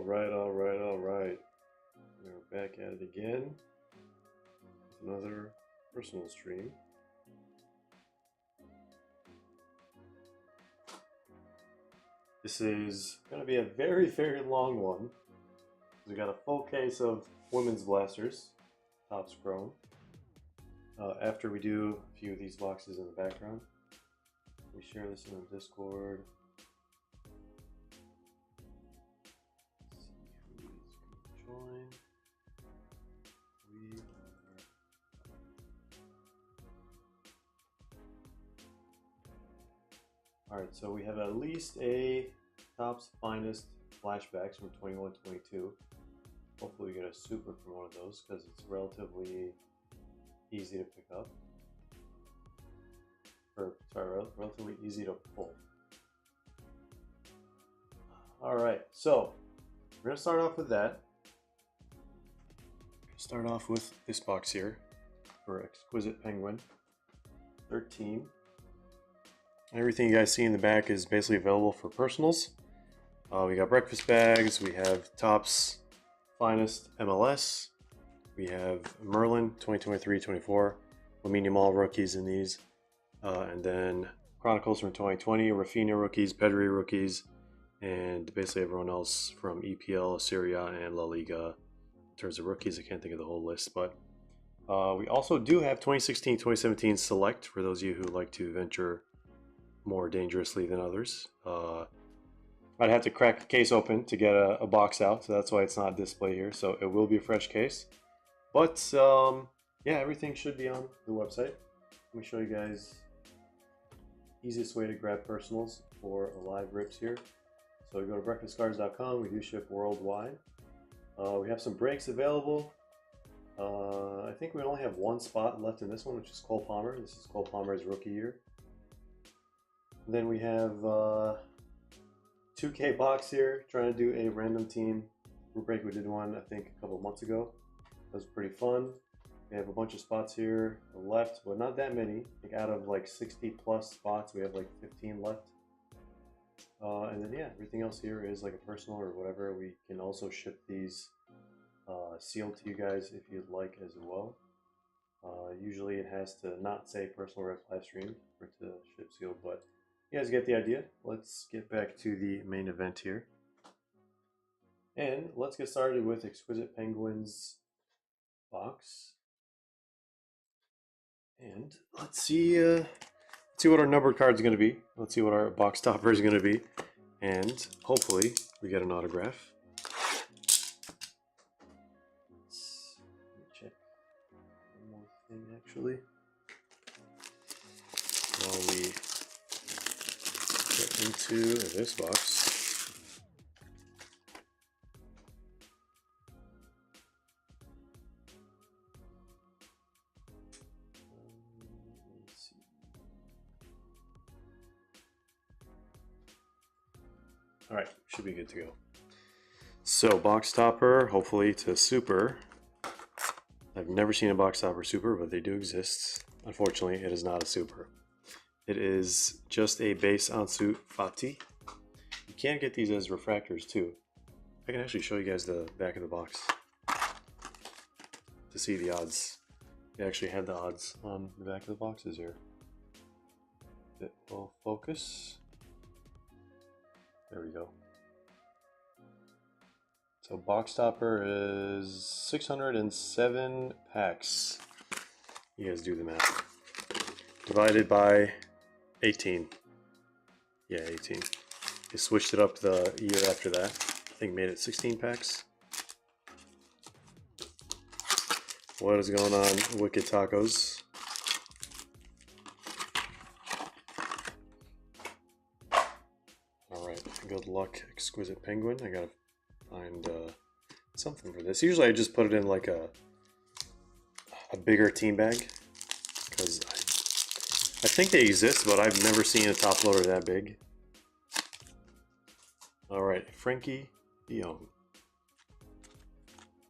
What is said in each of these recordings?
All right. We're back at it again with another personal stream. This is going to be a very, very long one. We got a full case of women's blasters, Topps Chrome. After we do a few of these boxes in the background, we share this in the Discord. Join. We Alright, so we have at least a Topps Finest Flashbacks from 21-22. Hopefully we get a super from one of those because it's relatively easy to pick up. Relatively easy to pull. Alright, so we're going to start off with that. Start off with this box here for Exquisite Penguin 13. Everything you guys see in the back is basically available for personals. We got breakfast bags, we have Topps Finest MLS, we have Merlin 2023-24, medium all rookies in these, and then Chronicles from 2020, Rafinha rookies, Pedri rookies, and basically everyone else from EPL, Serie A, and La Liga. In terms of rookies, I can't think of the whole list, but we also do have 2016-2017 Select for those of you who like to venture more dangerously than others. I'd have to crack a case open to get a box out, so that's why it's not displayed here. So it will be a fresh case. But yeah, everything should be on the website. Let me show you guys easiest way to grab personals for live rips here. So you go to breakfastcards.com. We do ship worldwide. We have some breaks available. I think we only have one spot left in this one, which is Cole Palmer. This is Cole Palmer's rookie year. And then we have 2K box here, trying to do a random team group break. We did one, I think, a couple months ago. That was pretty fun. We have a bunch of spots here left, but not that many. I think out of like 60 plus spots, we have like 15 left. And then yeah, everything else here is like a personal or whatever. We can also ship these sealed to you guys if you'd like as well. Usually it has to not say personal rep live stream for it to ship sealed, but you guys get the idea. Let's get back to the main event here. And let's get started with Exquisite Penguins box. And let's see what our numbered card is going to be. Let's see what our box topper is going to be. And hopefully we get an autograph. Let me check one more thing actually. While we get into this box. All right, should be good to go. So box topper, hopefully to super. I've never seen a box topper super, but they do exist. Unfortunately, it is not a super. It is just a base Ansu Fati. You can get these as refractors too. I can actually show you guys the back of the box to see the odds. They actually had the odds on the back of the boxes here. It will focus. There we go. So box topper is 607 packs. You guys do the math. Divided by 18. Yeah, 18. They switched it up the year after that. I think made it 16 packs. What is going on, Wicked Tacos? Alright, good luck, Exquisite Penguin. I gotta find something for this. Usually I just put it in like a bigger team bag, because I think they exist, but I've never seen a top loader that big. Alright, Frankie de Jong.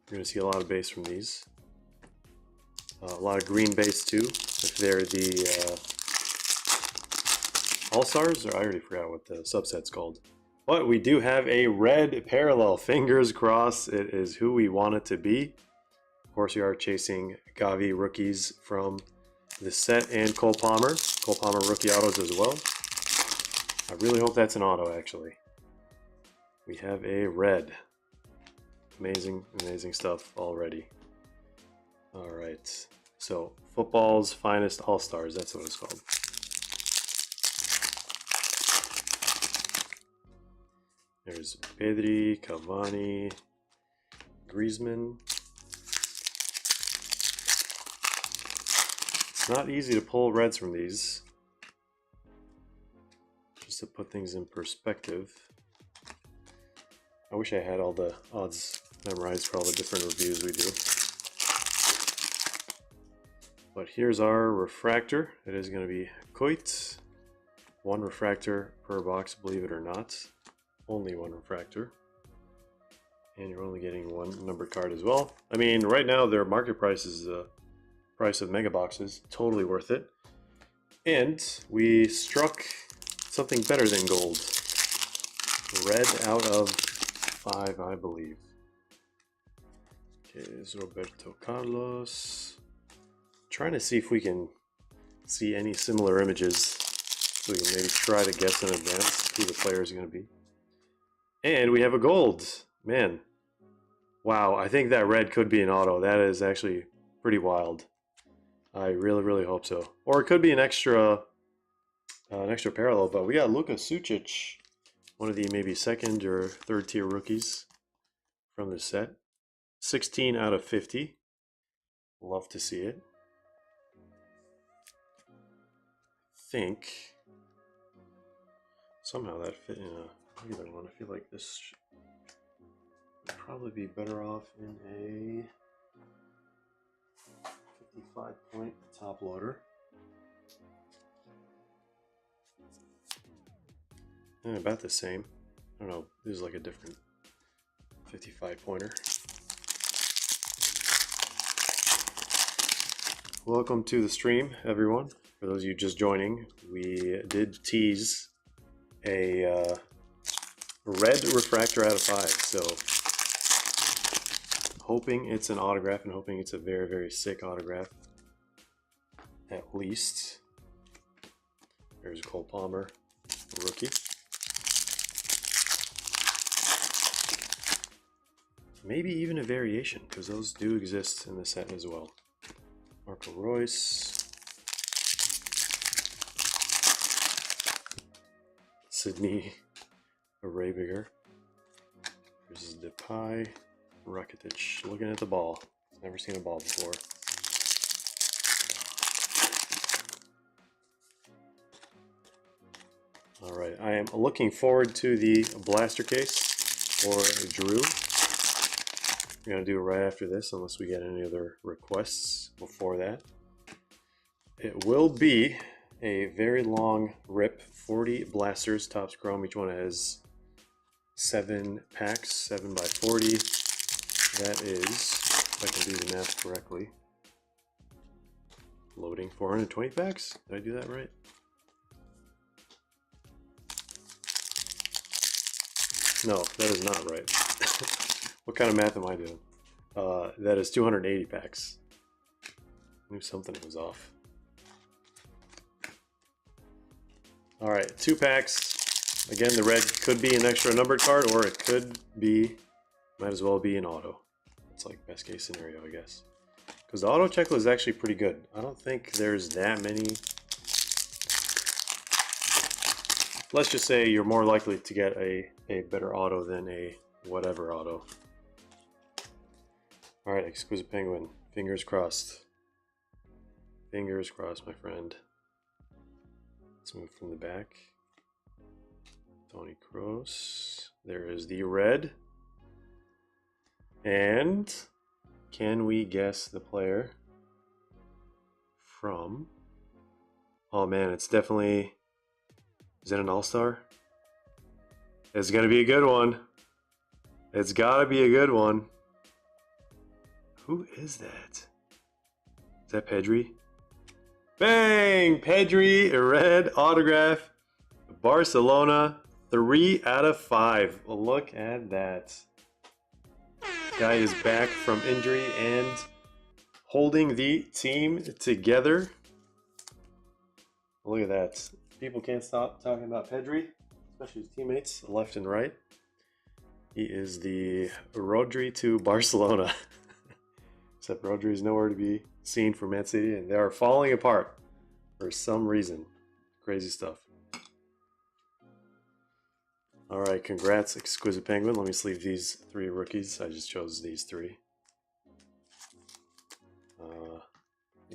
You're going to see a lot of base from these. A lot of green base too, if they're the All-Stars, or I already forgot what the subset's called. But we do have a red parallel. Fingers crossed it is who we want it to be. Of course, we are chasing Gavi rookies from the set and Cole Palmer. Cole Palmer rookie autos as well. I really hope that's an auto, actually. We have a red. Amazing, amazing stuff already. All right. So, football's finest all-stars. That's what it's called. There's Pedri, Cavani, Griezmann. It's not easy to pull reds from these. Just to put things in perspective. I wish I had all the odds memorized for all the different reviews we do. But here's our refractor. It is going to be Coit. One refractor per box, believe it or not. Only one refractor. And you're only getting one numbered card as well. I mean, right now their market price is the price of mega boxes. Totally worth it. And we struck something better than gold. Red out of 5, I believe. Okay, there's Roberto Carlos. Trying to see if we can see any similar images so we can maybe try to guess in advance who the player is going to be. And we have a gold. Man. Wow, I think that red could be an auto. That is actually pretty wild. I really, really hope so. Or it could be an extra parallel, but we got Luka Sucic, one of the maybe second or third tier rookies from the set. 16 out of 50. Love to see it. I think somehow that fit in a regular one. I feel like this would probably be better off in a 55-point top loader. And about the same. I don't know, this is like a different 55-pointer. Welcome to the stream, everyone. For those of you just joining, we did tease a red refractor out of 5, so hoping it's an autograph and hoping it's a very, very sick autograph. At least. There's Cole Palmer, rookie. Maybe even a variation, because those do exist in the set as well. Marco Reus. Sydney Arabiger. This is Depay. Rakitic looking at the ball. Never seen a ball before. Alright, I am looking forward to the blaster case for Drew. We're going to do it right after this, unless we get any other requests before that. It will be a very long rip, 40 blasters, Topps Chrome. Each one has 7 packs, 7 by 40. That is, if I can do the math correctly, loading 420 packs. Did I do that right? No, that is not right. What kind of math am I doing? That is 280 packs. I knew something was off. Alright, 2 packs. Again, the red could be an extra numbered card, or it could be, might as well be an auto. It's like best case scenario, I guess. Because the auto checklist is actually pretty good. I don't think there's that many. Let's just say you're more likely to get a better auto than a whatever auto. Alright, Exquisite Penguin. Fingers crossed. Fingers crossed, my friend. Let's move from the back. Tony Kroos. There is the red. And can we guess the player from... Oh man, it's definitely... Is it an all-star? It's gonna be a good one. It's gotta be a good one. Who is that? Is that Pedri? Bang! Pedri, a red autograph. Barcelona. 3 out of 5. Look at that. Guy is back from injury and holding the team together. Look at that. People can't stop talking about Pedri, especially his teammates left and right. He is the Rodri to Barcelona. Except Rodri is nowhere to be seen for Man City, and they are falling apart for some reason. Crazy stuff. Alright, congrats, Exquisite Penguin. Let me sleeve these 3 rookies. I just chose these 3.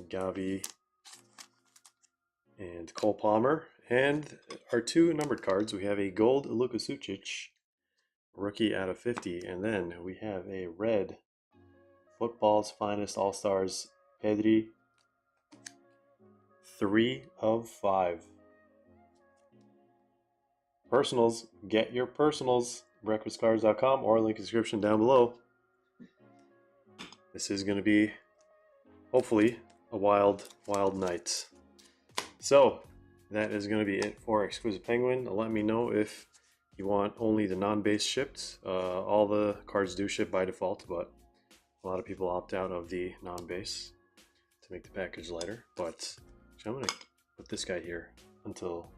Gavi and Cole Palmer. And our 2 numbered cards, we have a gold Luka Sucic, rookie out of 50. And then we have a red Football's Finest All-Stars Pedri, 3 of 5. Personals, get your personals, breakfastcards.com or link in the description down below. This is going to be, hopefully, a wild night. So, that is going to be it for Exquisite Penguin. Let me know if you want only the non-base shipped. All the cards do ship by default, but a lot of people opt out of the non-base to make the package lighter. But I'm going to put this guy here until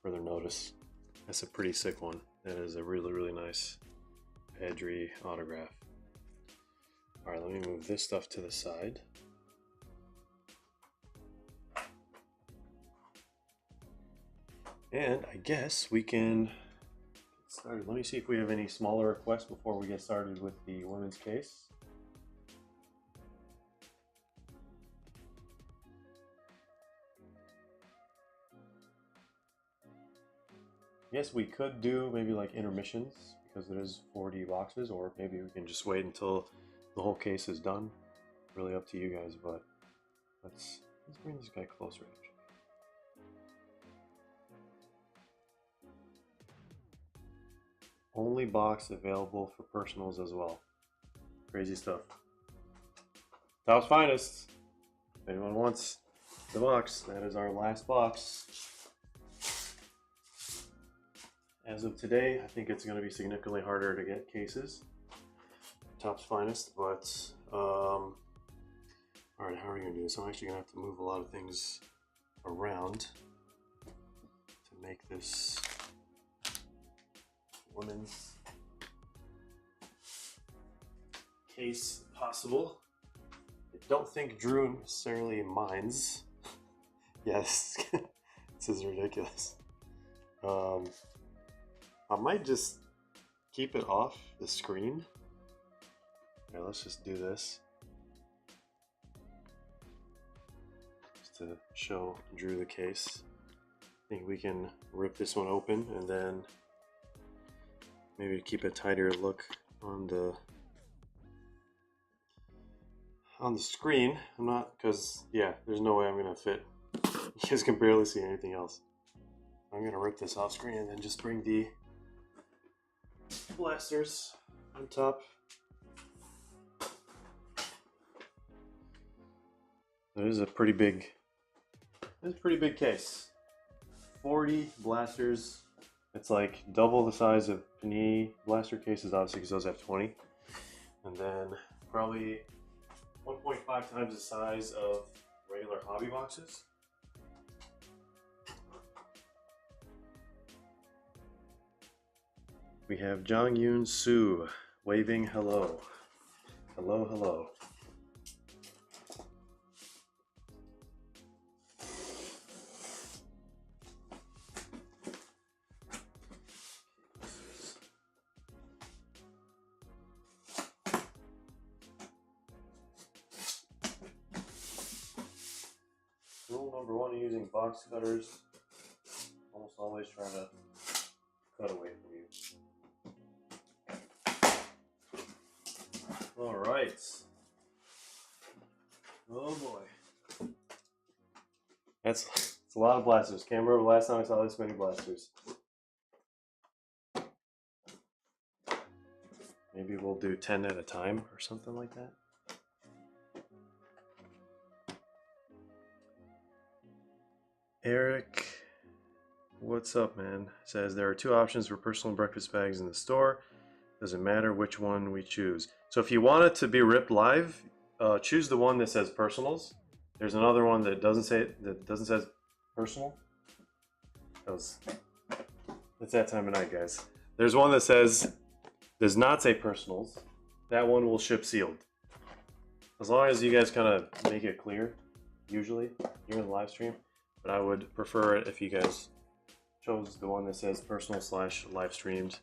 further notice. That's a pretty sick one. That is a really nice Pedri autograph. Alright, let me move this stuff to the side. And I guess we can get started. Let me see if we have any smaller requests before we get started with the women's case. Yes, we could do maybe like intermissions because there is 40 boxes, or maybe we can just wait until the whole case is done. Really up to you guys, but let's bring this guy closer. Only box available for personals as well. Crazy stuff. Topps Finest. If anyone wants the box, that is our last box. As of today, I think it's going to be significantly harder to get cases. Topps Finest, but alright, how are we going to do this? I'm actually going to have to move a lot of things around to make this women's case possible. I don't think Drew necessarily minds. Yes, this is ridiculous. I might just keep it off the screen. Okay, let's just do this. Just to show Drew the case. I think we can rip this one open and then maybe keep a tighter look on the screen. I'm not, because yeah, there's no way I'm gonna fit. You guys can barely see anything else. I'm gonna rip this off screen and then just bring the blasters on top. That is a pretty big case. 40 blasters. It's like double the size of Panini blaster cases, obviously, because those have 20. And then probably 1.5 times the size of regular hobby boxes. We have Jong Yoon Soo waving hello. Hello, hello. Rule number 1 using box cutters. Almost always try to cut away from you. All right. Oh boy. It's a lot of blasters. Can't remember the last time I saw this many blasters. Maybe we'll do 10 at a time or something like that. Eric what's up, man? Says there are 2 options for personal breakfast bags in the store. Doesn't matter which one we choose. So if you want it to be ripped live, choose the one that says personals. There's another one that doesn't say personal. It's that time of night, guys. There's one that does not say personals. That one will ship sealed. As long as you guys kind of make it clear, usually during the live stream. But I would prefer it if you guys chose the one that says personal / live streamed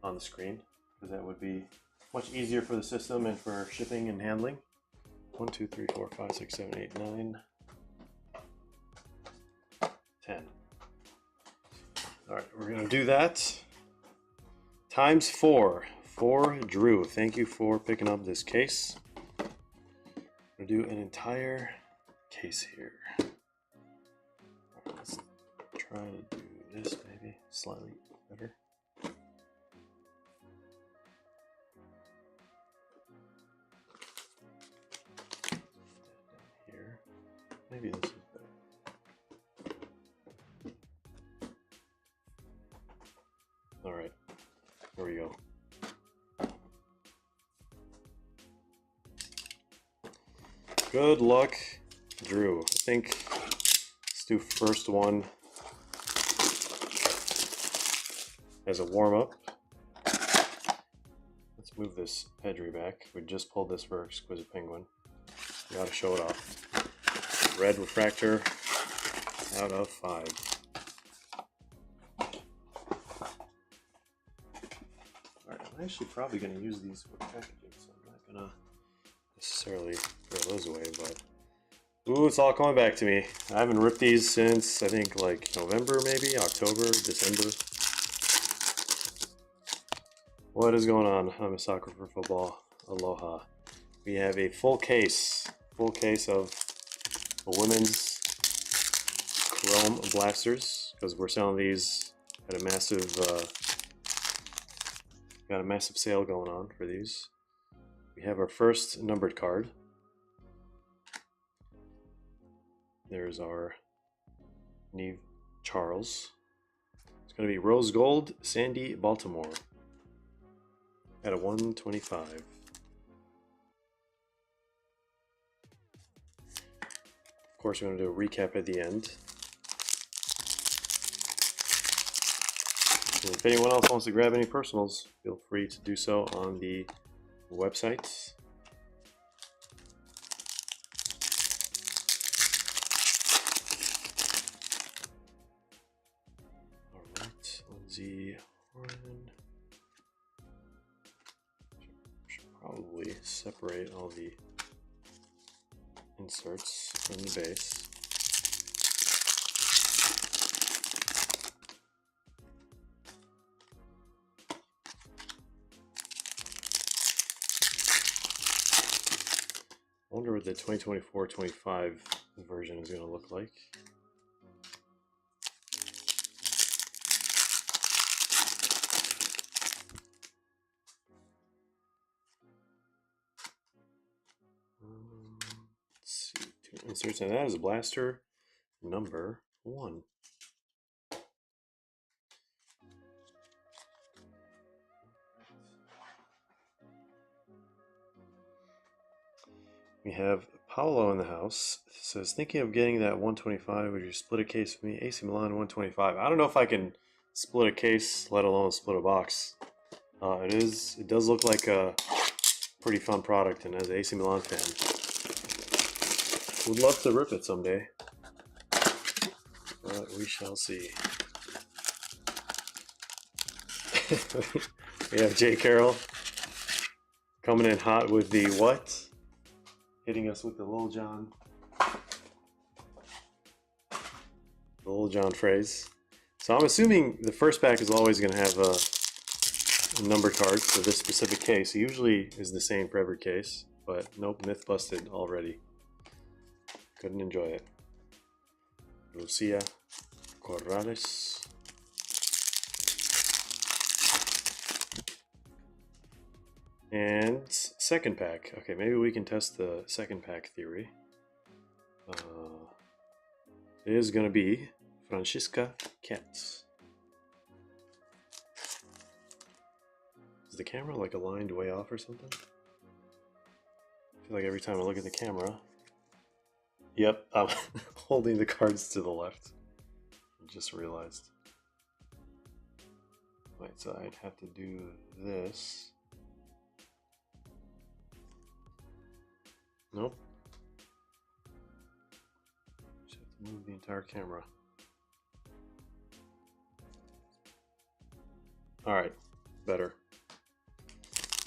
on the screen, because that would be much easier for the system and for shipping and handling. 1, 2, 3, 4, 5, 6, 7, 8, 9, 10. Alright, we're going to do that times 4 for Drew. Thank you for picking up this case. I'm going to do an entire case here. Alright, let's try to do this maybe slightly better. Here. Maybe this is better. Alright, here we go. Good luck, Drew. I think let's do first one as a warm-up. Let's move this Pedri back. We just pulled this for Exquisite Penguin. Gotta show it off. Red refractor out of 5. Alright, I'm actually probably going to use these for packaging, so I'm not going to necessarily throw those away, but ooh, it's all coming back to me. I haven't ripped these since I think like November, maybe October, December. What is going on? I'm a soccer for football. Aloha. We have a full case of the women's chrome blasters, because we're selling these at a massive got a massive sale going on for these. We have our first numbered card. There's our Neve Charles. It's going to be Rose Gold, Sandy Baltimore at a 125. Of course, we're going to do a recap at the end. And if anyone else wants to grab any personals, feel free to do so on the website. Alright, Lindsay Horn. Should probably separate all the inserts from the base. I wonder what the 2024-25 version is going to look like. Let's see, 2 inserts, and that is blaster number 1. We have Paolo in the house. It says, thinking of getting that 125, would you split a case with me? AC Milan 125. I don't know if I can split a case, let alone split a box. It does look like a pretty fun product, and as an AC Milan fan, would love to rip it someday. But we shall see. We have Jay Carroll coming in hot with the what? Hitting us with the Lil Jon phrase. So I'm assuming the first pack is always going to have a number card for this specific case. It usually is the same for every case, but nope, myth busted already. Couldn't enjoy it. Lucia Corrales. And second pack. Okay, maybe we can test the second pack theory. It is going to be Francisca Katz. Is the camera like aligned way off or something? I feel like every time I look at the camera... Yep, I'm holding the cards to the left. I just realized. Wait, so I'd have to do this. Nope. Just have to move the entire camera. Alright, better.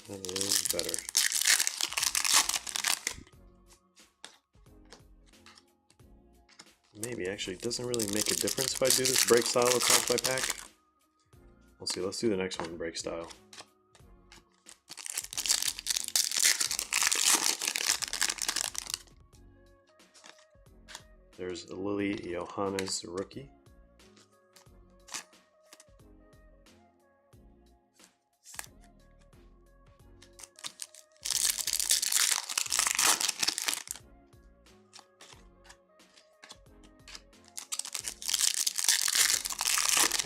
That is better. Maybe actually it doesn't really make a difference if I do this break style or pack by pack. We'll see, let's do the next one, break style. There's Lily Johannes rookie.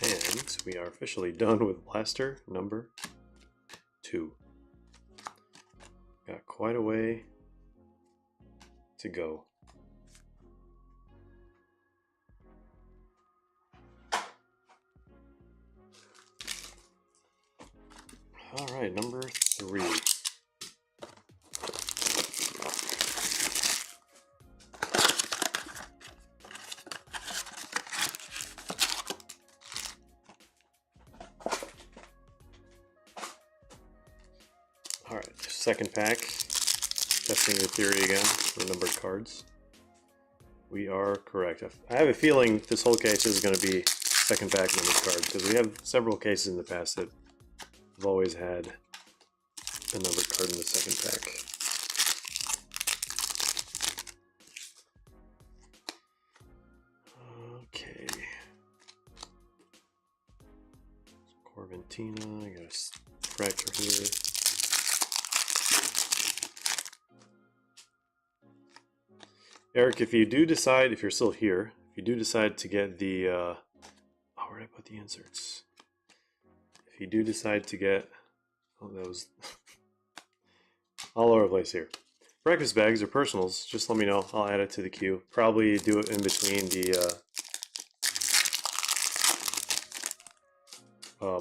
And we are officially done with blaster number 2. Got quite a way to go. All right, number 3. All right, second pack. Testing the theory again for numbered cards. We are correct. I have a feeling this whole case is going to be second pack numbered cards because we have several cases in the past that have always had a numbered card in the second pack. Okay. Corventina, I got a fracture here. Eric, if you do decide, if you're still here, if you do decide to get the, oh, where did I put the inserts? If you do decide to get, oh, that was all over the place here. Breakfast bags or personals, just let me know. I'll add it to the queue. Probably do it in between the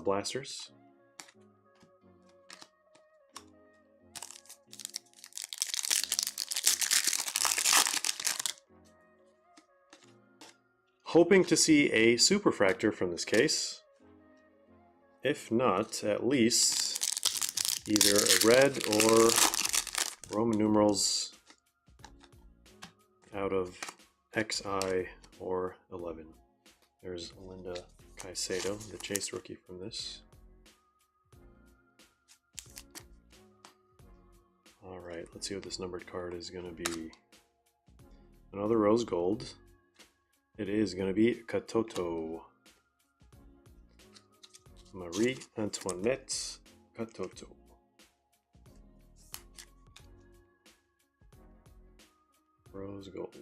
blasters. Hoping to see a superfractor from this case. If not, at least either a red or Roman numerals out of XI or 11. There's Linda Caicedo, the Chase rookie from this. All right, let's see what this numbered card is going to be. Another rose gold. It is going to be Katoto. Marie Antoinette Katoto. Rose gold.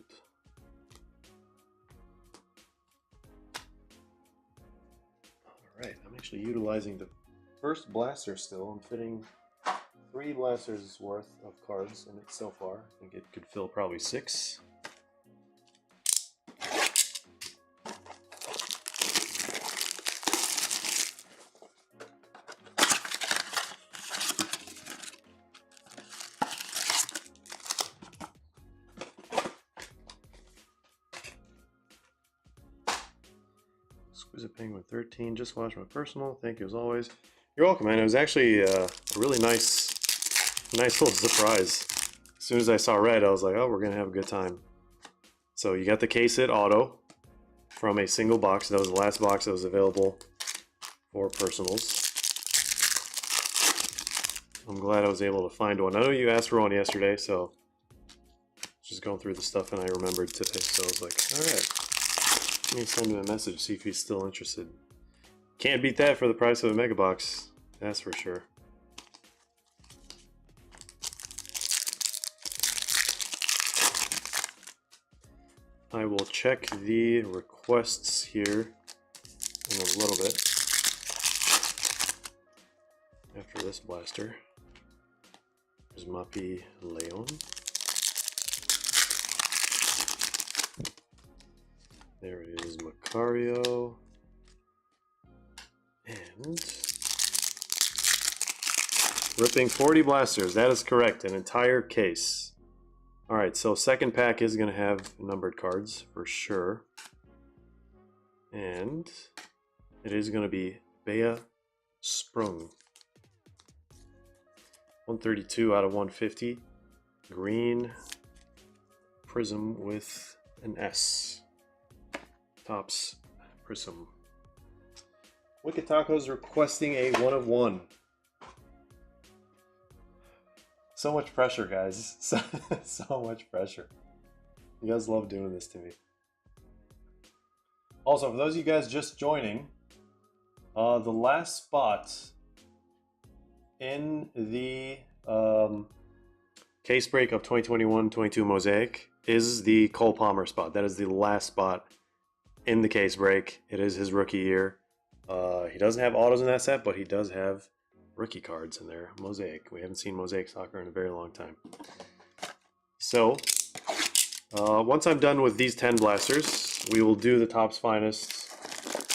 Alright, I'm actually utilizing the first blaster still. I'm fitting 3 blasters worth of cards in it so far. I think it could fill probably 6. Exquisite Penguin 13. Just watched my personal. Thank you as always. You're welcome, man. It was actually a really nice little surprise. As soon as I saw red, I was like, oh, we're gonna have a good time. So you got the case hit auto from a single box. That was the last box that was available for personals. I'm glad I was able to find one. I know you asked for one yesterday, so just going through the stuff and I remembered today. So I was like, all right. Let me send him a message, see if he's still interested. Can't beat that for the price of a mega box, that's for sure. I will check the requests here in a little bit after this blaster. There's Mapi Leon. There it is, Macario. And ripping 40 blasters, that is correct, an entire case. Alright, so second pack is going to have numbered cards for sure. And it is going to be Bea Sprung. 132 out of 150. Green prism with an S. Topps prism. Wicked Taco's requesting a 1 of 1. So much pressure, guys. So much pressure. You guys love doing this to me. Also, for those of you guys just joining, the last spot in the case break of 2021-22 Mosaic is the Cole Palmer spot. That is the last spot in the case break. It is his rookie year. He doesn't have autos in that set, but he does have rookie cards in there. Mosaic. We haven't seen Mosaic Soccer in a very long time. So, once I'm done with these 10 blasters, we will do the Topps Finest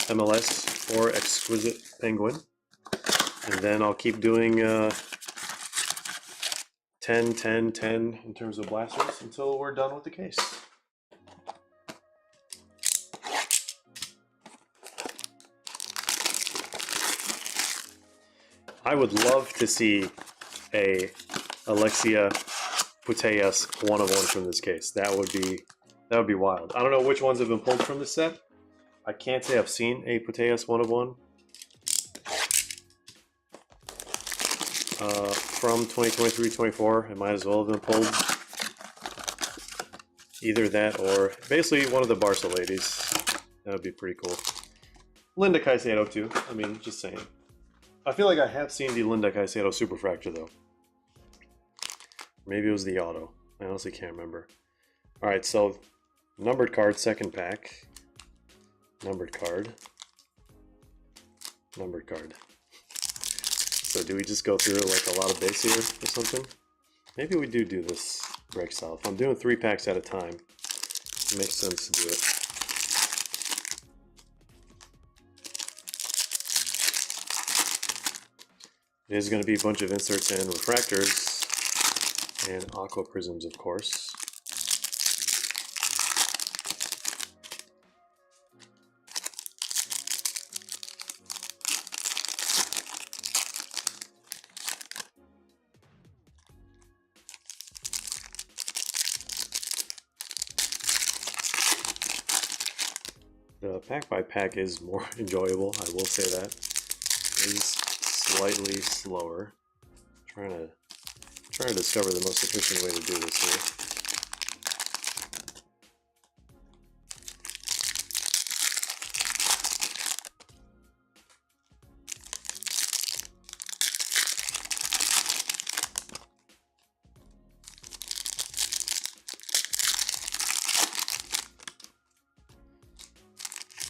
MLS or Exquisite Penguin. And then I'll keep doing 10, 10, 10 in terms of blasters until we're done with the case. I would love to see a Alexia Putellas 1 of 1 from this case. That would be wild. I don't know which ones have been pulled from this set. I can't say I've seen a Putellas 1 of 1 from 2023-24. It might as well have been pulled. Either that or basically one of the Barca ladies. That would be pretty cool. Linda Caicedo too. I mean, just saying. I feel like I have seen the Linda Caicedo Superfractor though. Maybe it was the auto. I honestly can't remember. Alright, so numbered card, second pack. Numbered card. Numbered card. So do we just go through like a lot of base here or something? Maybe we do this break style. If I'm doing 3 packs at a time, it makes sense to do it. It is going to be a bunch of inserts and refractors and aqua prisms, of course. The pack by pack is more enjoyable, I will say that. It is slightly slower. Trying to discover the most efficient way to do this here.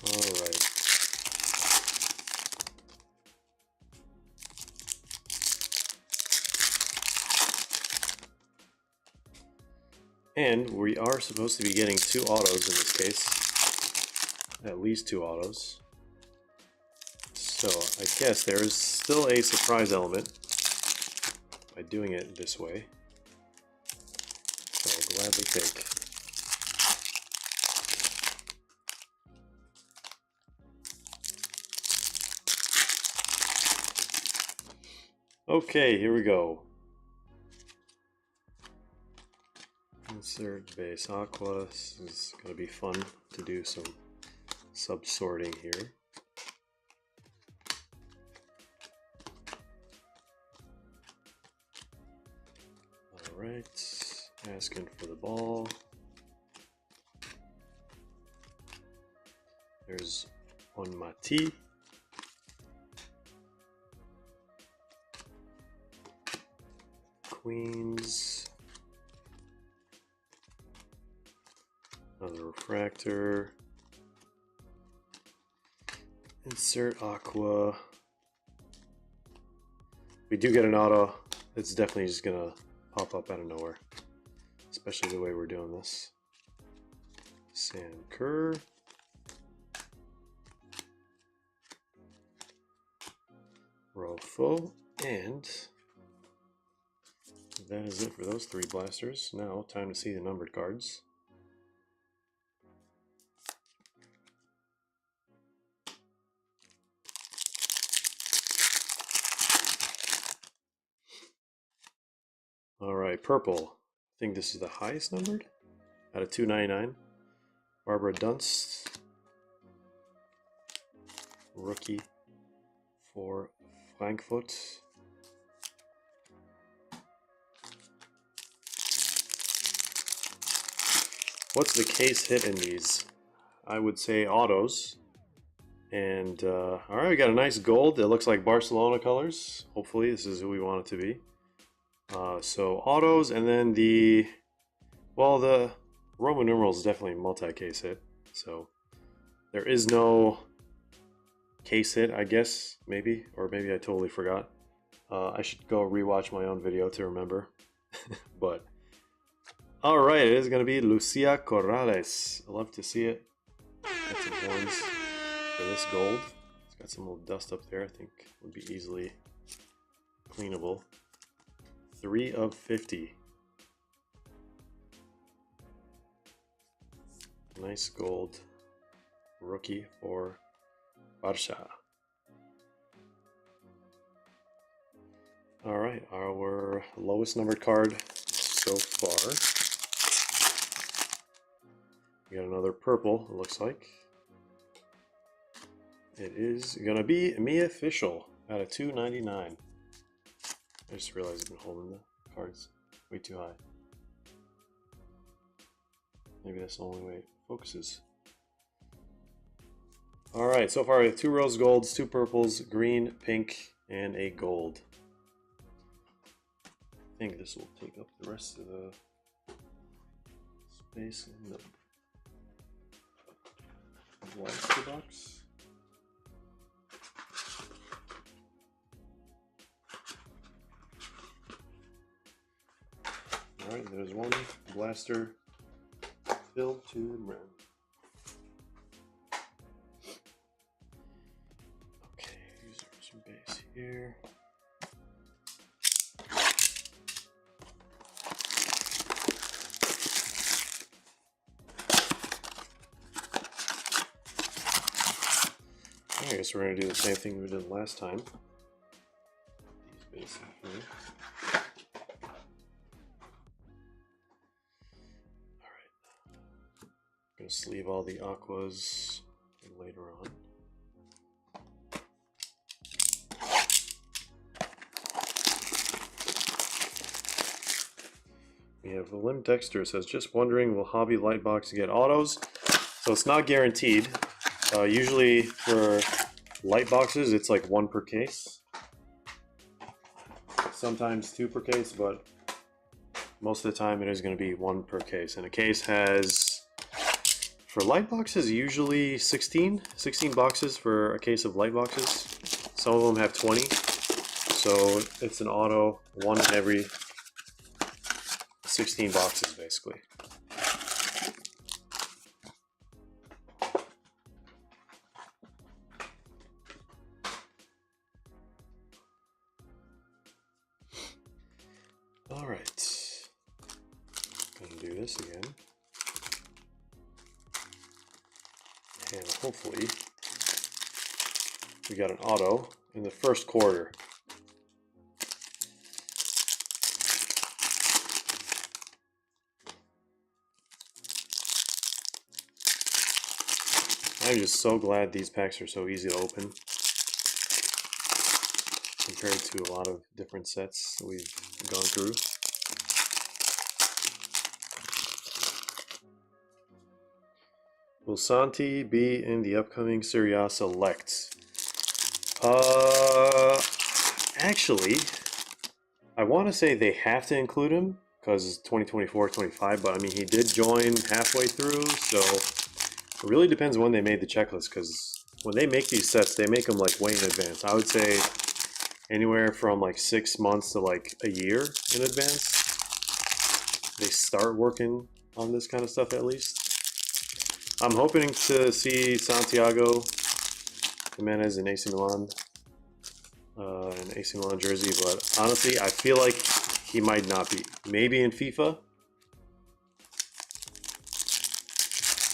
All right. And we are supposed to be getting 2 autos in this case. At least 2 autos. So I guess there is still a surprise element by doing it this way. So I'll gladly take. Okay, here we go. Insert base aqua. This is going to be fun to do some sub-sorting here. Alright, asking for the ball. There's one Mati. Queens. Another refractor. Insert aqua. We do get an auto. It's definitely just gonna pop up out of nowhere, especially the way we're doing this. Sam Kerr. Rofo, and that is it for those 3 blasters. Now, time to see the numbered cards. Alright, purple. I think this is the highest numbered out of 299. Barbara Dunst, rookie for Frankfurt. What's the case hit in these? I would say autos. And alright, we got a nice gold. It looks like Barcelona colors. Hopefully this is who we want it to be. So autos, and then the Roman numerals is definitely multi-case hit. So there is no case hit, I guess, maybe, or maybe I totally forgot. I should go rewatch my own video to remember. But all right, it is going to be Lucia Corrales. I love to see it. Got some horns for this gold. It's got some little dust up there. I think would be easily cleanable. 3 of 50. Nice gold rookie for Barça. All right, our lowest numbered card so far. We got another purple, it looks like. It is gonna be Mia Fischel out of 299. I just realized I've been holding the cards way too high. Maybe that's the only way it focuses. Alright, so far we have 2 rose golds, 2 purples, green, pink, and a gold. I think this will take up the rest of the space in the blaster box. Alright, there's one blaster filled to the brim. Okay, here's some base here. I guess we're going to do the same thing we did last time. These bases here. Gonna sleeve all the aquas later on. We have Lim Dexter says, just wondering, will Hobby Lightbox get autos? So it's not guaranteed. Usually for light boxes, it's like 1 per case. Sometimes 2 per case, but most of the time it is going to be 1 per case. And a case has, for light boxes, usually 16 boxes for a case of light boxes. Some of them have 20, so it's an auto 1 in every 16 boxes basically. All right, gonna do this again. And hopefully we got an auto in the first quarter. I'm just so glad these packs are so easy to open compared to a lot of different sets that we've gone through. Will Santi be in the upcoming Serie A Select? Actually, I want to say they have to include him because 2024-25, but I mean, he did join halfway through, so it really depends when they made the checklist, because when they make these sets, they make them like way in advance. I would say anywhere from like 6 months to like a year in advance. They start working on this kind of stuff at least. I'm hoping to see Santiago Jimenez in AC Milan, an AC Milan jersey, but honestly, I feel like he might not be. Maybe in FIFA,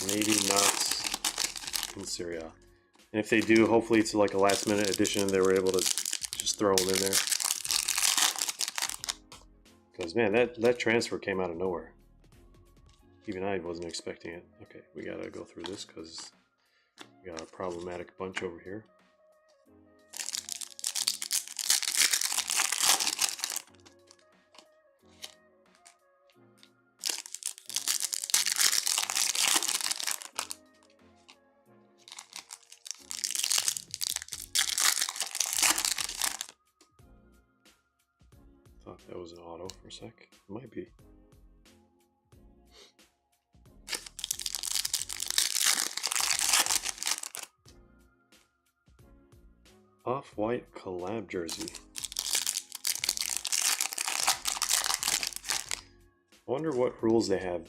maybe not in Serie A. And if they do, hopefully it's like a last minute addition. They were able to just throw him in there. Because man, that transfer came out of nowhere. Even I wasn't expecting it. Okay, we gotta go through this because we got a problematic bunch over here. Thought that was an auto for a sec. It might be. Off-white collab jersey. I wonder what rules they have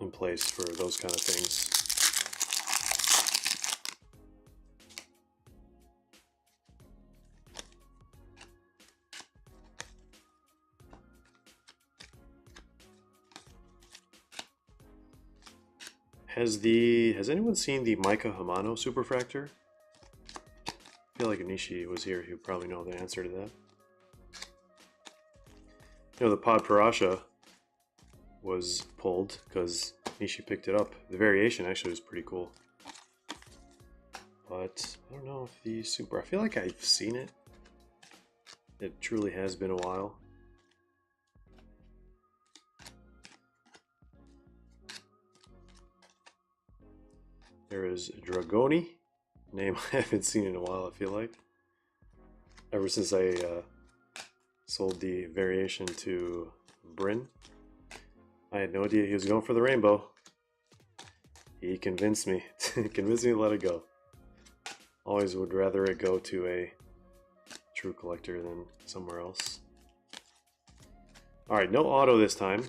in place for those kind of things. Has anyone seen the Micah Hamano Superfractor? I feel like Anishi was here. He'll probably know the answer to that. You know, the Pod Parasha was pulled because Nishi picked it up. The variation actually was pretty cool. But I don't know if the Super... I feel like I've seen it. It truly has been a while. There is Dragoni. Name I haven't seen in a while, I feel like. Ever since I sold the variation to Bryn. I had no idea he was going for the rainbow. He convinced me. Convinced me to let it go. Always would rather it go to a true collector than somewhere else. Alright, no auto this time.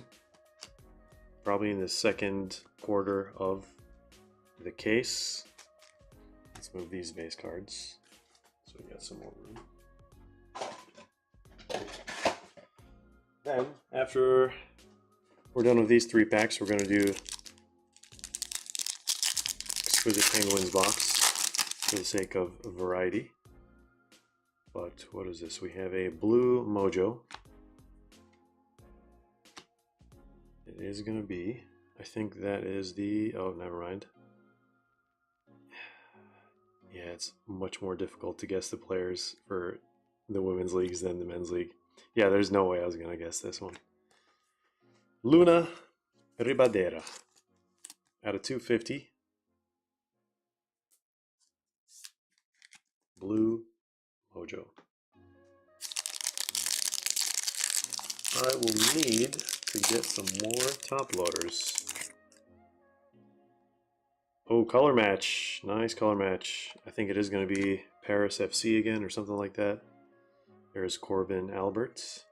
Probably in the second quarter of the case. Let's move these base cards so we got some more room. Then, after we're done with these 3 packs, we're going to do Exquisite Penguins box for the sake of variety. But what is this? We have a blue Mojo. It is going to be, I think that is the, oh, never mind. Yeah, it's much more difficult to guess the players for the women's leagues than the men's league. Yeah, there's no way I was going to guess this one. Luna Ribadera out of 250. Blue Mojo. I will need to get some more top loaders. Oh, color match. Nice color match. I think it is going to be Paris FC again or something like that. There's Corbin Albert.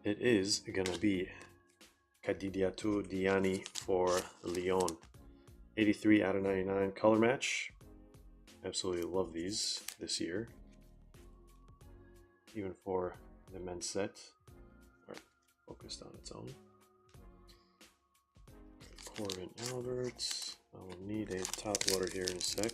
It is going to be Kadidiatou Diani for Lyon. 83 out of 99 color match. Absolutely love these this year. Even for the men's set. Alright, focused on its own. Corbin Albert. I will need a top loader here in a sec.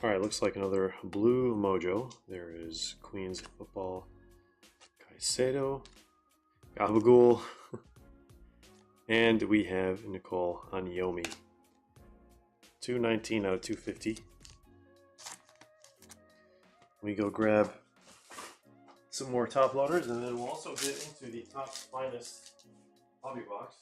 Alright, looks like another blue Mojo. There is Queens Football Caicedo, Gabagool, and we have Nicole Anyomi. 219 out of 250. We go grab some more top loaders, and then we'll also get into the top finest hobby box.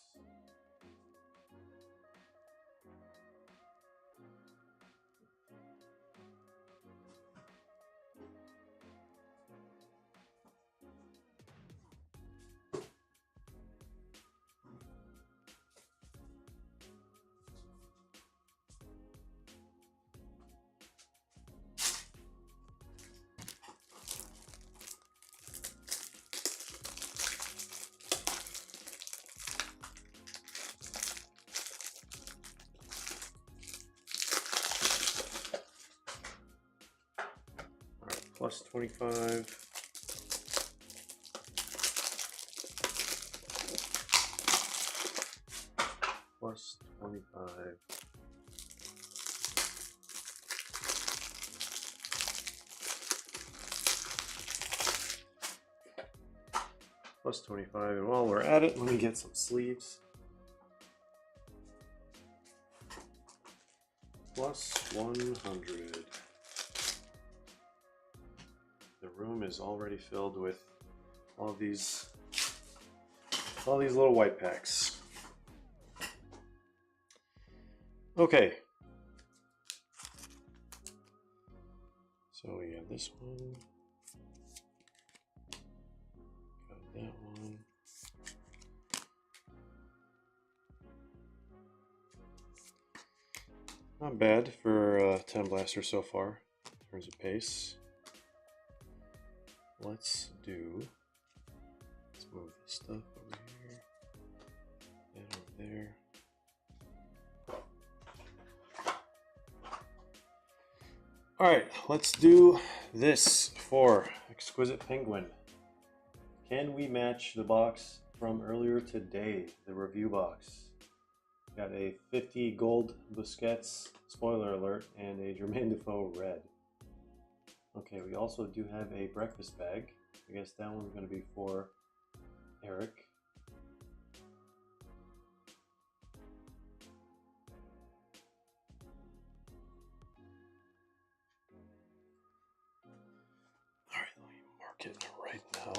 plus 25. Plus 25. Plus 25. And while we're at it, let me get some sleeves. Plus 100. The room is already filled with all these little white packs. Okay. So we have this one. Got that one. Not bad for 10 blasters so far in terms of pace. Let's move this stuff over here and over there. Alright, let's do this for Exquisite Penguin. Can we match the box from earlier today, the review box? Got a 50 gold Busquets, spoiler alert, and a Jermaine Defoe red. Okay, we also do have a breakfast bag. I guess that one's going to be for Eric. Alright, let me mark it right now.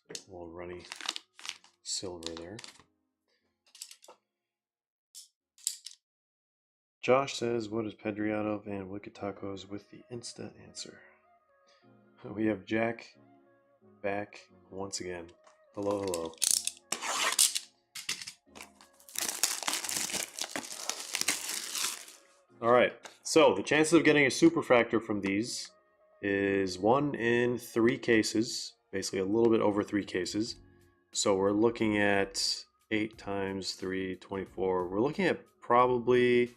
A little runny silver there. Josh says, what is Pedriano and Wicked Tacos with the Insta answer? We have Jack back once again. Hello, hello. Alright, so the chances of getting a superfractor from these is 1 in 3 cases, basically a little bit over 3 cases. So we're looking at 8 times 3, 24. We're looking at probably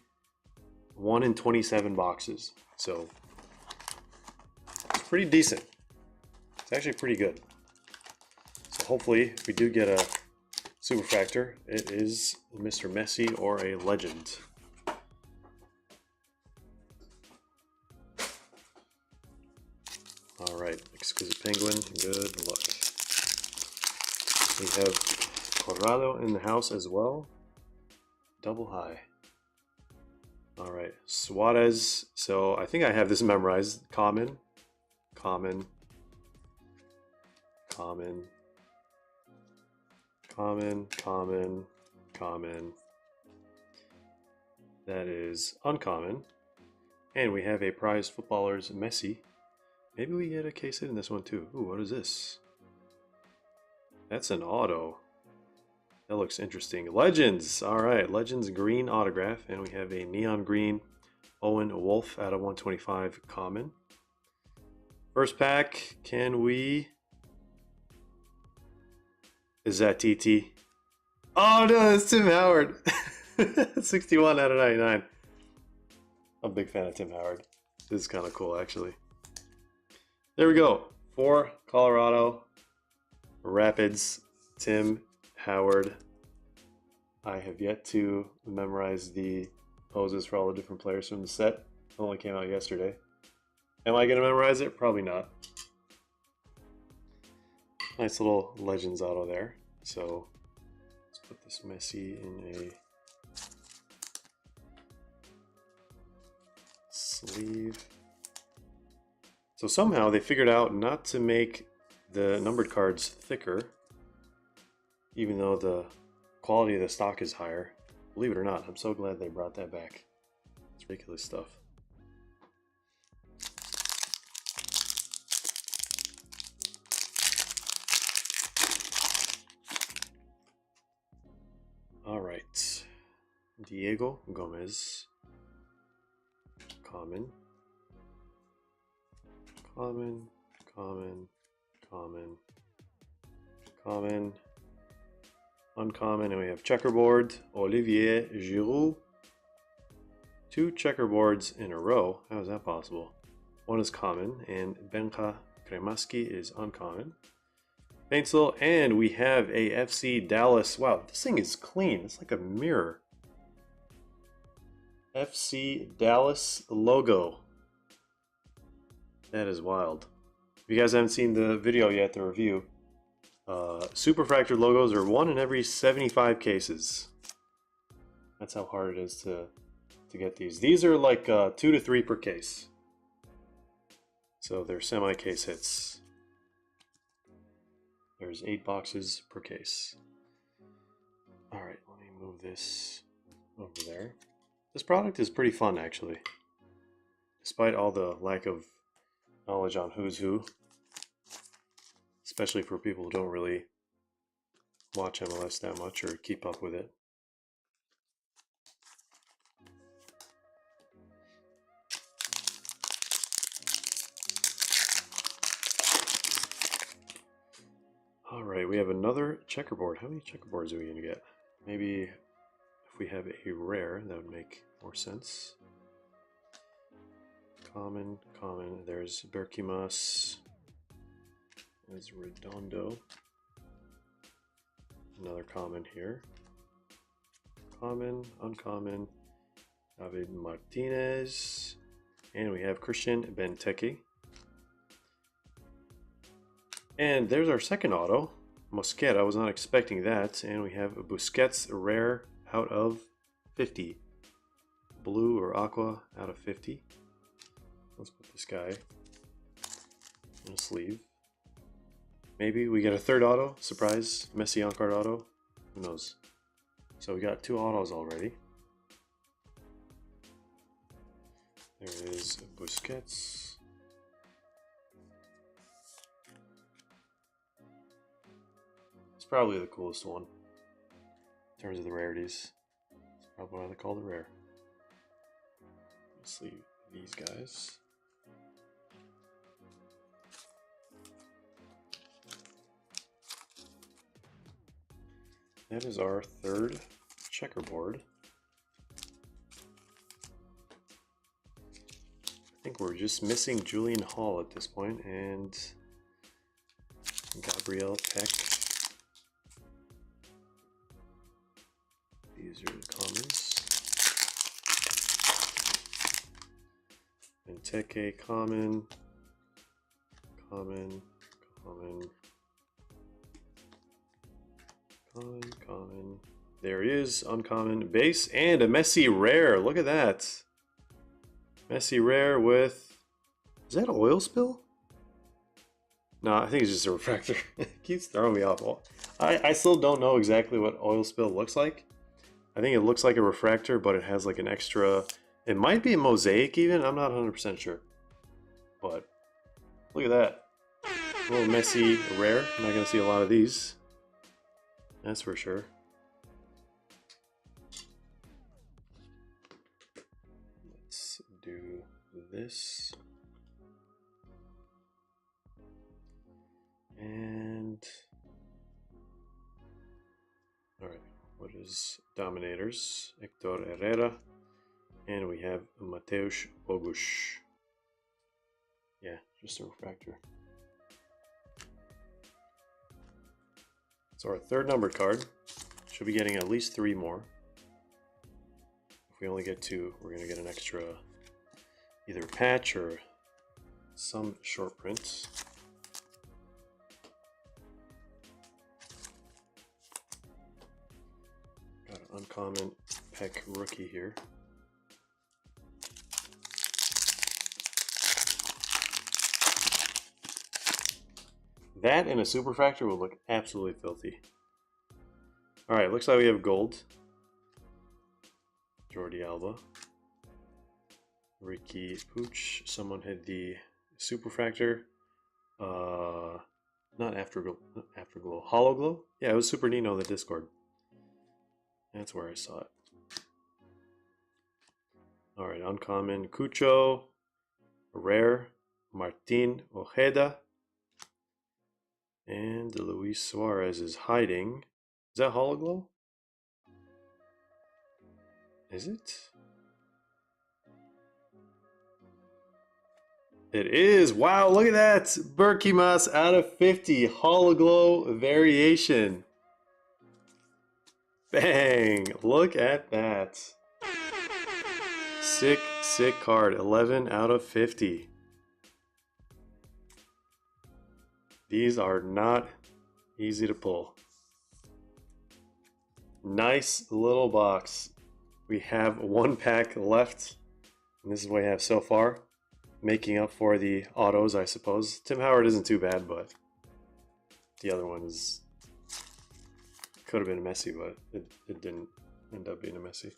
1 in 27 boxes. So it's pretty decent. It's actually pretty good. So hopefully, if we do get a superfractor, it is Mr. Messi or a legend. Alright, Exquisite Penguin, good luck. We have Colorado in the house as well. Double high. Alright, Suarez. So I think I have this memorized. Common, common, common, common, common, common. That is uncommon. And we have a prized footballer's Messi. Maybe we get a case hit in this one too. Ooh, what is this? That's an auto. That looks interesting. Legends! Alright, Legends green autograph. And we have a neon green Owen Wolf out of 125 common. First pack, can we... Is that TT? Oh no, it's Tim Howard! 61 out of 99. I'm a big fan of Tim Howard. This is kind of cool, actually. There we go. For Colorado Rapids, Tim Howard. I have yet to memorize the poses for all the different players from the set. It only came out yesterday. Am I going to memorize it? Probably not. Nice little Legends auto there. So let's put this Messi in a sleeve. So somehow they figured out not to make the numbered cards thicker, even though the quality of the stock is higher. Believe it or not, I'm so glad they brought that back. It's ridiculous stuff. All right, Diego Gomez, common, common, common, common, common, uncommon, and we have checkerboard, Olivier Giroud. 2 checkerboards in a row. How is that possible? One is common, and Benka Kremaski is uncommon. Pencil, and we have a FC Dallas. Wow, this thing is clean. It's like a mirror. FC Dallas logo. That is wild. If you guys haven't seen the video yet, the review, Superfractor logos are 1 in every 75 cases. That's how hard it is to get these. These are like 2 to 3 per case. So they're semi-case hits. There's 8 boxes per case. Alright, let me move this over there. This product is pretty fun, actually. Despite all the lack of knowledge on who's who. Especially for people who don't really watch MLS that much or keep up with it. Alright, we have another checkerboard. How many checkerboards are we going to get? Maybe if we have a rare, that would make more sense. Common, common. There's Berkimas. There's Redondo. Another common here. Common, uncommon. David Martinez. And we have Christian Benteke. And there's our second auto, Mosquera. I was not expecting that. And we have a Busquets rare out of 50. Blue or aqua out of 50. Let's put this guy in a sleeve. Maybe we get a third auto. Surprise, Messi on-card auto. Who knows? So we got 2 autos already. There is Busquets. Probably the coolest one in terms of the rarities. It's probably why they call it rare. Let's leave these guys. That is our 3rd checkerboard. I think we're just missing Julian Hall at this point and Gabriel Peck. These are the commons. Benteke common, common, common, common, common. There it is, uncommon base, and a Messi rare. Look at that. Messi rare with, is that oil spill? No, I think it's just a refractor. It keeps throwing me off. I still don't know exactly what oil spill looks like. I think it looks like a refractor, but it has like an extra, it might be a mosaic even, I'm not 100% sure. But look at that. A little Messi rare. I'm not going to see a lot of these. That's for sure. Let's do this. And alright. What is Dominators? Hector Herrera. And we have Mateusz Bogusz. Yeah, just a refractor. So our 3rd numbered card. Should be getting at least 3 more. If we only get 2, we're going to get an extra either patch or some short print. Uncommon Peck rookie here. That in a superfractor will look absolutely filthy. Alright, looks like we have gold. Jordi Alba. Ricky Pooch. Someone had the superfractor. Not Afterglow. Hollow Glow? Yeah, it was Super Nino in the Discord. That's where I saw it. Alright, uncommon Cucho, rare Martin Ojeda, and Luis Suarez is hiding. Is that Hologlow? Is it? It is! Wow, look at that! Berkimas out of 50. Hologlow variation. Bang! Look at that. Sick, sick card. 11 out of 50. These are not easy to pull. Nice little box. We have one pack left. And this is what we have so far. Making up for the autos, I suppose. Tim Howard isn't too bad, but the other ones could have been messy, but it didn't end up being a messy.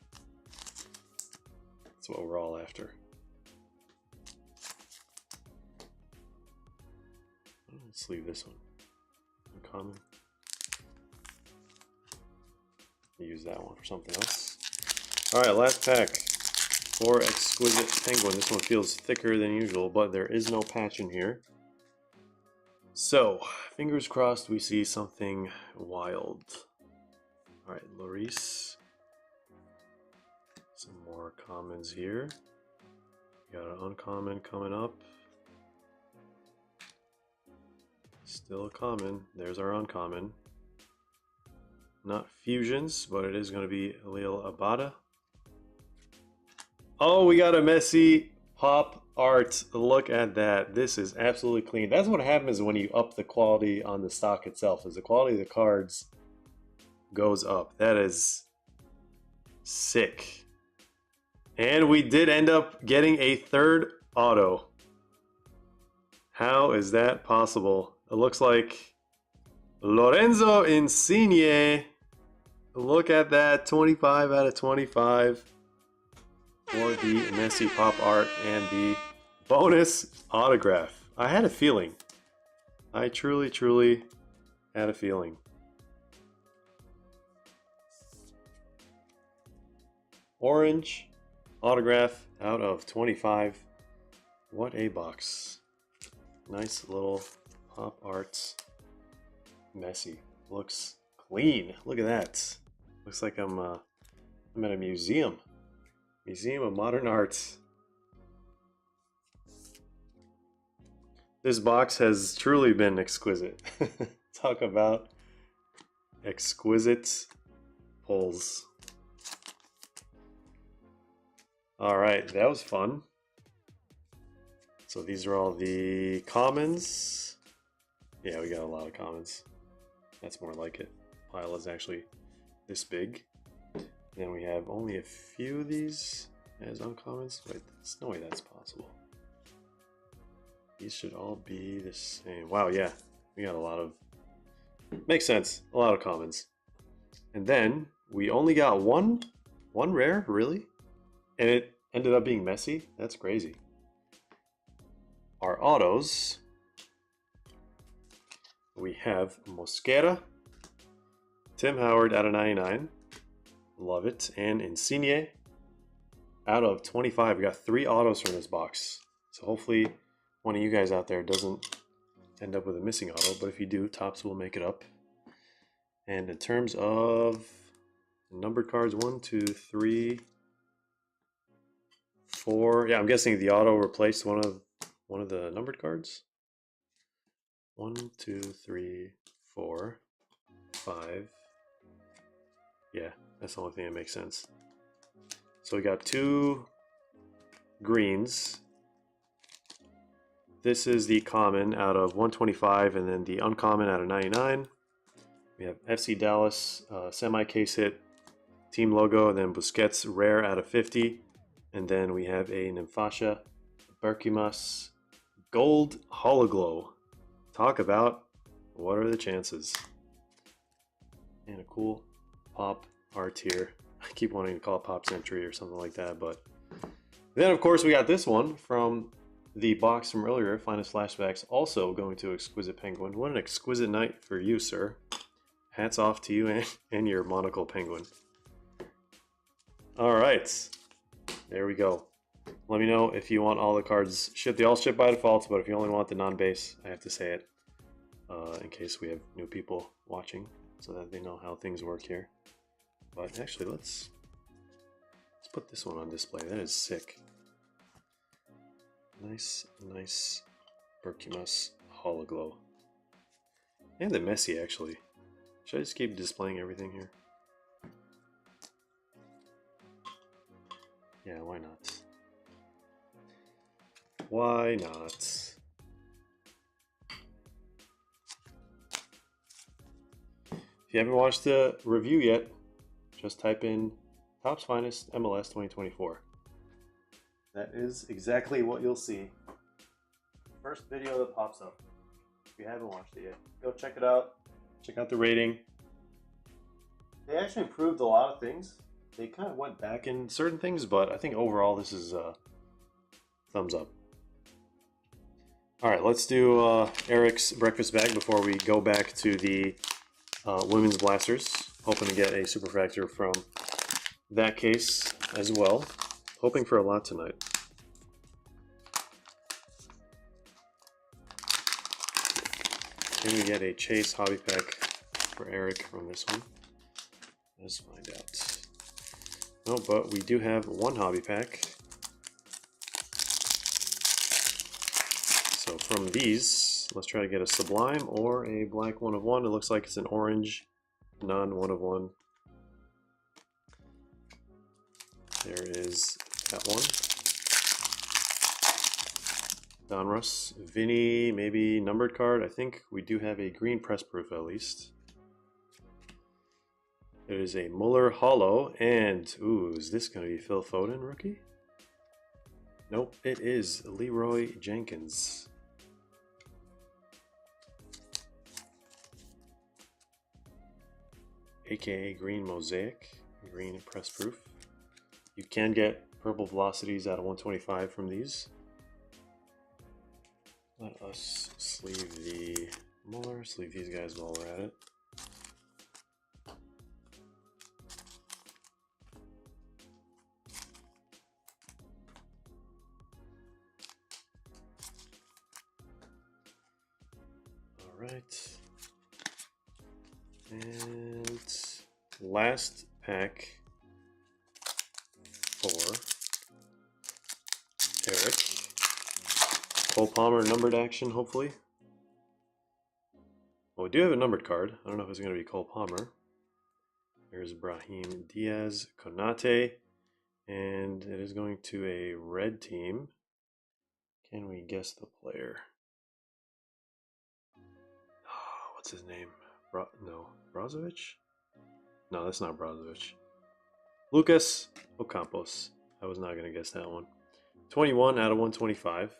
That's what we're all after. Let's leave this one. Uncommon. Use that one for something else. Alright, last pack for Exquisite Penguin. This one feels thicker than usual, but there is no patch in here. So, fingers crossed we see something wild. Alright, Lloris. Some more commons here. Got an uncommon coming up. Still a common. There's our uncommon. Not fusions, but it is going to be Lil Abada. Oh, we got a messy pop art. Look at that. This is absolutely clean. That's what happens when you up the quality on the stock itself, is the quality of the cards goes up. That is sick. And we did end up getting a third auto. How is that possible? It looks like Lorenzo Insigne. Look at that, 25 out of 25 for the Messi pop art and the bonus autograph. I had a feeling. I truly, truly had a feeling. Orange autograph out of 25. What a box. Nice little pop art. Messi. Looks clean. Look at that. Looks like I'm at a museum. Museum of Modern Art. This box has truly been exquisite. Talk about exquisite pulls. Alright, that was fun. So these are all the commons. Yeah, we got a lot of commons. That's more like it. Pile is actually this big. Then we have only a few of these as uncommons. Wait, there's no way that's possible. These should all be the same. Wow, yeah. We got a lot of... Makes sense. A lot of commons. And then we only got one rare, really? And it ended up being messy? That's crazy. Our autos. We have Mosquera. Tim Howard out of 99. Love it. And Insigne out of 25. We got 3 autos from this box. So hopefully one of you guys out there doesn't end up with a missing auto. But if you do, Topps will make it up. And in terms of numbered cards, 1, 2, 3, 4. Yeah, I'm guessing the auto replaced one of the numbered cards. 1, 2, 3, 4, 5. Yeah, that's the only thing that makes sense. So we got 2 greens. This is the common out of 125, and then the uncommon out of 99. We have FC Dallas, semi-case hit, team logo, and then Busquets rare out of 50. And then we have a Nymphasia Berkimas gold hologlow. Talk about what are the chances. And a cool pop art here. I keep wanting to call it Pop Century or something like that, but then of course we got this one from the box from earlier, Finest Flashbacks, also going to Exquisite Penguin. What an exquisite night for you, sir. Hats off to you and your monocle penguin. All right, there we go. Let me know if you want all the cards shipped. They all ship by default, but if you only want the non-base, I have to say it in case we have new people watching. so that they know how things work here. But actually, let's put this one on display. That is sick. Nice Berkimas Hologlow. And the Messi, actually. Should I just keep displaying everything here? Yeah, why not? Why not? If you haven't watched the review yet, just type in Topps Finest MLS 2024. That is exactly what you'll see. First video that pops up. If you haven't watched it yet, go check it out. Check out the rating. They actually improved a lot of things. They kind of went back in certain things, but I think overall this is thumbs up. Alright, let's do Eric's breakfast bag before we go back to the women's blasters. Hoping to get a superfractor from that case as well. Hoping for a lot tonight. Can we get a Chase hobby pack for Eric from this one? Let's find out. No, but we do have one hobby pack. So from these, let's try to get a Sublime or a black 1 of 1. It looks like it's an orange, non 1 of 1. There is that one. Donruss, Vinny, maybe numbered card. I think we do have a green press proof at least. There is a Muller Hollow, and ooh, is this going to be Phil Foden rookie? Nope, it is Leroy Jenkins. AKA Green Mosaic, green press proof. You can get purple velocities out of 125 from these. Let us sleeve the Muller, sleeve these guys while we're at it. Alright. And last pack for Eric. Cole Palmer numbered action, hopefully. Well, we do have a numbered card. I don't know if it's going to be Cole Palmer. There's Brahim Diaz, Konate, and it is going to a red team. Can we guess the player? Oh, what's his name? No, Brozovic? No, that's not Brozovic. Lucas Ocampos. I was not going to guess that one. 21 out of 125.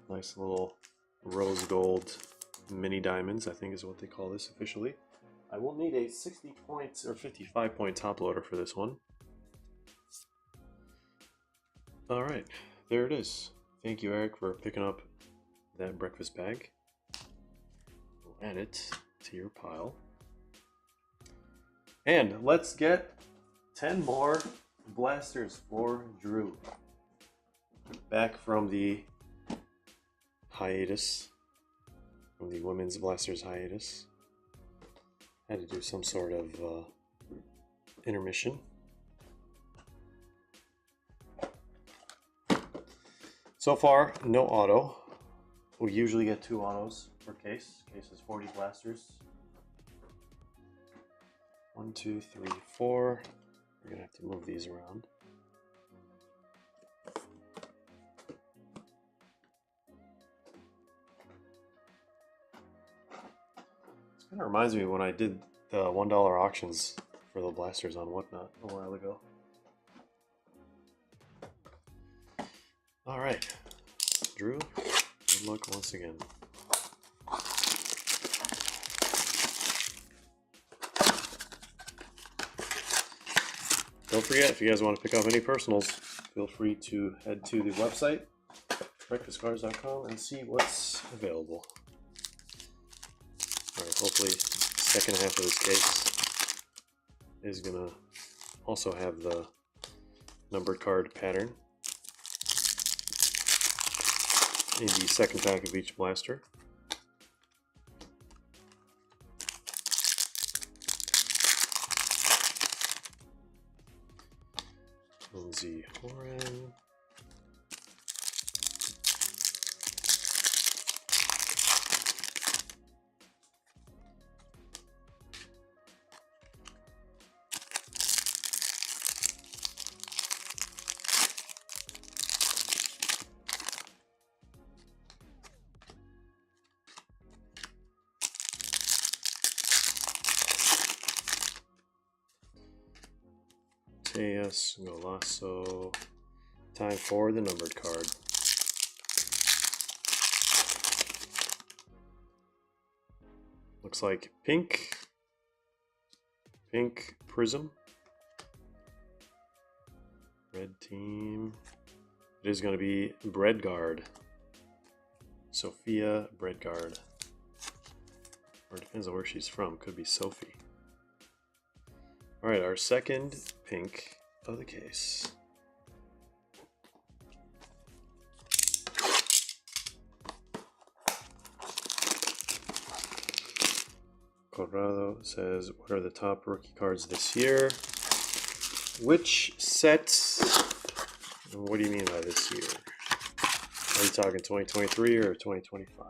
Nice little rose gold mini diamonds, I think is what they call this officially. I will need a 60 points or 55 point top loader for this one. Alright, there it is. Thank you, Eric, for picking up that breakfast bag. We'll add it to your pile. And let's get 10 more blasters for Drew. Back from the hiatus, from the women's blasters hiatus. Had to do some sort of intermission. So far, no auto. We usually get 2 autos per case. Case is 40 blasters. 1, 2, 3, 4. We're gonna have to move these around. This kind of reminds me when I did the $1 auctions for the blasters on Whatnot a while ago. All right, Drew, good luck once again. Don't forget, if you guys want to pick up any personals, feel free to head to the website, breakfastcards.com, and see what's available. Alright, hopefully second half of this case is going to also have the numbered card pattern in the second pack of each blaster. Lindsay Horan. Mateus Golasso. Time for the numbered card. Looks like pink prism. Red team. It is going to be Breadguard. Sophia Breadguard. Or it depends on where she's from. Could be Sophie. Alright, our second pink of the case. Corrado says, what are the top rookie cards this year? Which set? What do you mean by this year? Are you talking 2023 or 2025?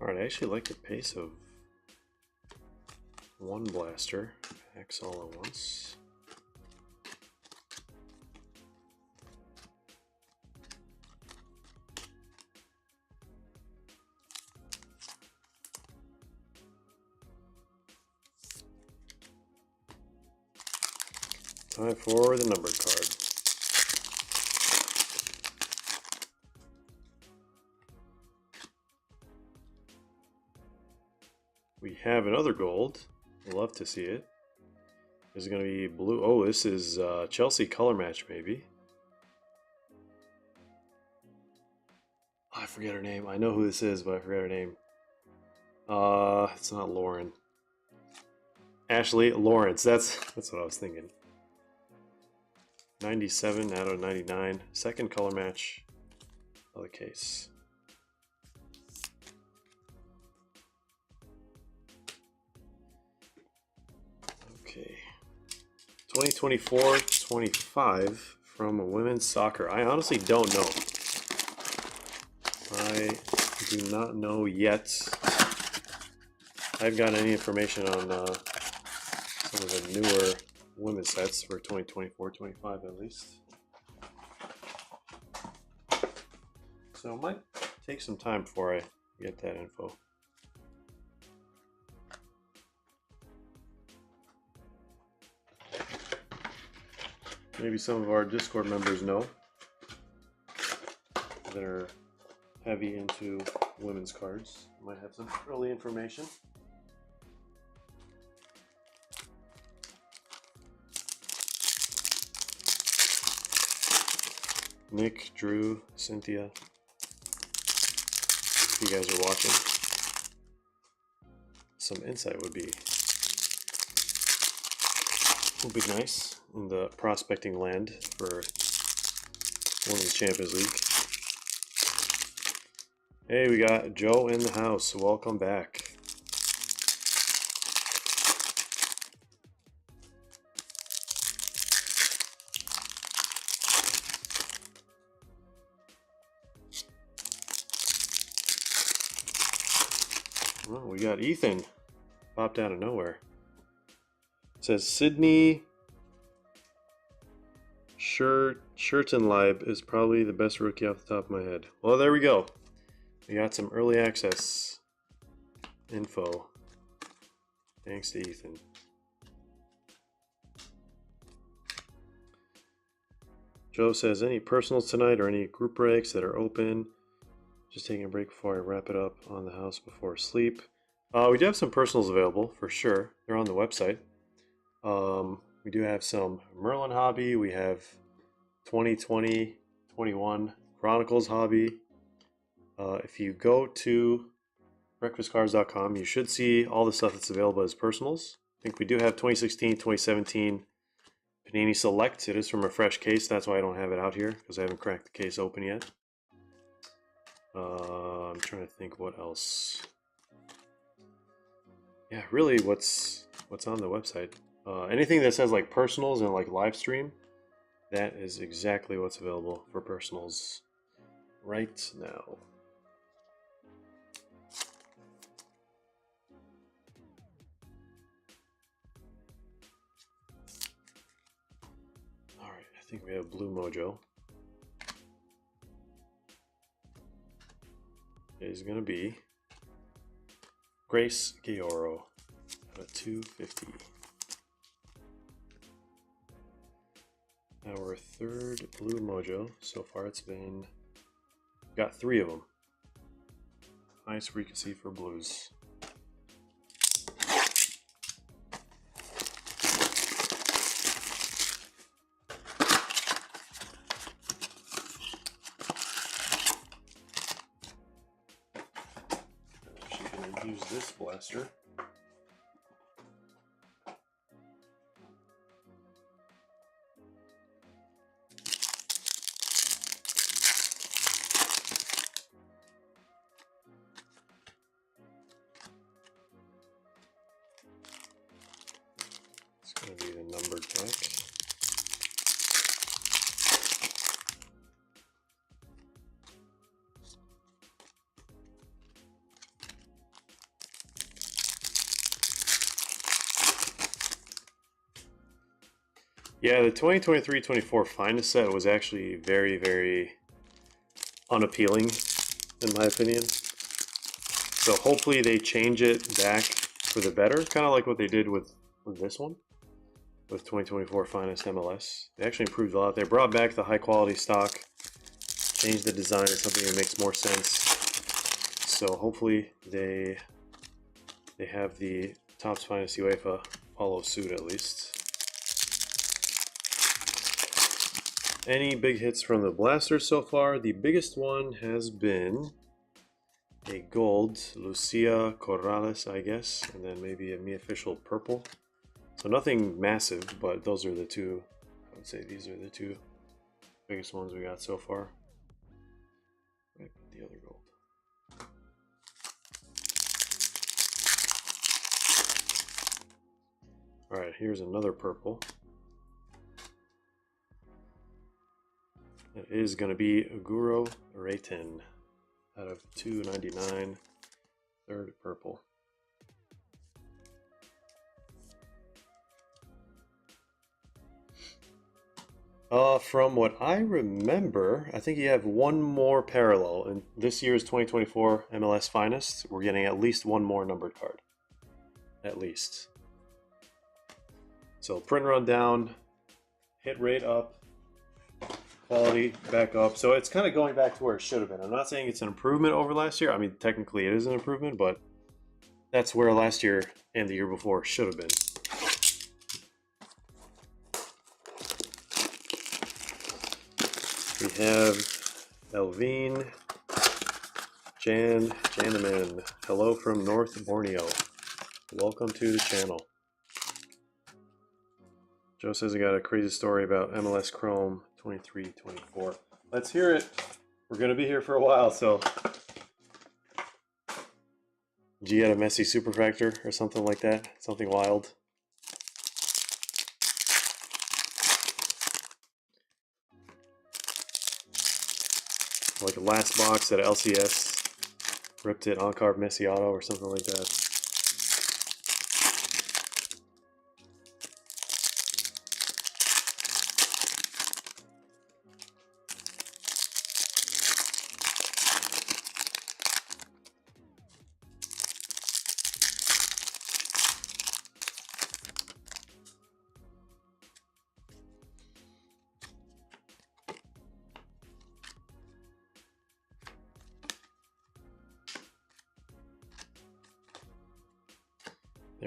Alright, I actually like the pace of one blaster. X all at once. Time for the numbered card. We have another gold. Love to see it. This is going to be blue. Oh, this is Chelsea color match, maybe. I forget her name. I know who this is, but I forget her name. It's not Lauren. Ashley Lawrence. That's what I was thinking. 97 out of 99. Second color match of the case. Okay. 2024-25 from women's soccer. I honestly don't know. I do not know yet. I haven't gotten any information on some of the newer women's sets for 2024-25 at least. So it might take some time before I get that info. Maybe some of our Discord members know that are heavy into women's cards. Might have some early information. Nick, Drew, Cynthia, if you guys are watching, some insight would be nice in the prospecting land for Women's Champions League. Hey, we got Joe in the house. Welcome back. Well, we got Ethan popped out of nowhere. It says Sydney Schurtenleib is probably the best rookie off the top of my head. Well, there we go. We got some early access info. Thanks to Ethan. Joe says, any personals tonight or any group breaks that are open? Just taking a break before I wrap it up on the house before sleep. We do have some personals available for sure. They're on the website. We do have some Merlin hobby. We have 2020-21 Chronicles hobby. If you go to breakfastcards.com, you should see all the stuff that's available as personals. I think we do have 2016-2017 Panini Select. It is from a fresh case. That's why I don't have it out here, because I haven't cracked the case open yet. I'm trying to think what else. Yeah, really, what's on the website? Anything that says like personals and like live stream, that is exactly what's available for personals right now. All right, I think we have Blue Mojo. It is going to be Grace Gioro at a 250. Our third Blue Mojo. So far it's been, got 3 of them. Highest frequency for blues. Actually gonna use this blaster. Going to be the numbered pack. Yeah, the 2023-24 Finest set was actually very, very unappealing, in my opinion. So hopefully they change it back for the better, kind of like what they did with this one. With 2024 Finest MLS. They actually improved a lot. They brought back the high quality stock, changed the design to something that makes more sense. So hopefully they have the Topps Finest UEFA follow suit at least. Any big hits from the blasters so far? The biggest one has been a gold Lucia Corrales, I guess, and then maybe a Me Official purple. So nothing massive, but those are the two, I would say these are the 2 biggest ones we got so far. Right, the other gold. Alright, here's another purple. It is going to be Aguro Rayton out of 299, third purple. From what I remember, I think you have one more parallel. In this year's 2024 MLS Finest, we're getting at least one more numbered card. At least. So print run down, hit rate up, quality back up. So it's kind of going back to where it should have been. I'm not saying it's an improvement over last year. I mean, technically it is an improvement, but that's where last year and the year before should have been. We have Elvine, Janaman. Hello from North Borneo. Welcome to the channel. Joe says I got a crazy story about MLS Chrome 23-24. Let's hear it. We're going to be here for a while, so. Did you get a Messi Superfractor or something like that? Something wild? Like the last box at LCS, ripped it on carb Messi Auto or something like that.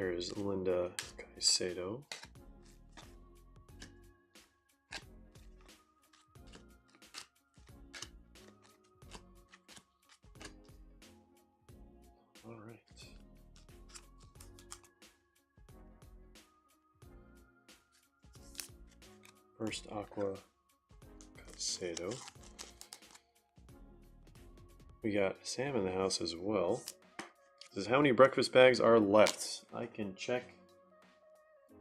There's Linda Caicedo. All right. First Aqua Caicedo. We got Sam in the house as well. This is how many breakfast bags are left. I can check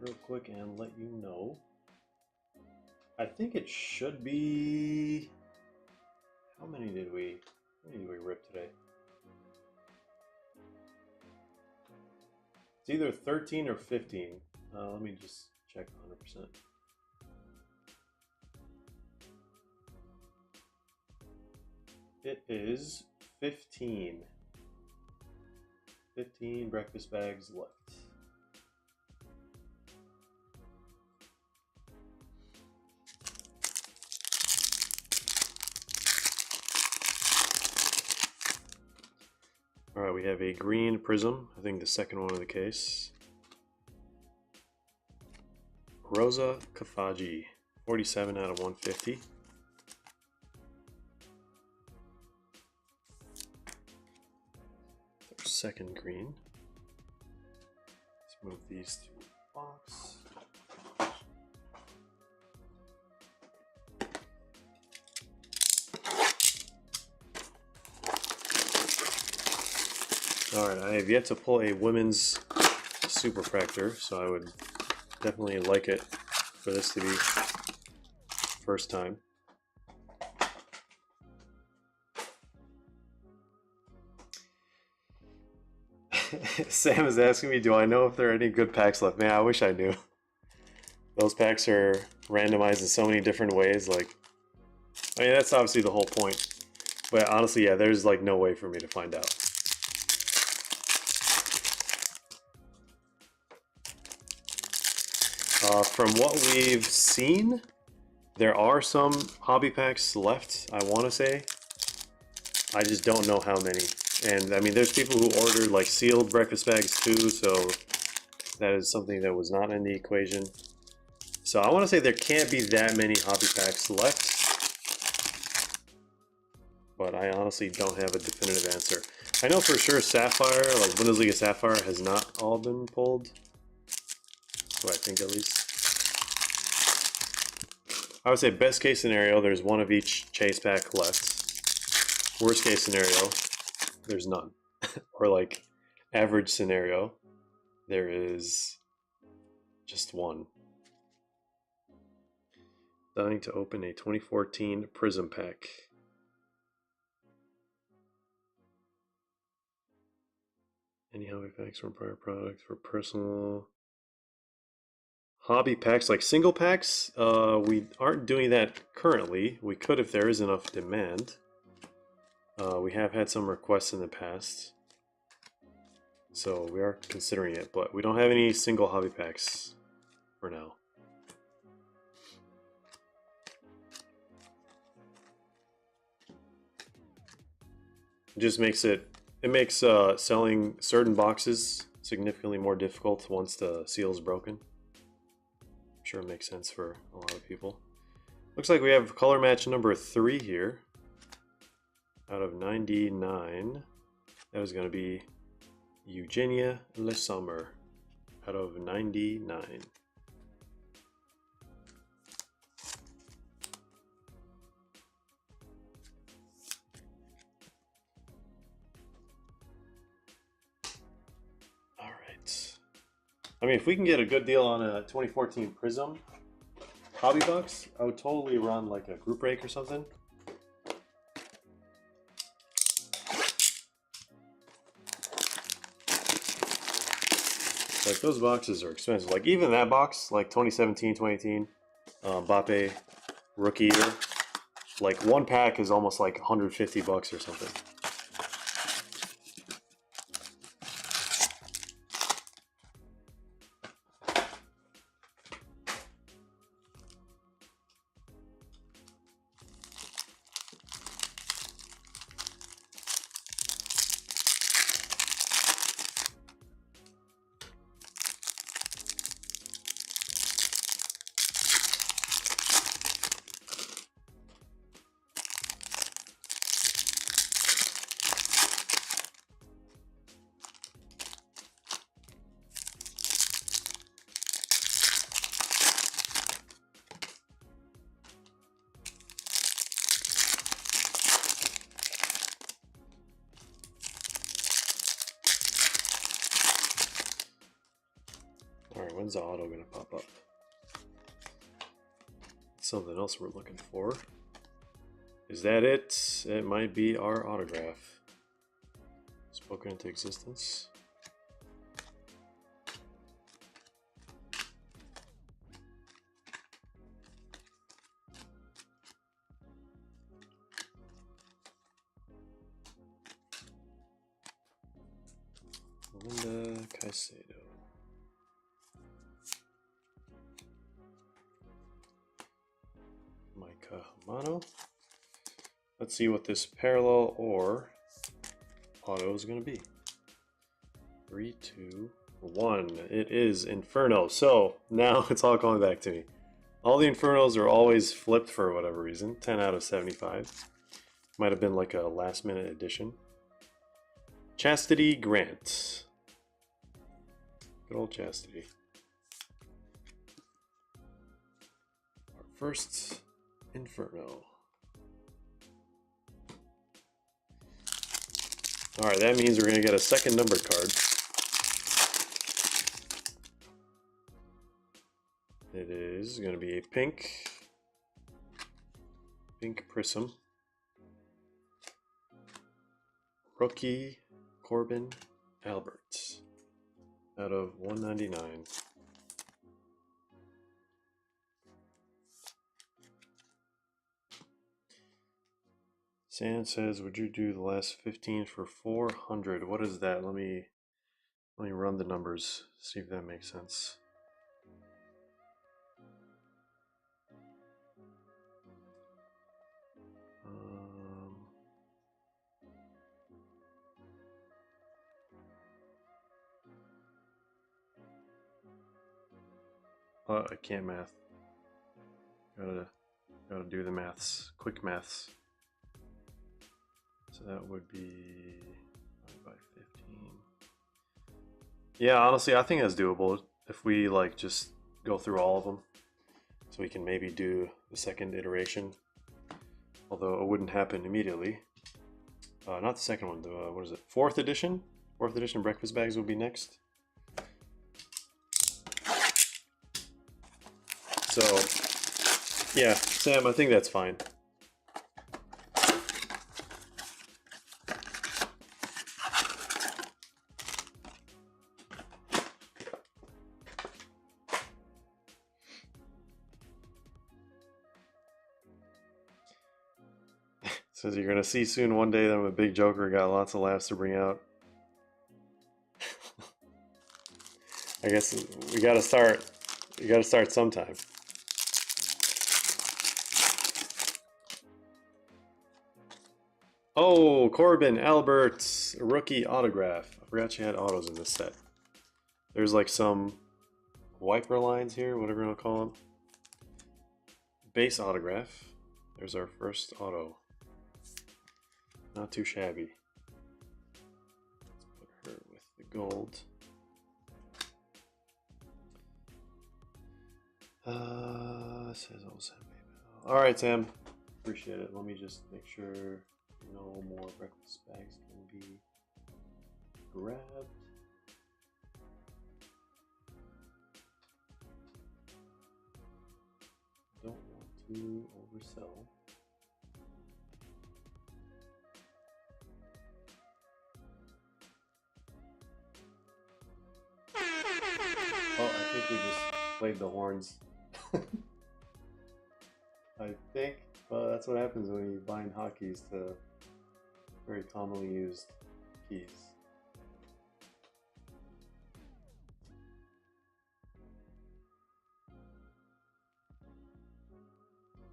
real quick and let you know. I think it should be... How many did we rip today? It's either 13 or 15. Let me just check 100%. It is 15. 15 breakfast bags left. All right, we have a green prism. I think the second one of the case. Rosa Kafaji, 47 out of 150. Second green. Let's move these to the box. Alright, I have yet to pull a women's superfractor, so I would definitely like it for this to be first time. Sam is asking me, do I know if there are any good packs left? Man, I wish I knew. Those packs are randomized in so many different ways. Like, I mean, that's obviously the whole point. But honestly, yeah, there's like no way for me to find out. From what we've seen, there are some hobby packs left, I want to say. I just don't know how many. And I mean, there's people who ordered like sealed breakfast bags too, so that is something that was not in the equation. So I want to say there can't be that many hobby packs left, but I honestly don't have a definitive answer. I know for sure Sapphire, like Bundesliga Sapphire, has not all been pulled. So I think at least. I would say best case scenario, there's one of each chase pack left. Worst case scenario, there's none. Or like average scenario, there is just one. Dying to open a 2014 Prism pack. Any hobby packs from prior products for personal hobby packs, like single packs? We aren't doing that currently. We could if there is enough demand. We have had some requests in the past, so we are considering it, but we don't have any single hobby packs for now. It just makes selling certain boxes significantly more difficult once the seal is broken. I'm sure it makes sense for a lot of people. Looks like we have color match number 3 here. Out of 99, that was going to be Eugenia Le Sommer. Out of 99. All right. I mean, if we can get a good deal on a 2014 Prism hobby box, I would totally run like a group break or something. Like those boxes are expensive. Like even that box, like 2017, 2018, Mbappe rookie year, like one pack is almost like 150 bucks or something. When's the auto gonna pop up? Something else we're looking for. Is that it? It might be our autograph. Spoken into existence. Linda Caicedo. Micah Hamano. Let's see what this parallel or auto is going to be. 3, 2, 1. It is Inferno. So now it's all coming back to me. All the Infernos are always flipped for whatever reason. 10 out of 75. Might have been like a last minute addition. Chastity Grant. Good old Chastity. Our first Inferno. Alright, that means we're going to get a second numbered card. It is going to be a pink prism. Rookie Corbin Albert out of 199. Sam says, would you do the last 15 for 400? What is that? Let me run the numbers, see if that makes sense. I can't math. Gotta do the maths. Quick maths. So that would be 5 by 15. Yeah, honestly, I think that's doable if we like just go through all of them. So we can maybe do the second iteration, although it wouldn't happen immediately. Not the second one, what is it? Fourth edition? Fourth edition breakfast bags will be next. So, yeah, Sam, I think that's fine. Says you're gonna see soon one day that I'm a big joker, got lots of laughs to bring out. I guess we gotta start. You gotta start sometime. Oh, Corbin Albert's rookie autograph. I forgot you had autos in this set. There's like some wiper lines here, whatever you want to call them. Base autograph. There's our first auto. Not too shabby. Let's put her with the gold. Says old Sam. All right, Sam. Appreciate it. Let me just make sure no more breakfast bags can be grabbed. Don't want to oversell. Oh, I think we just played the horns. I think, well, that's what happens when you bind hotkeys to very commonly used keys.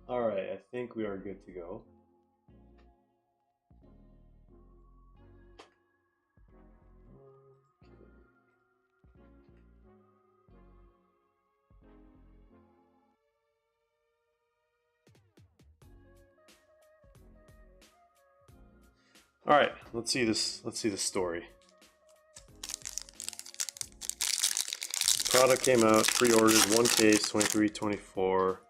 Alright, I think we are good to go. All right, let's see this. Let's see the story. Product came out, pre-ordered, one case, 23, 24.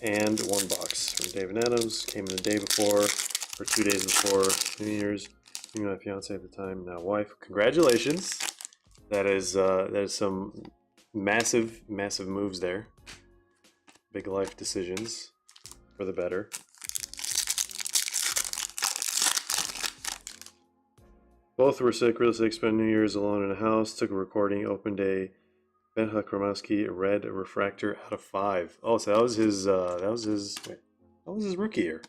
And one box from David Adams. Came in the day before, or 2 days before New Year's. My fiance at the time, now wife. Congratulations. That is some massive moves there. Big life decisions for the better. Both were sick, really sick, spent New Year's alone in a house, took a recording, opened a Benha Kromowski red refractor out of 5. Oh, so that was his rookie year.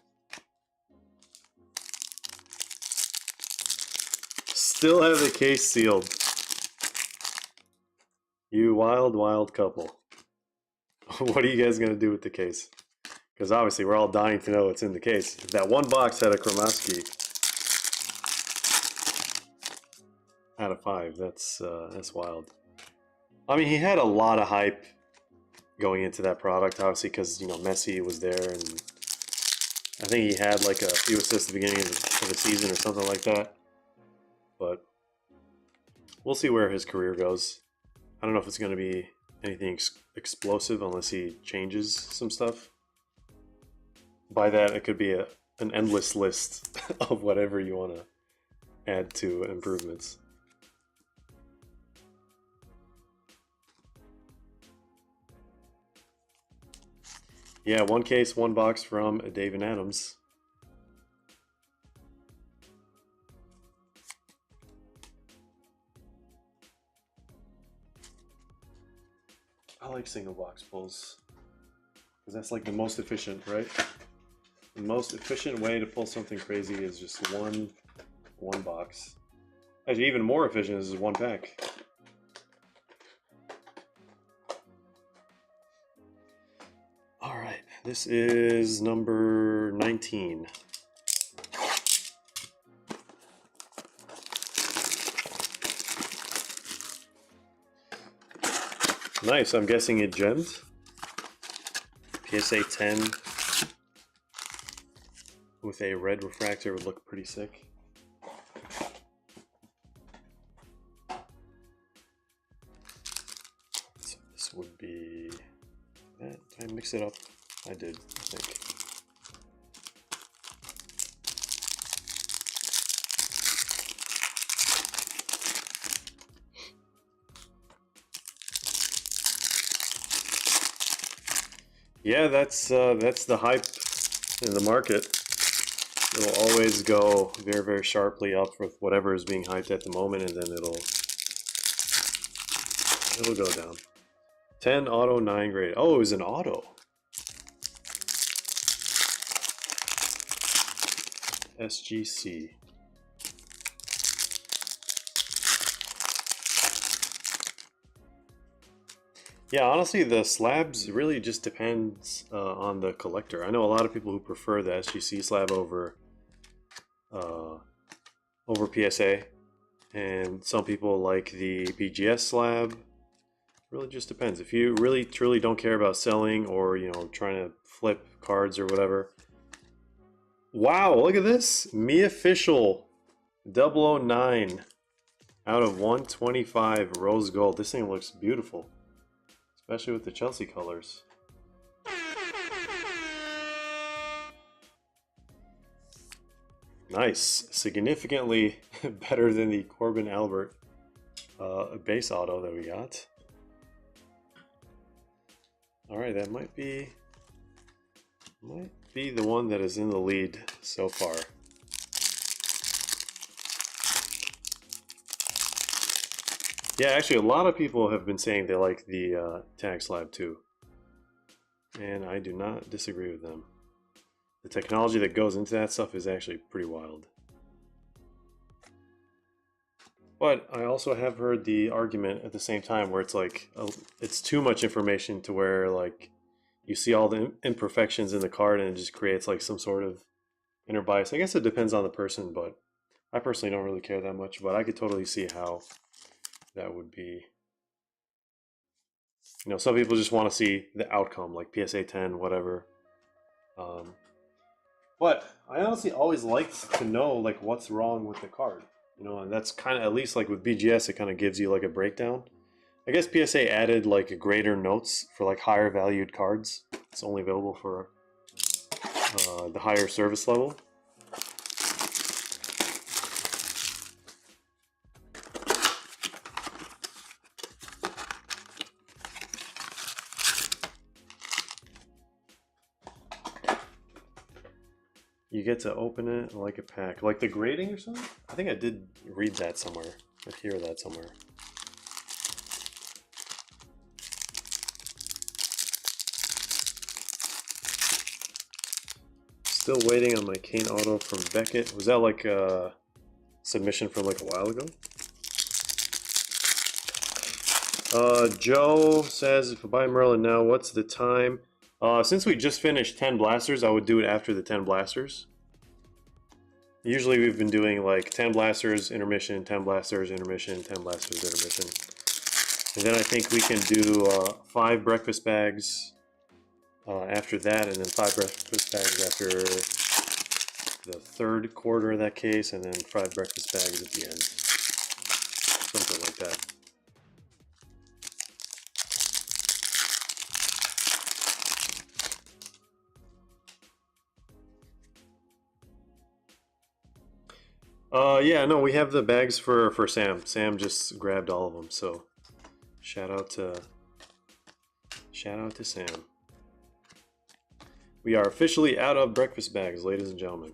Still have the case sealed. You wild couple. What are you guys gonna do with the case? Because obviously we're all dying to know what's in the case. If that one box had a Kromowski out of 5, that's wild. I mean, he had a lot of hype going into that product, obviously, because Messi was there, and I think he had like a few assists at the beginning of the season or something like that. But we'll see where his career goes. I don't know if it's going to be anything explosive unless he changes some stuff. By that, it could be an endless list of whatever you want to add to improvements. Yeah, one case, one box from David Adams. I like single box pulls because that's like the most efficient, right? The most efficient way to pull something crazy is just one box. Actually, even more efficient is one pack. All right, this is number 19. Nice, I'm guessing it gemmed. PSA 10 with a red refractor would look pretty sick. So this would be that. Did I mix it up? I did, I think. Yeah, that's the hype in the market. It'll always go very, very sharply up with whatever is being hyped at the moment, and then it'll go down. 10 auto, 9 grade. Oh, it was an auto. SGC. Yeah, honestly, the slabs really just depends on the collector. I know a lot of people who prefer the SGC slab over PSA, and some people like the BGS slab. Really just depends. If you really truly don't care about selling or trying to flip cards or whatever. Wow, look at this. Me Official 009 out of 125 rose gold. This thing looks beautiful. Especially with the Chelsea colors. Nice. Significantly better than the Corbin Albert base auto that we got. Alright, that might be the one that is in the lead so far. Yeah, actually, a lot of people have been saying they like the tag slab too. And I do not disagree with them. The technology that goes into that stuff is actually pretty wild. But I also have heard the argument at the same time where it's like, it's too much information to where like you see all the imperfections in the card and it just creates like some sort of inner bias. I guess it depends on the person, but I personally don't really care that much, but I could totally see how that would be. Some people just want to see the outcome, like PSA 10, whatever. But I honestly always liked to know like what's wrong with the card. And that's kind of, at least like with BGS, it kind of gives you like a breakdown. I guess PSA added like greater notes for like higher valued cards. It's only available for the higher service level. you get to open it like a pack. Like the grading or something? I think I did read that somewhere. I hear that somewhere. Still waiting on my Kane auto from Beckett. Was that like a submission from like a while ago? Joe says, if I buy Merlin now, what's the time? Since we just finished 10 blasters, I would do it after the 10 blasters. Usually we've been doing like 10 blasters, intermission, 10 blasters, intermission, 10 blasters, intermission. And then I think we can do 5 breakfast bags after that, and then 5 breakfast bags after the third quarter of that case, and then 5 breakfast bags at the end. Something like that. Yeah, no, we have the bags for Sam. Sam just grabbed all of them, so shout out to Sam. We are officially out of breakfast bags, ladies and gentlemen.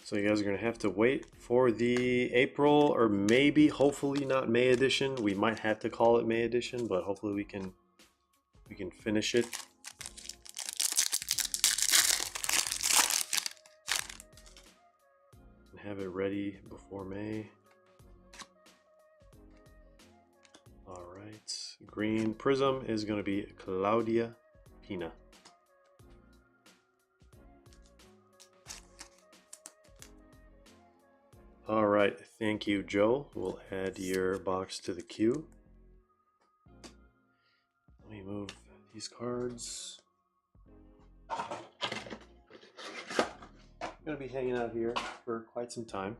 So you guys are gonna have to wait for the April, or maybe, hopefully not May edition. We might have to call it May edition, but hopefully we can finish it. Have it ready before May. All right, green prism is going to be Claudia Pina. All right, thank you, Joe. We'll add your box to the queue. Let me move these cards. Gonna be hanging out here for quite some time.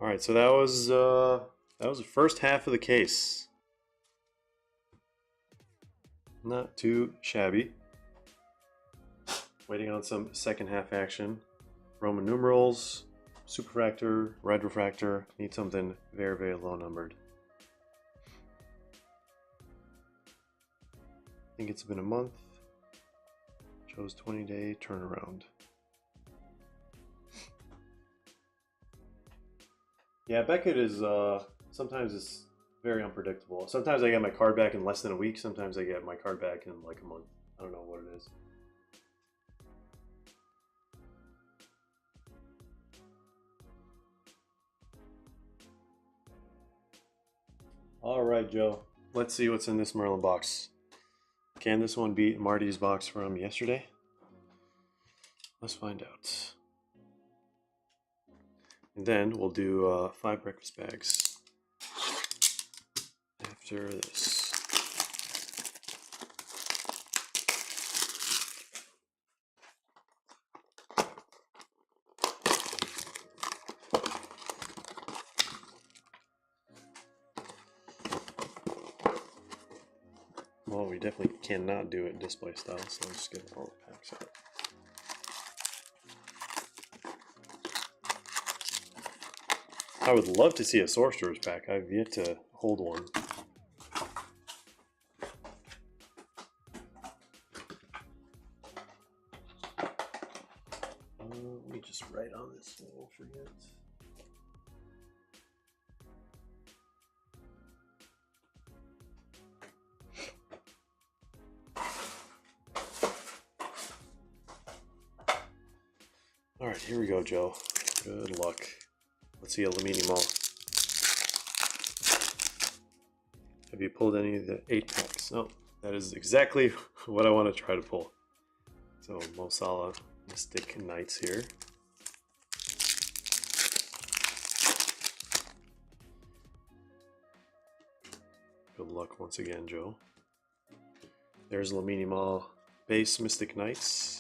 All right, so that was the first half of the case. Not too shabby. Waiting on some second half action. Roman numerals, superfractor, red refractor. Need something very, very low numbered. I think it's been a month. Chose 20-day turnaround. Yeah, Beckett is sometimes it's very unpredictable. Sometimes I get my card back in less than a week. Sometimes I get my card back in like a month. I don't know what it is. All right, Joe. Let's see what's in this Merlin box. Can this one beat Marty's box from yesterday? Let's find out. And then we'll do 5 breakfast bags after this. Well, we definitely cannot do it display style, so I'm just getting all the packs out. I would love to see a Sorcerer's pack. I've yet to hold one. Let me just write on this so I won't forget. All right, here we go, Joe. Good luck. Let's see a Lamini Mall. Have you pulled any of the 8 packs? No, that is exactly what I want to try to pull. So Mo Salah, Mystic Knights here. Good luck once again, Joe. There's Lamini Mall base Mystic Knights.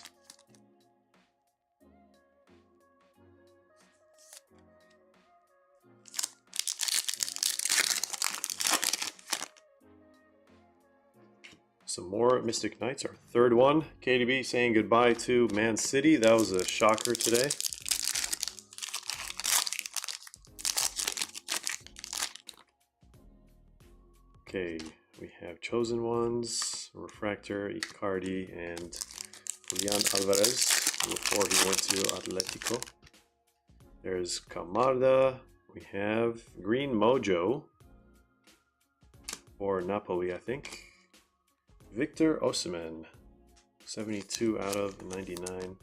Some more Mystic Knights, our third one. KDB saying goodbye to Man City. That was a shocker today. Okay, we have Chosen Ones, Refractor, Icardi, and Julian Alvarez before he went to Atletico. There's Camarda. We have Green Mojo for Napoli, I think. Victor Osimhen, 72 out of 99.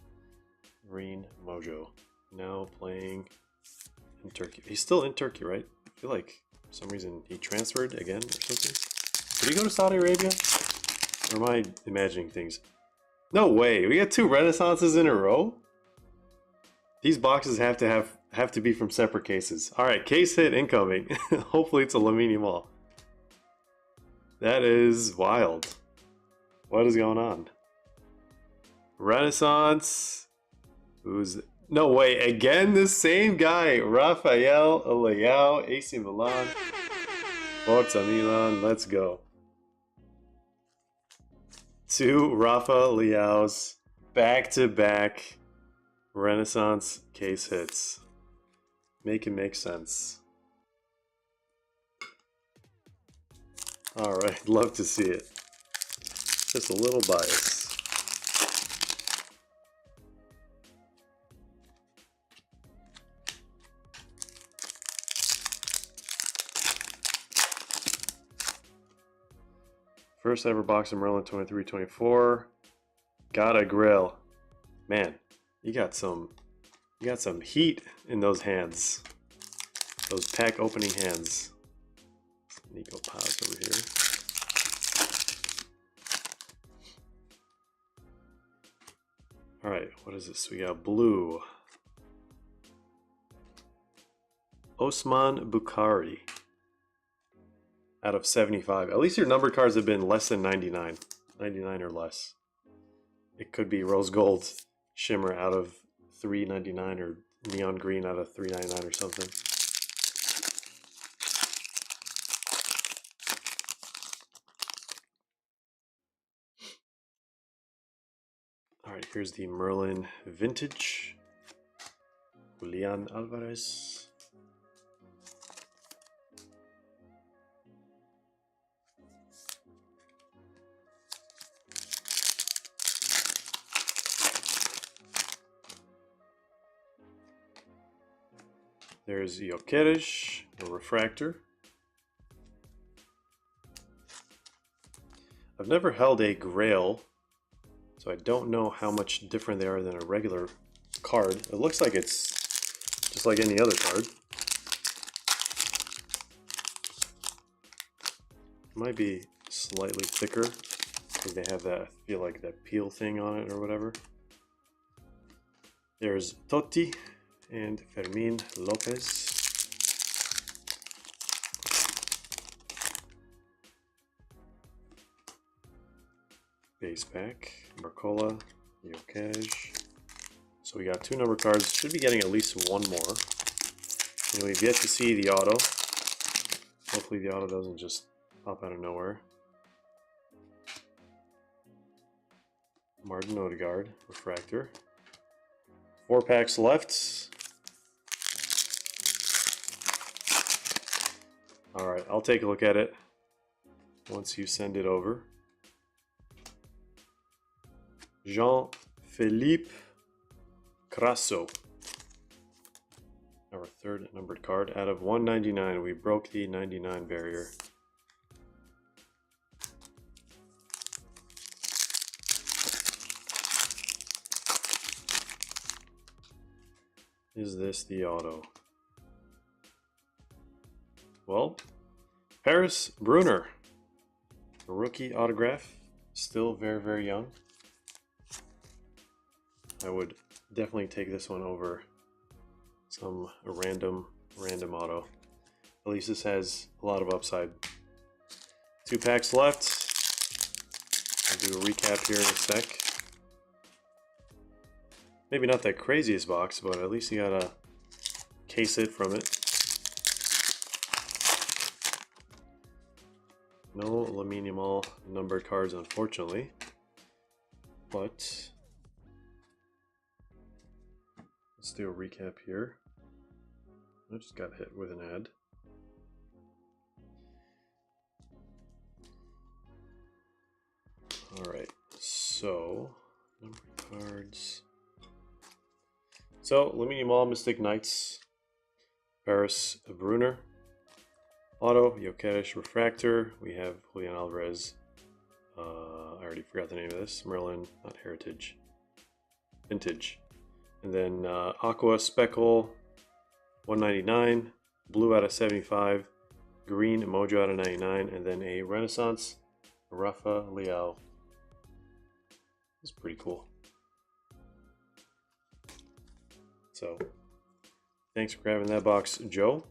Green Mojo. Now playing in Turkey. He's still in Turkey, right? I feel like for some reason he transferred again or something. Did he go to Saudi Arabia? Or am I imagining things? No way. We got 2 Renaissances in a row? These boxes have to be from separate cases. Alright, case hit incoming. Hopefully it's a Lamine Yamal. That is wild. What is going on? Renaissance. Who's... No way, again the same guy. Rafael Leao, AC Milan. Forza Milan, let's go. 2 Rafa Leaos back-to-back Renaissance case hits. Make it make sense. Alright, love to see it. Just a little bias. First ever box of Merlin 23-24. Got a grill. Man, you got some heat in those hands. Those pack opening hands. Nico Paz over here. Alright, what is this? We got blue. Osman Bukhari. Out of 75. At least your numbered cards have been less than 99. 99 or less. It could be rose gold shimmer out of 399 or neon green out of 399 or something. Alright, here's the Merlin Vintage. Julian Alvarez. There's Jokeres, a refractor. I've never held a Grail, so I don't know how much different they are than a regular card. It looks like it's just like any other card. It might be slightly thicker because they have that, I feel like that peel thing on it or whatever. There's Totti and Fermin Lopez. Base pack, Marcola, Jokeres. So we got 2 number cards. Should be getting at least 1 more. And we've yet to see the auto. Hopefully the auto doesn't just pop out of nowhere. Martin Odegaard, refractor. 4 packs left. Alright, I'll take a look at it once you send it over. Jean-Philippe Crasso. Our 3rd numbered card. Out of 199, we broke the 99 barrier. Is this the auto? Well, Paris Brunner. A rookie autograph. Still very, very young. I would definitely take this one over some random auto. At least this has a lot of upside. 2 packs left. I'll do a recap here in a sec. Maybe not the craziest box, but at least you got a case hit from it. No Lamine Yamal numbered cards, unfortunately. But let's do a recap here. I just got hit with an ad. Alright, so number cards. So Aluminium All Mystic Knights, Paris Brunner, Auto, Jokeres Refractor. We have Julian Alvarez. I already forgot the name of this. Merlin, not Heritage. Vintage. And then Aqua Speckle, 199. Blue out of 75. Green Mojo out of 99. And then a Renaissance Rafa Leal. It's pretty cool. So, thanks for grabbing that box, Joe.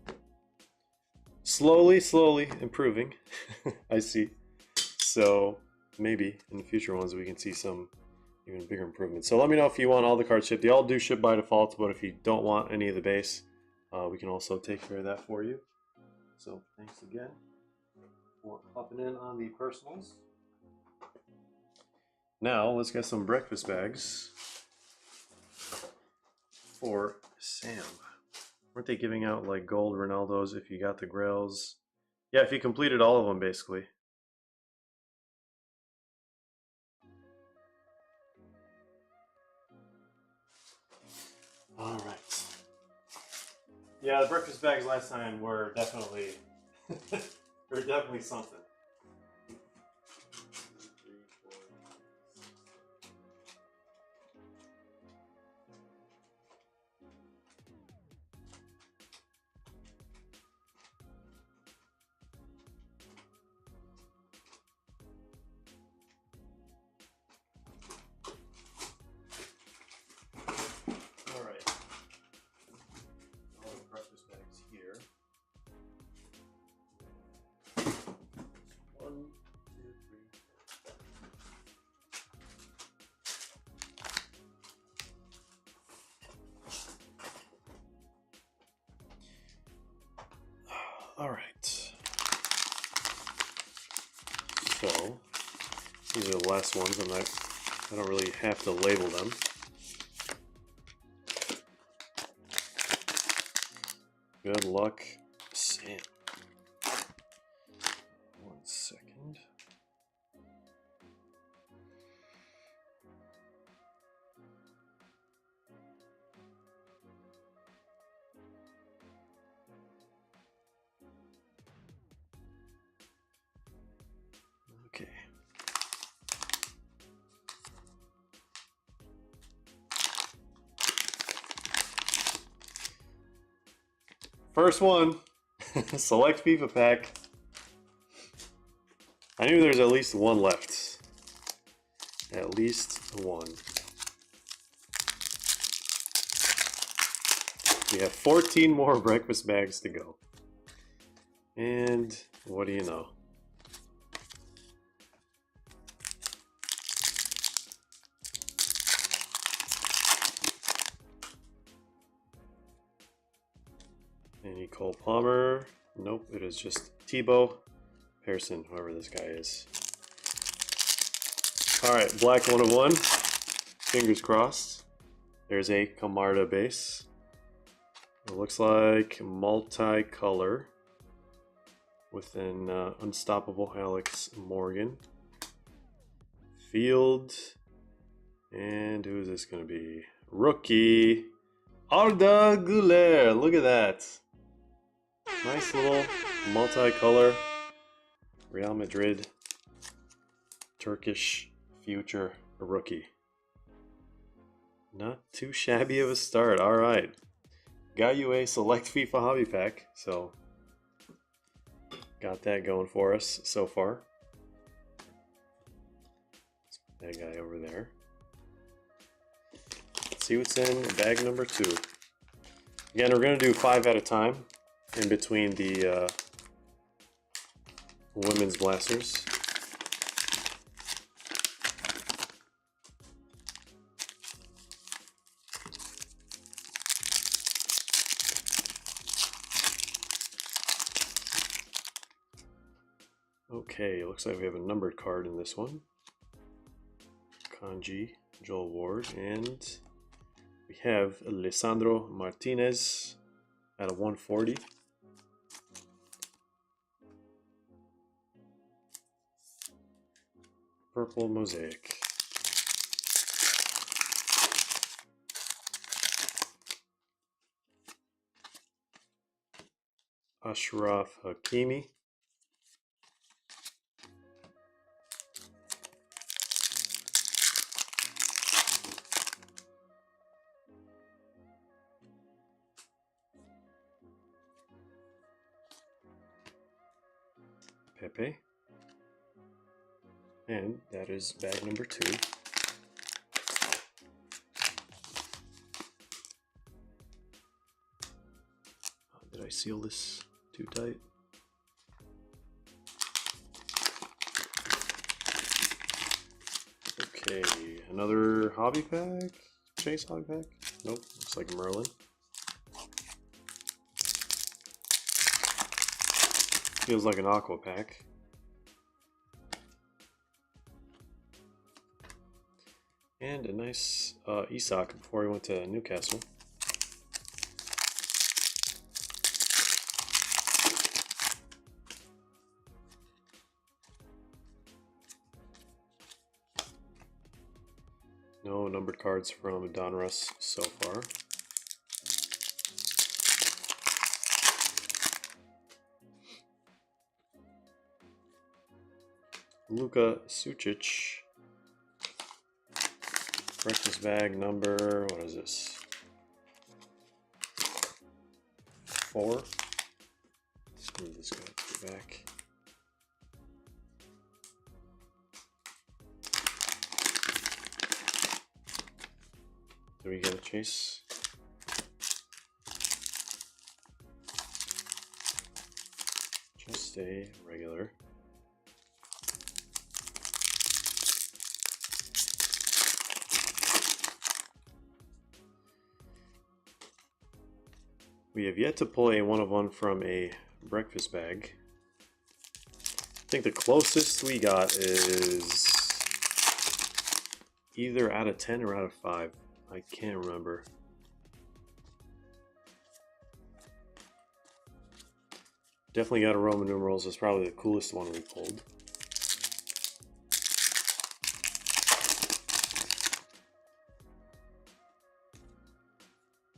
Slowly improving. I see. So maybe in the future ones we can see some even bigger improvements. So let me know if you want all the cards shipped. They all do ship by default, but if you don't want any of the base, we can also take care of that for you. So thanks again for popping in on the personals. Now let's get some breakfast bags for Sam. Weren't they giving out like gold Ronaldos if you got the grails? Yeah, if you completed all of them, basically. All right. Yeah, the breakfast bags last time were definitely, were definitely something. All right. So these are the last ones. I don't really have to label them. Good luck, Sam. 1 second. Okay. First one, select FIFA pack. I knew there's at least one left. At least one. We have 14 more breakfast bags to go. And what do you know? Any Cole Palmer? Nope, it is just Tebow Pearson, whoever this guy is. Alright, black 1 of 1. Fingers crossed. There's a Camarda base. It looks like multicolor with an unstoppable Alex Morgan. Field. And who is this going to be? Rookie. Arda Güler. Look at that. Nice little multicolor Real Madrid Turkish future rookie. Not too shabby of a start. All right. Got you a select FIFA hobby pack, so got that going for us so far. Let's put that guy over there. Let's see what's in bag number 2. Again, we're going to do 5 at a time in between the women's blasters. Okay, looks like we have a numbered card in this one. Kanji, Joel Ward, and we have Alessandro Martinez at a 140. purple mosaic. Ashraf Hakimi. Pepe. And that is bag number 2. Did I seal this too tight? Okay, another hobby pack? Chase hobby pack? Nope, looks like Merlin. Feels like an aqua pack. And a nice Isak before he went to Newcastle. No numbered cards from Donruss so far. Luka Sucic. Breakfast bag number, what is this? 4. Let's move this guy to the back. Do we get a chase? Just a regular. We have yet to pull a 1-of-1 from a breakfast bag. I think the closest we got is either out of 10 or out of 5. I can't remember. Definitely got a Roman numerals. It's probably the coolest one we pulled.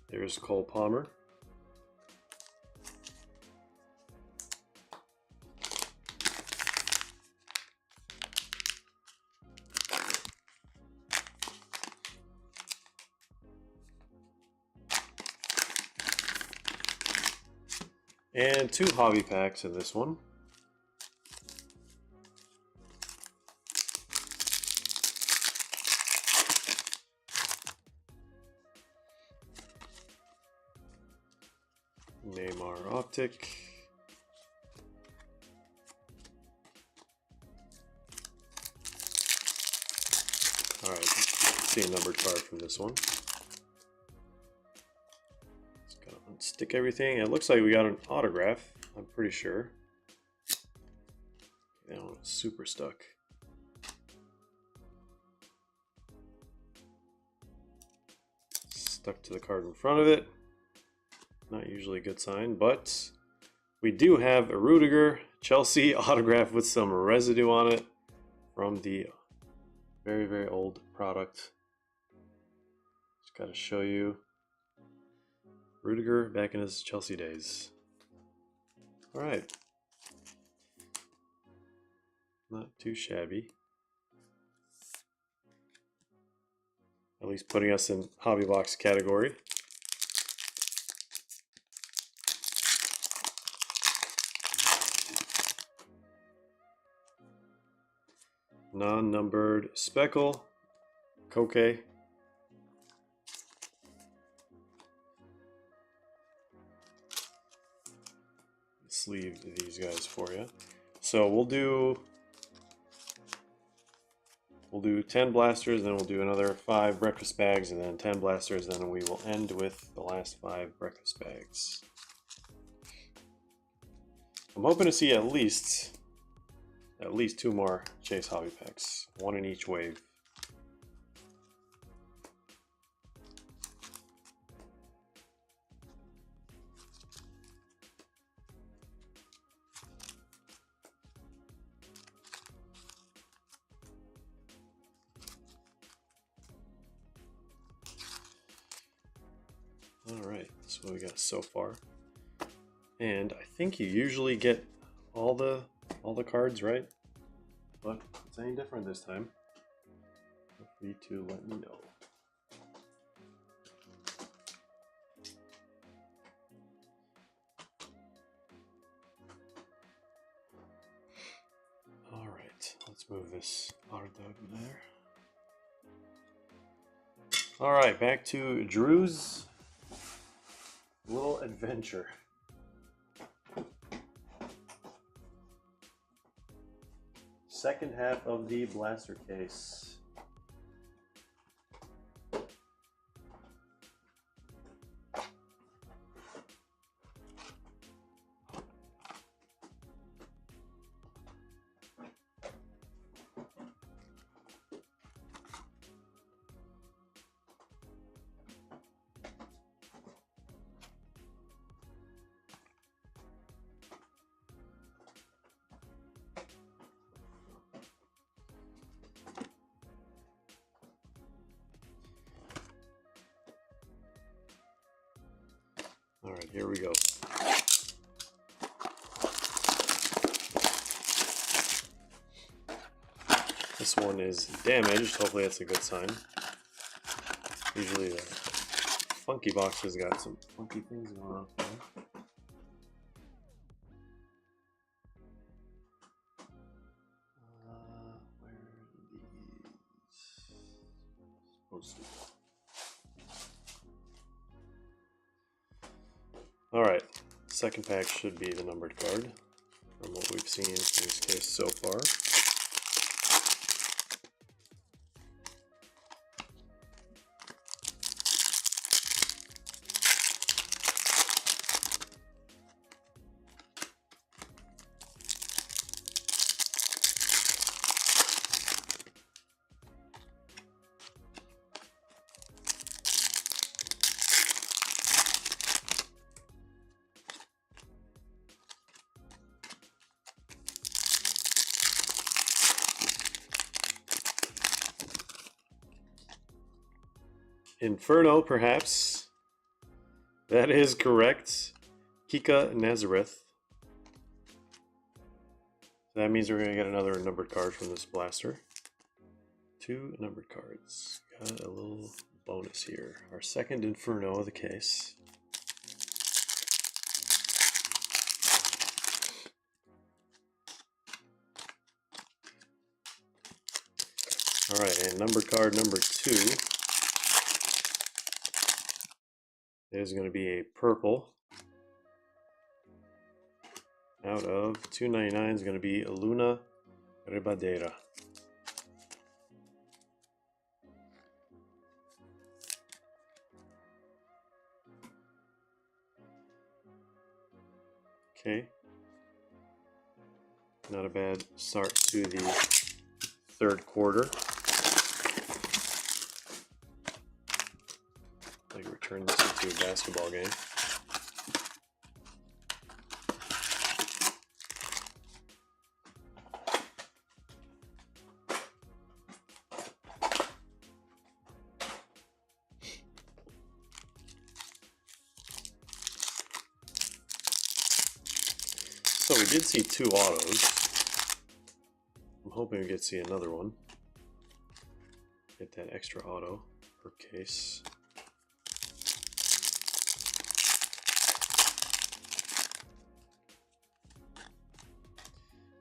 There's Cole Palmer. And 2 hobby packs in this one. Neymar Optic. Alright, let's see a numbered card from this one. Stick everything. It looks like we got an autograph, I'm pretty sure. That one was super stuck. Stuck to the card in front of it. Not usually a good sign, but we do have a Rudiger Chelsea autograph with some residue on it from the very, very old product. Just got to show you. Rudiger back in his Chelsea days. All right. Not too shabby. At least putting us in hobby box category. Non-numbered speckle. Koke. Sleeve these guys for you. So we'll do 10 blasters, then we'll do another 5 breakfast bags, and then 10 blasters, then we will end with the last 5 breakfast bags. I'm hoping to see at least 2 more Chase hobby packs, 1 in each wave. Alright, that's what we got so far. And I think you usually get all the cards, right? But if it's any different this time, feel free to let me know. Alright, let's move this Ardug there. Alright, back to Drew's little adventure. Second half of the blaster case. All right, here we go. This one is damaged. Hopefully that's a good sign. Usually the funky box has got some funky things going on there. Where are these supposed to go? Alright, second pack should be the numbered card from what we've seen in this case so far. Inferno, perhaps. That is correct. Kika Nazareth. That means we're going to get another numbered card from this blaster. 2 numbered cards. Got a little bonus here. Our second Inferno of the case. Alright, and numbered card number 2 is going to be a purple. Out of 299 is going to be Luna Ribadeira. Okay. Not a bad start to the third quarter. Like we're turning this into a basketball game. So we did see 2 autos. I'm hoping we get to see another one. Get that extra auto per case.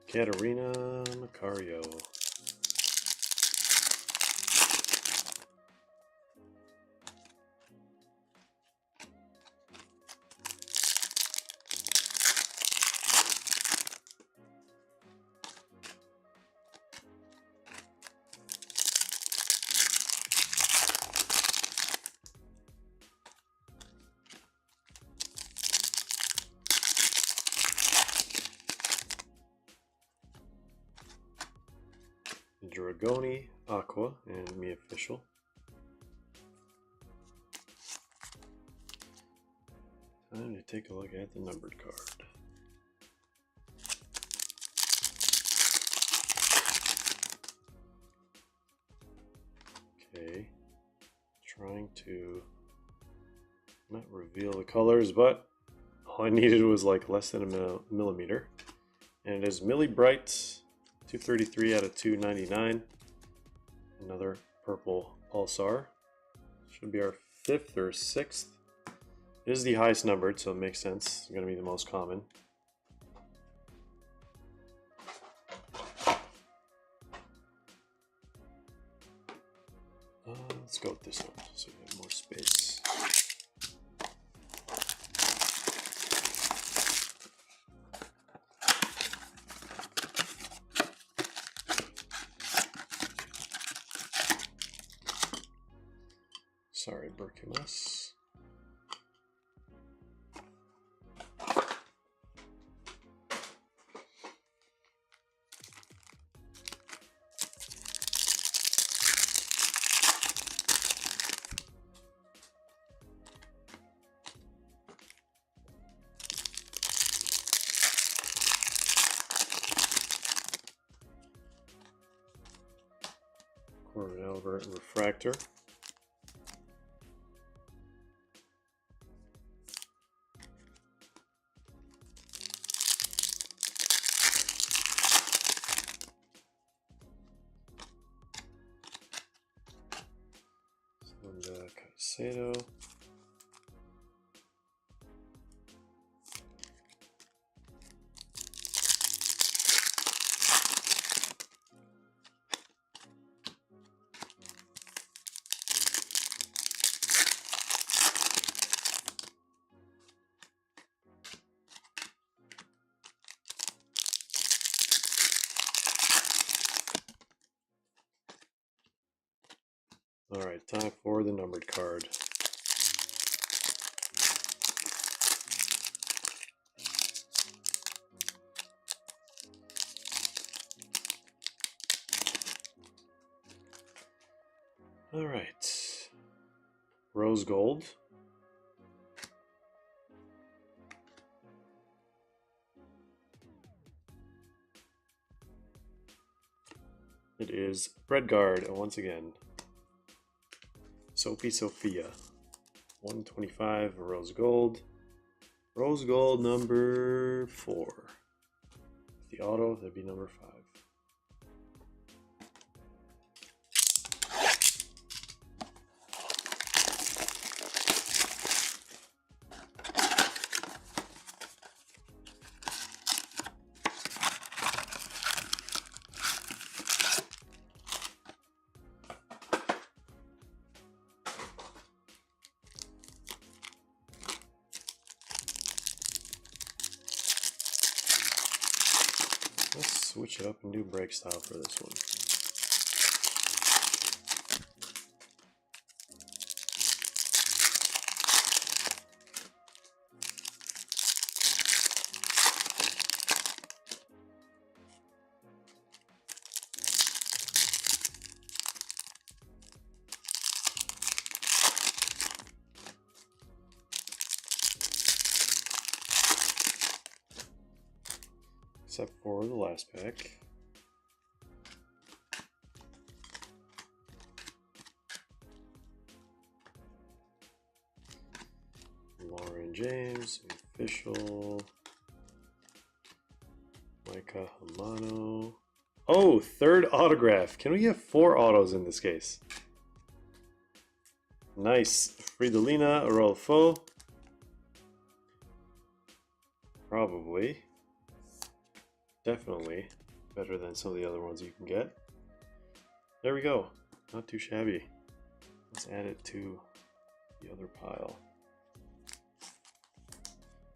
Katarina Macario. Dragoni, Aqua, and Me Official. Time to take a look at the numbered card. Okay, trying to Not reveal the colors, but all I needed was like less than a millimeter. And it is Millie Bright, 233 out of 299. Another purple pulsar. Should be our 5th or 6th. It is the highest numbered, so it makes sense. It's going to be the most common. Let's go with this one so we have more space. Sorry, Berkimus. Cornell refractor. Caicedo. All right, time for the numbered card. All right, rose gold. It is Bredgard once again. Sophie Sophia, 125 rose gold. Rose gold number 4. The auto, that'd be number 5. Let's switch it up and do break style for this one. Except for the last pack. Lauren James, official. Micah Hamano. Oh, 3rd autograph. Can we get 4 autos in this case? Nice. Fridolina Arolfo. Probably. Definitely better than some of the other ones you can get. There we go. Not too shabby. Let's add it to the other pile.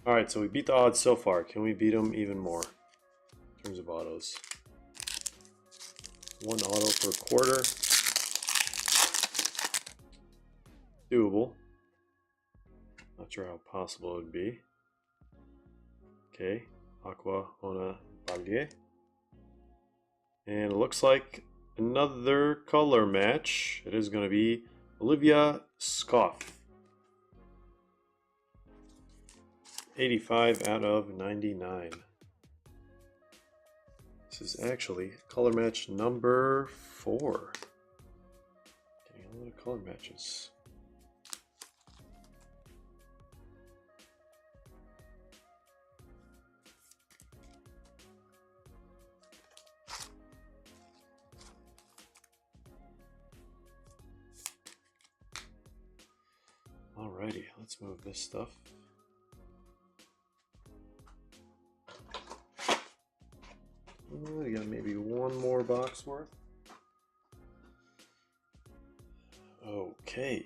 Alright, so we beat the odds so far. Can we beat them even more in terms of autos? 1 auto per quarter. Doable. Not sure how possible it would be. Okay, Aqua Ona Baglier. And it looks like another color match. It is going to be Olivia Scoff. 85 out of 99. This is actually color match number 4. Getting a lot of color matches. Alrighty, let's move this stuff. We got maybe one more box worth. Okay.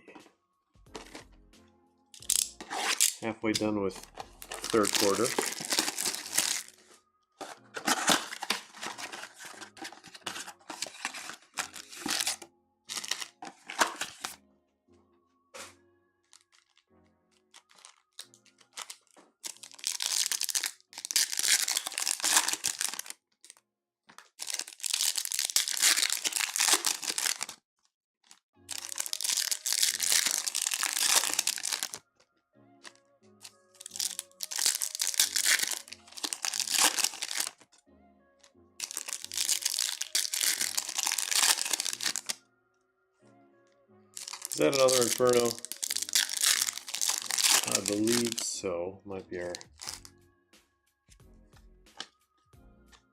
Halfway done with third quarter. Is that another Inferno? I believe so. Might be our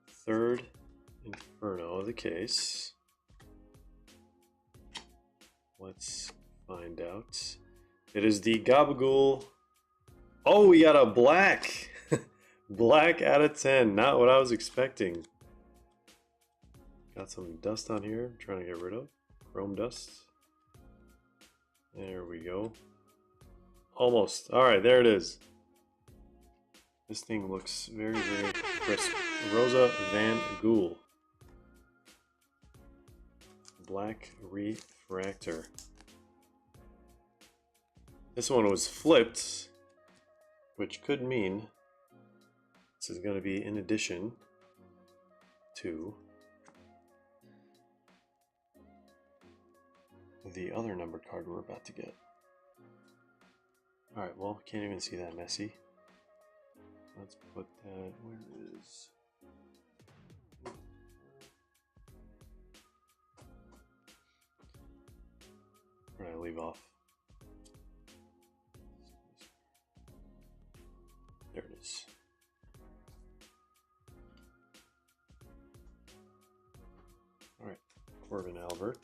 third Inferno of the case. Let's find out. It is the Gabagool. Oh, we got a black! Black out of 10. Not what I was expecting. Got some dust on here. I'm trying to get rid of. Chrome dust. There we go. Almost. Alright, there it is. This thing looks very, very crisp. Rosa Van Gool. Black refractor. This one was flipped, which could mean this is going to be in addition to the other numbered card we're about to get. Alright, well, can't even see that messy. Let's put that, where is... Where did I leave off? There it is. Alright, Corbin Albert.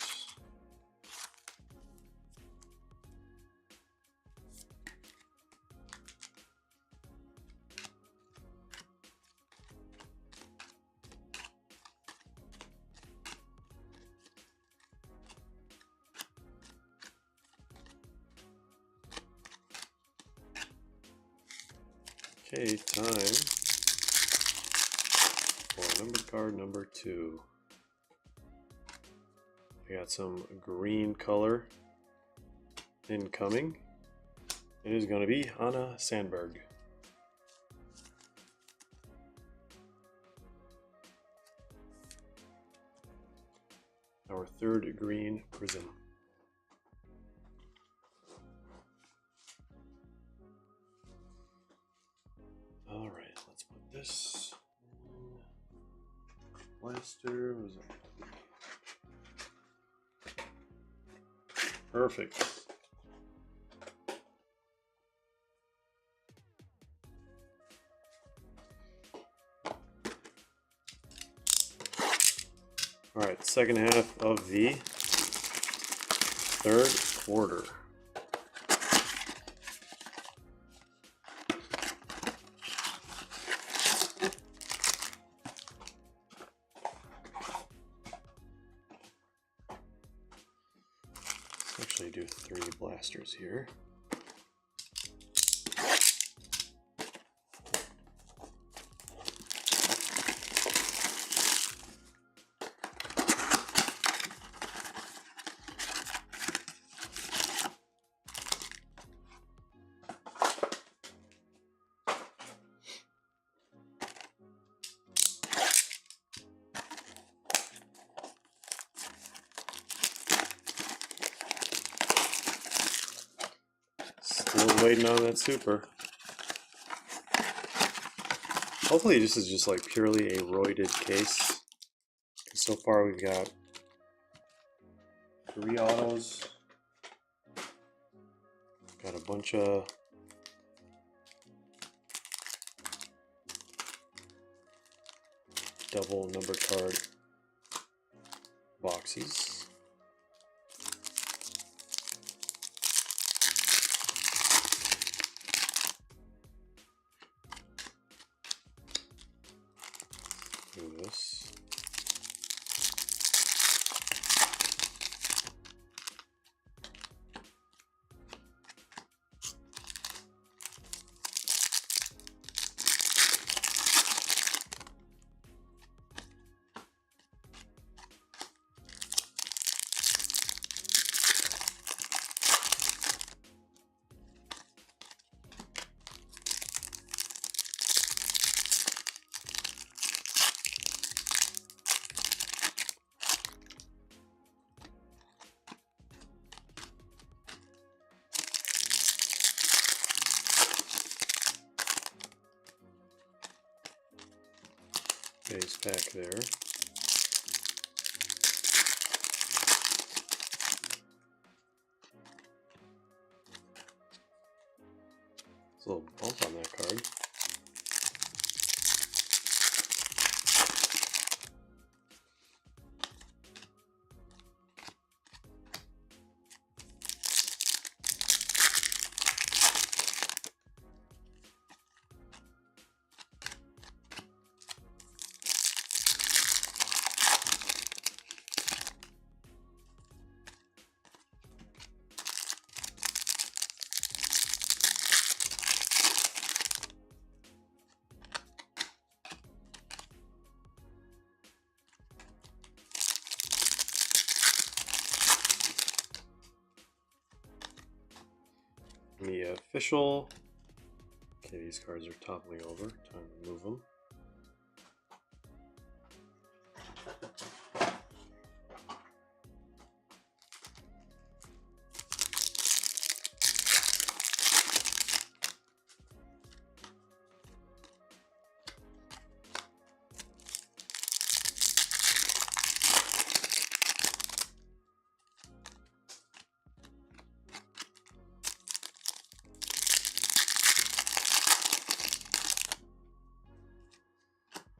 Okay, time for numbered card number 2. We got some green color incoming. It is going to be Anna Sandberg. Our third green prism. All right, let's put this in. Blaster was perfect. All right, second half of the third quarter. Actually do 3 blasters here. Still waiting on that super. Hopefully this is just like purely a roided case. So far we've got 3 autos. Got a bunch of double number card boxes. this. Base pack there. There's a little bump on that card. The official. Okay, these cards are toppling over. Time to move them.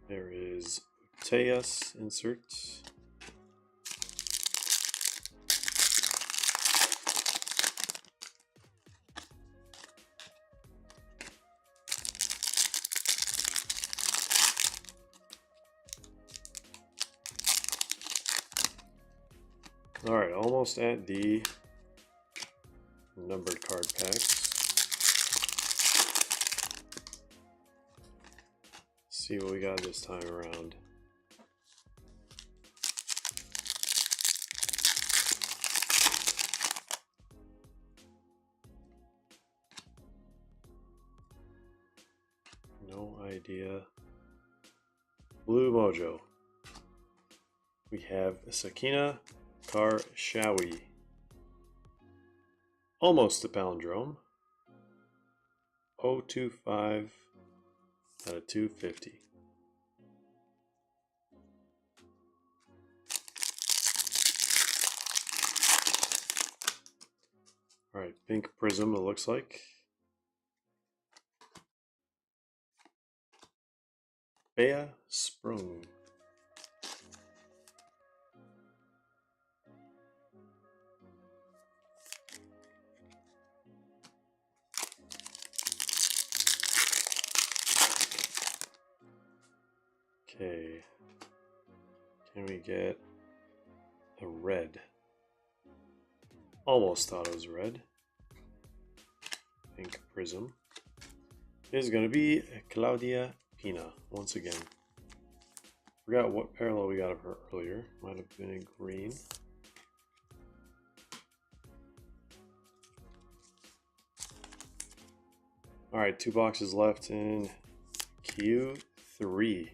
There is Tejas insert. All right, almost at the numbered card packs. See what we got this time around. No idea. Blue Mojo. We have Sakina Karshawi. Almost a palindrome. 025 out of 250. All right, pink prism it looks like. Bea Sprung. Okay, can we get a red? Almost thought it was red. Pink prism is going to be Claudia Pina once again. Forgot what parallel we got of her earlier. Might have been a green. All right, 2 boxes left in Q3.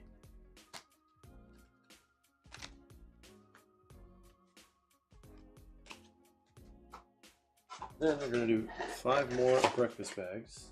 Then we're going to do 5 more breakfast bags.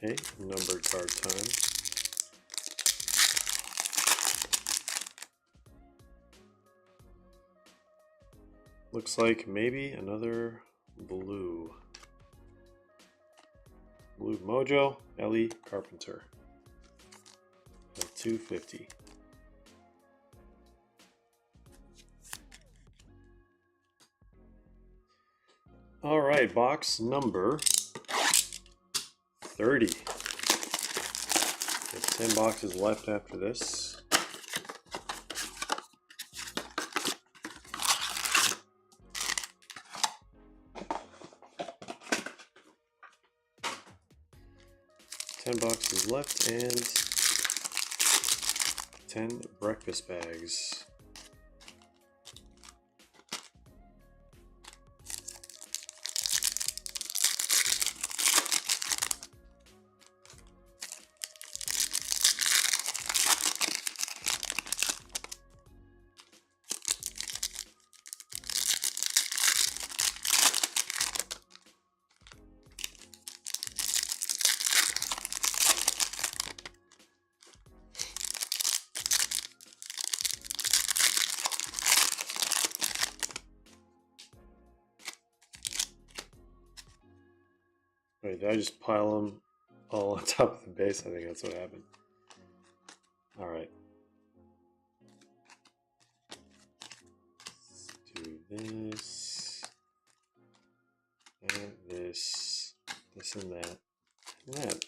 Okay, numbered card time. Looks like maybe another blue. Blue Mojo, Ellie Carpenter. At 250. All right, box number 30. There's 10 boxes left after this. $10 left and 10 breakfast bags. Wait, did I just pile them all on top of the base? I think that's what happened. All right. Let's do this, and this, and that, and that.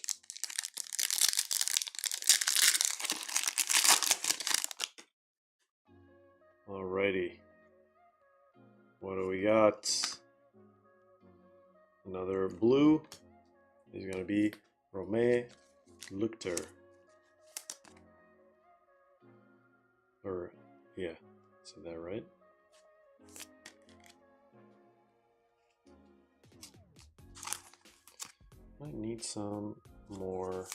Alrighty. What do we got? Another blue is going to be Romain Luchter. Or, yeah, said that right? Might need some more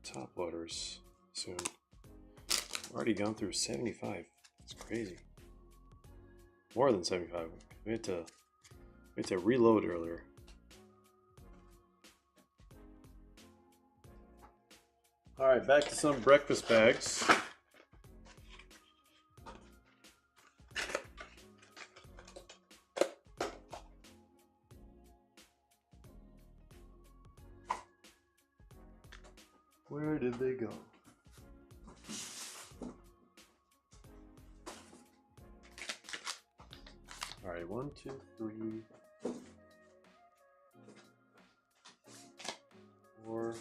top loaders soon. We've already gone through 75. It's crazy. More than 75. We had to reload earlier. All right, back to some breakfast bags. Where did they go? All right, 1, 2, 3, 4,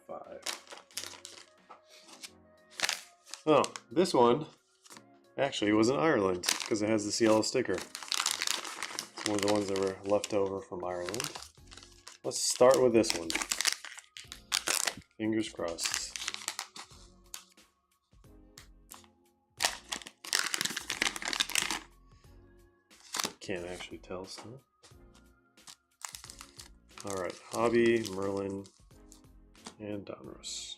5. Oh, this one actually was in Ireland because it has this yellow sticker. It's one of the ones that were left over from Ireland. Let's start with this one. Fingers crossed. Can't actually tell, so. Alright, Hobby, Merlin, and Donruss.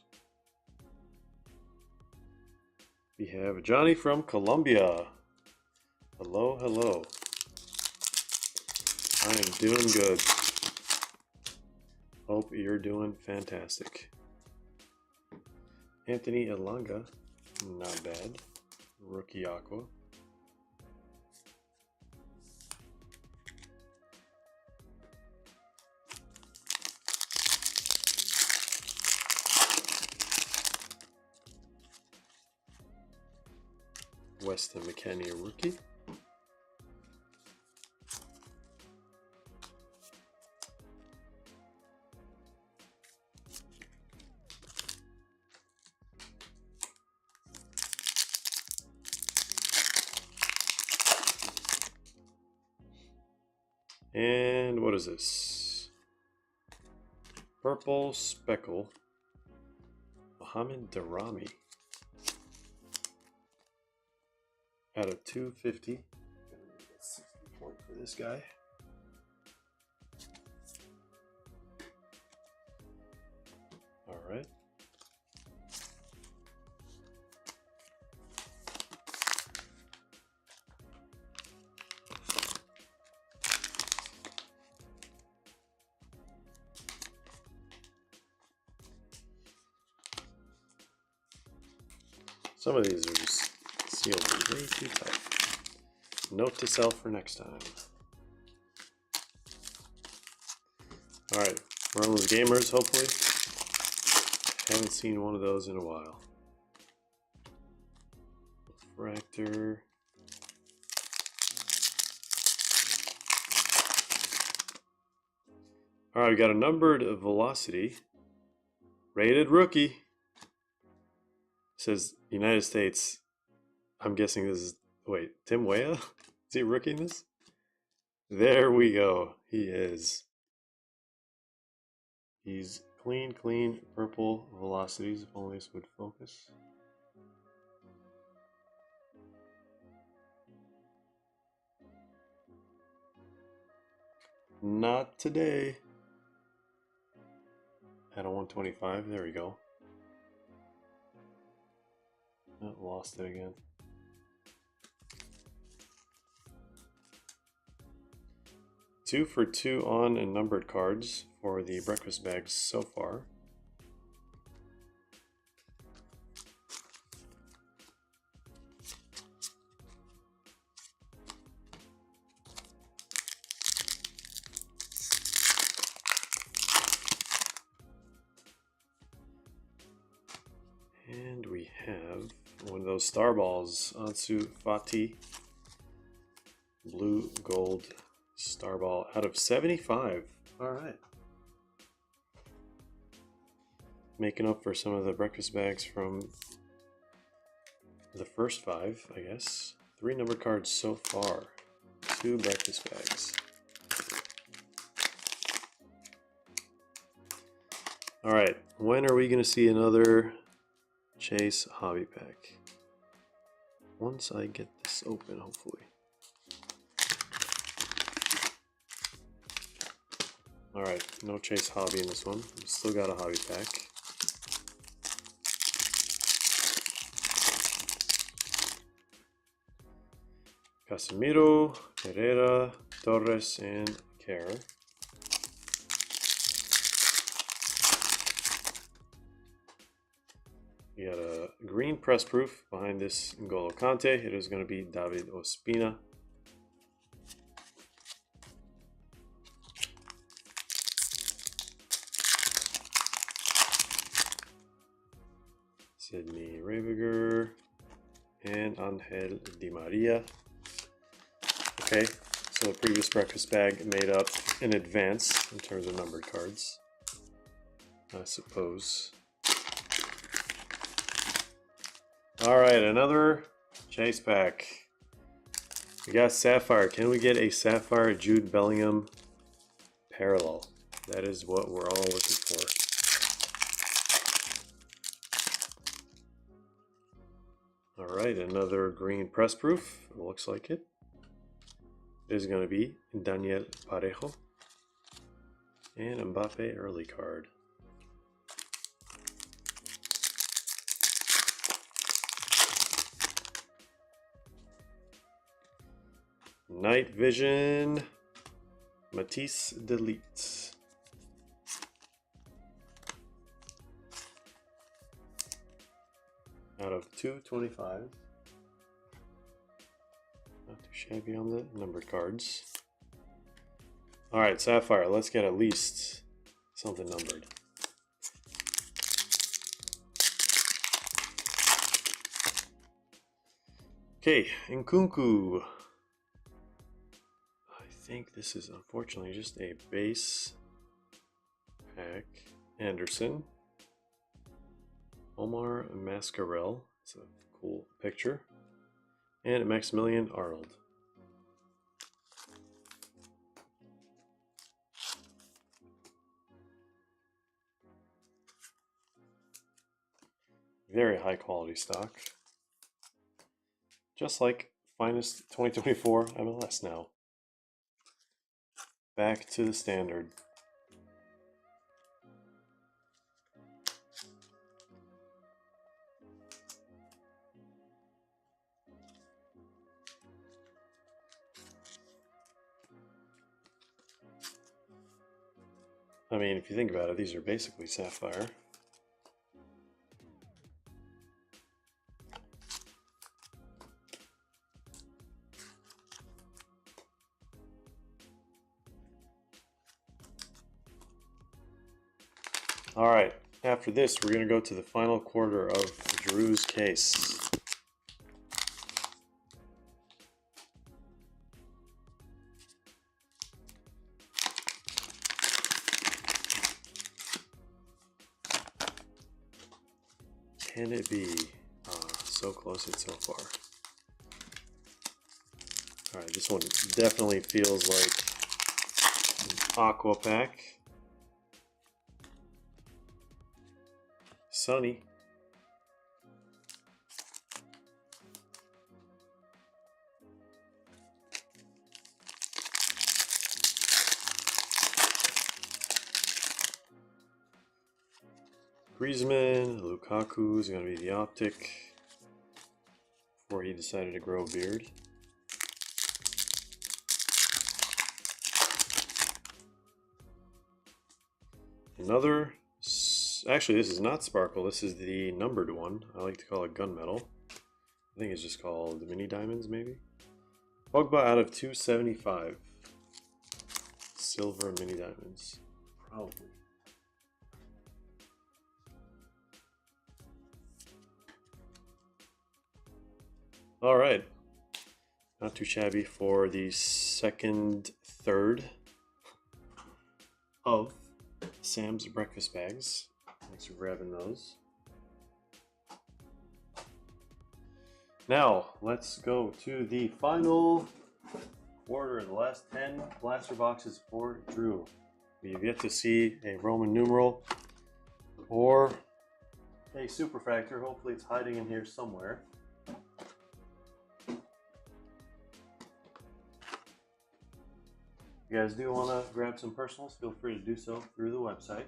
We have Johnny from Colombia. Hello, hello. I am doing good. Hope you're doing fantastic. Anthony Elanga, not bad. Rookie Aqua. Weston McKennie, rookie. And what is this? Purple Speckle. Mohamed Darami. Out of 250. 60 point for this guy. All right. Some of these are just sealed way too tight. Note to self for next time. Alright, Merlin's Gamers, hopefully. Haven't seen one of those in a while. Fractor. Alright, we got a numbered velocity. Rated rookie. It says United States. I'm guessing this is, wait, Tim Weah? Is he a rookie in this? There we go. He is. He's clean, purple velocities, if only this would focus. Not today. At a 125, there we go. Oh, lost it again. Two for two on and numbered cards for the breakfast bags so far. And we have one of those star balls, Ansu Fati, blue gold star ball out of 75. All right. Making up for some of the breakfast bags from the first 5, I guess. 3 numbered cards so far. 2 breakfast bags. All right, when are we going to see another Chase hobby pack? Once I get this open, hopefully. Alright, no Chase hobby in this one. Still got a hobby pack. Casemiro, Pereira, Torres, and Kerr. We got a green press proof behind this N'Golo Kante. It is going to be David Ospina. Sidney Rebiger and Angel Di Maria. Okay, so the previous breakfast bag made up in advance in terms of numbered cards, I suppose. Alright, another Chase pack. We got Sapphire. Can we get a Sapphire Jude Bellingham parallel? That is what we're all looking for. Alright, another green press proof. Looks like it. It is going to be Daniel Parejo. And Mbappe early card. Night Vision, Matisse Delete. Out of 225. Not too shabby on the numbered cards. Alright, Sapphire, let's get at least something numbered. Okay, Nkunku. I think this is unfortunately just a base pack. Anderson. Omar Mascarell. It's a cool picture. And Maximilian Arnold. Very high quality stock. Just like Finest 2024 MLS now. Back to the standard. I mean, if you think about it, these are basically Sapphire. All right, after this, we're going to go to the final quarter of Drew's case. Can it be? So close yet so far. All right, this one definitely feels like an aqua pack. Sunny. Griezmann, Lukaku is going to be the optic before he decided to grow a beard. Another, actually this is not sparkle, this is the numbered one. I like to call it gunmetal. I think it's just called mini diamonds maybe. Pogba out of 275. Silver mini diamonds, probably. All right, not too shabby for the second third of Sam's breakfast bags. Thanks for grabbing those. Now, let's go to the final quarter, the last 10 blaster boxes for Drew. We've yet to see a Roman numeral or a superfractor. Hopefully it's hiding in here somewhere. If you guys do want to grab some personals, feel free to do so through the website.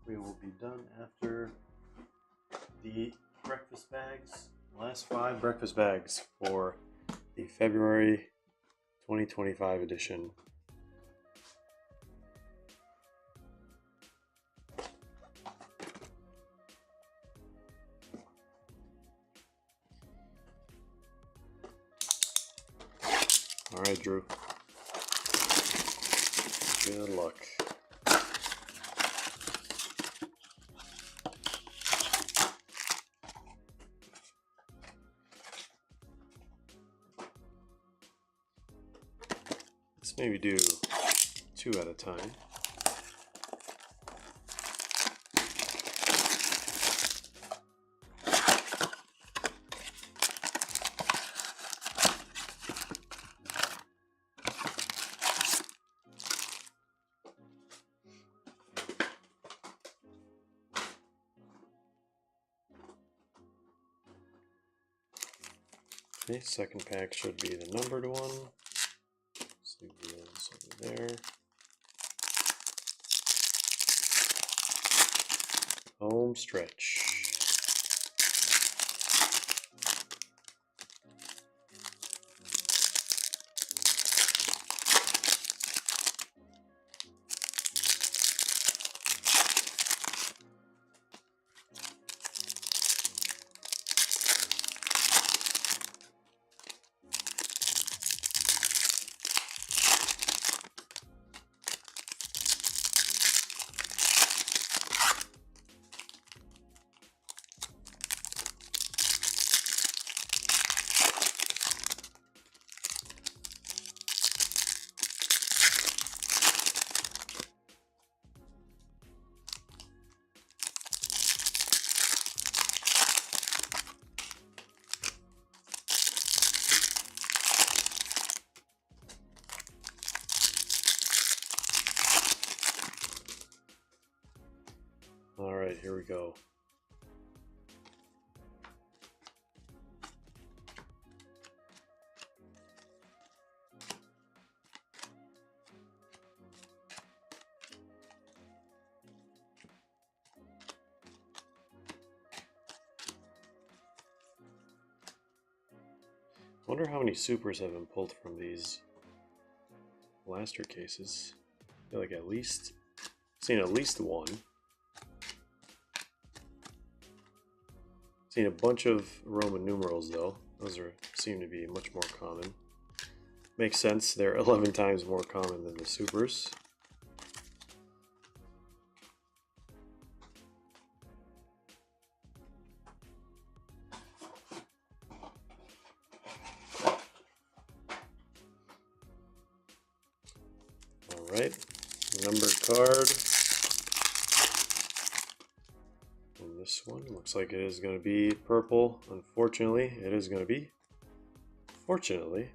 We will be done after the breakfast bags, last 5 breakfast bags for the February 2025 edition. All right, Drew. Good luck. Let's maybe do 2 at a time. Okay, second pack should be the numbered one. Let's leave those over there. Home stretch. All right, here we go. I wonder how many supers have been pulled from these blaster cases. I feel like at least seen at least one. Seen a bunch of Roman numerals though. Those seem to be much more common. Makes sense. They're 11 times more common than the supers. Alright, numbered card. And this one looks like it is going to be purple. Unfortunately, it is going to be, fortunately,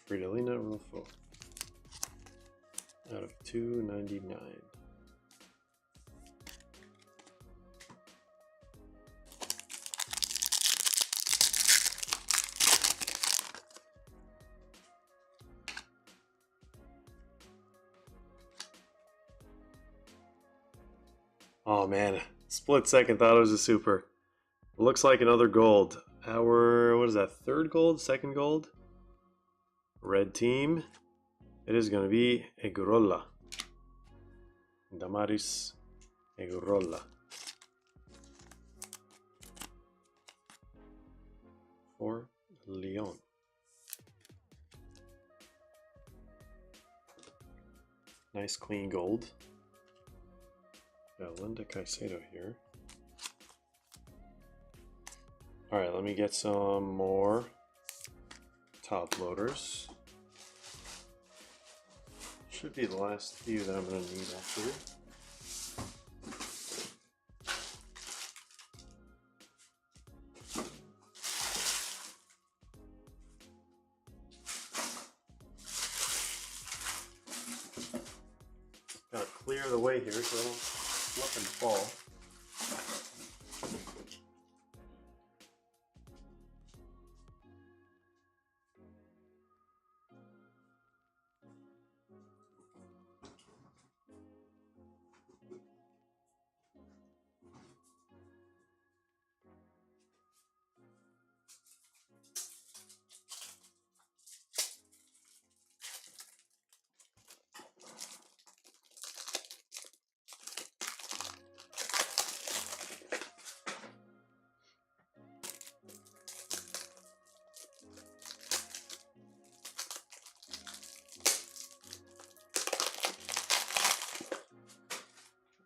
Fridolina Rolfo out of 299. Oh man, split second thought it was a super. It looks like another gold. Our, what is that, third gold, second gold? Red team. It is going to be Egurola. Damaris Egurola. For Lyon. Nice clean gold. Got Linda Caicedo here. Alright, let me get some more top loaders. Should be the last few that I'm going to need actually. Gotta clear the way here so I don't slip and fall.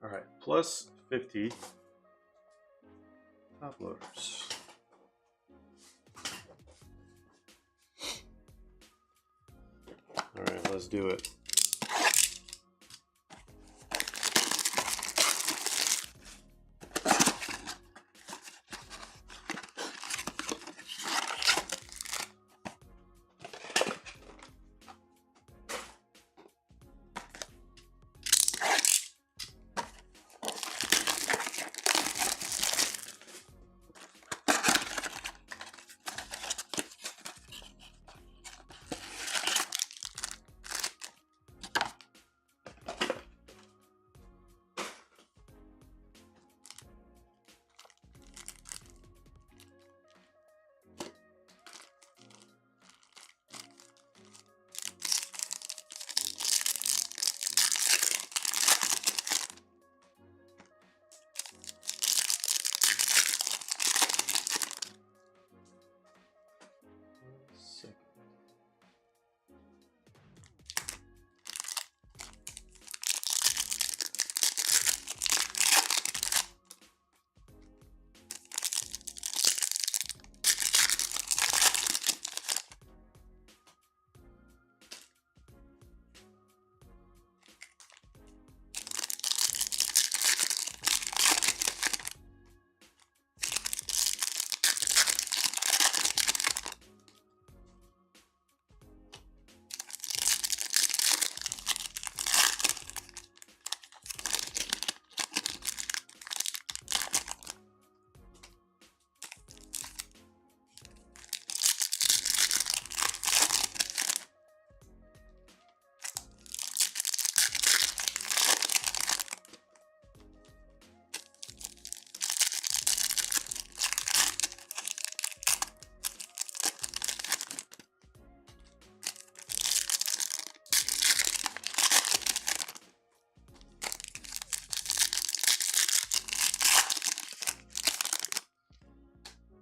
Alright, plus 50 top loaders. Alright, let's do it.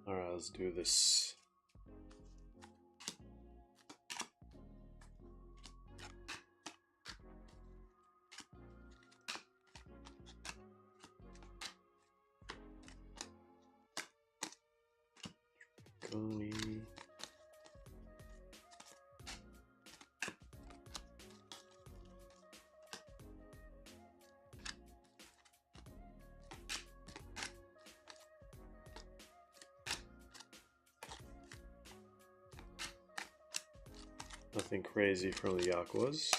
Alright, let's do this. nothing crazy from the Aquas.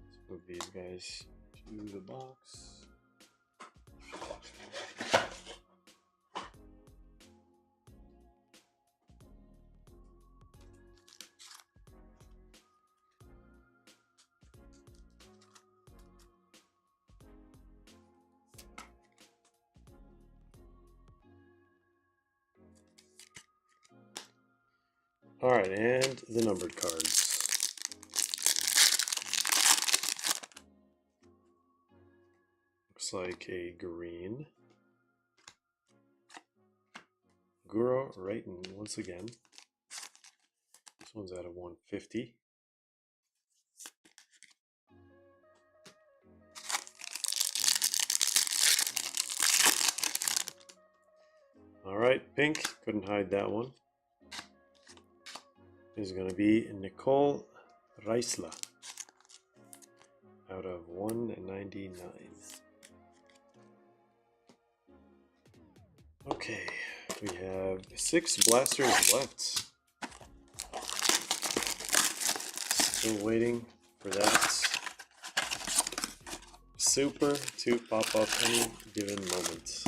Let's move these guys to the box. All right, and the numbered cards. Looks like a green. Guro Rayton once again. This one's out of 150. All right, pink. Couldn't hide that one. Is going to be Nicole Reisler out of 199. Okay, we have 6 blasters left. Still waiting for that super to pop up any given moment.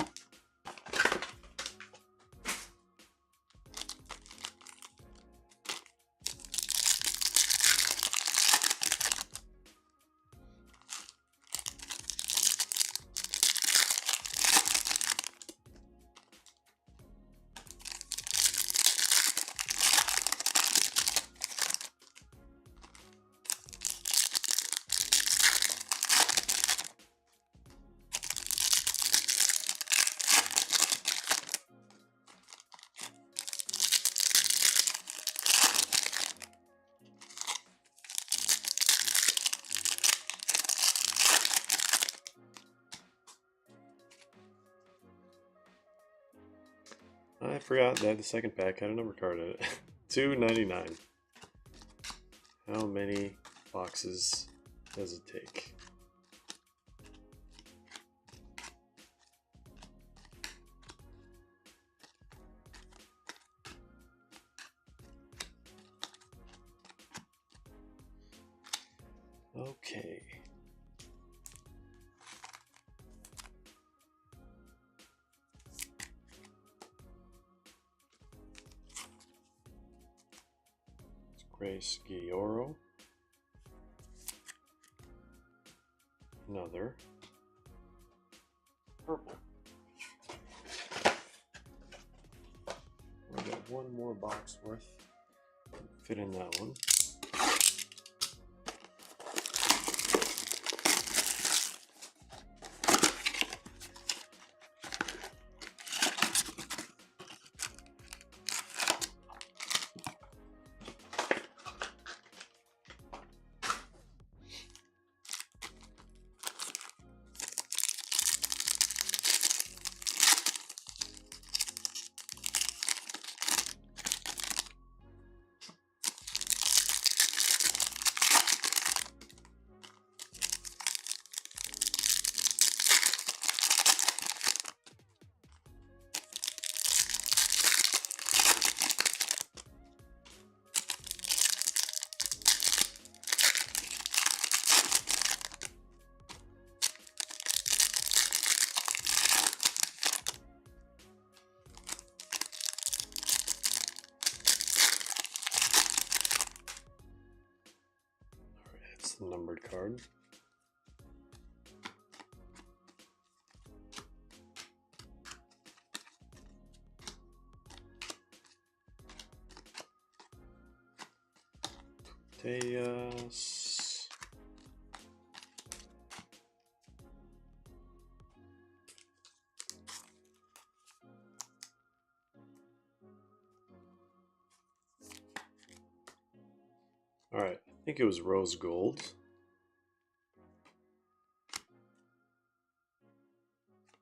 I forgot that the second pack had a number card in it. $2.99. How many boxes does it take? Okay. Grace Gioro. Another purple. We got one more box worth. Fit in that one. That's the numbered card. Tejas. All right, I think it was rose gold.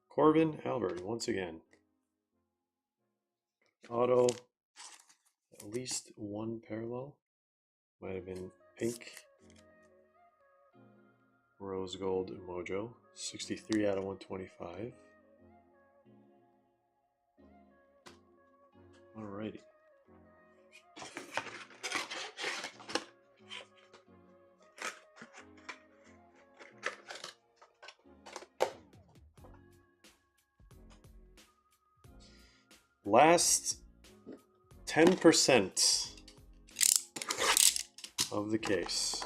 Corbin Albert once again. Auto, at least one parallel. Might have been pink. Rose gold mojo. 63 out of 125. Alrighty. last 10% of the case.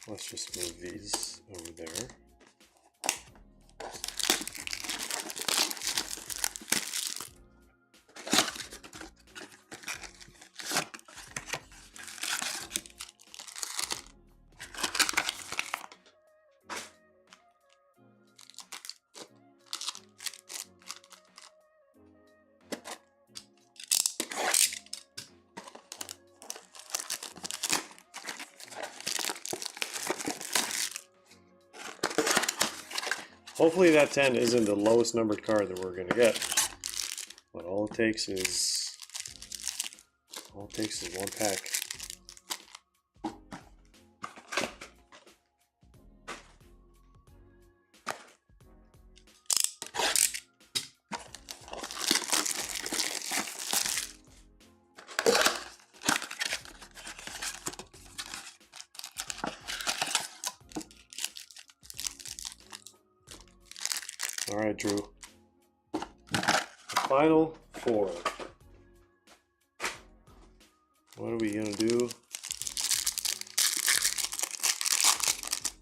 Let's just move these over there. Hopefully that 10 isn't the lowest numbered card that we're going to get. But all it takes is one pack. All right, Drew. The final 4. What are we gonna do?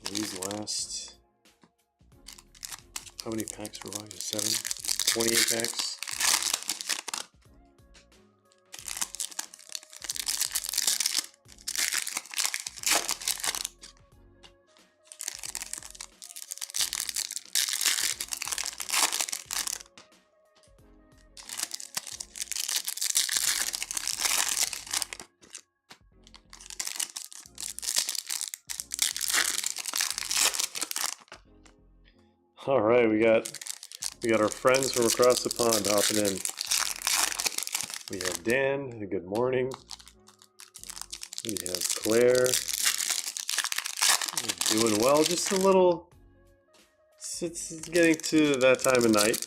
These last, how many packs were buying? 7? 28 packs? All right, we got our friends from across the pond hopping in. We have Dan, good morning. We have Claire, doing well. Just a little. It's getting to that time of night.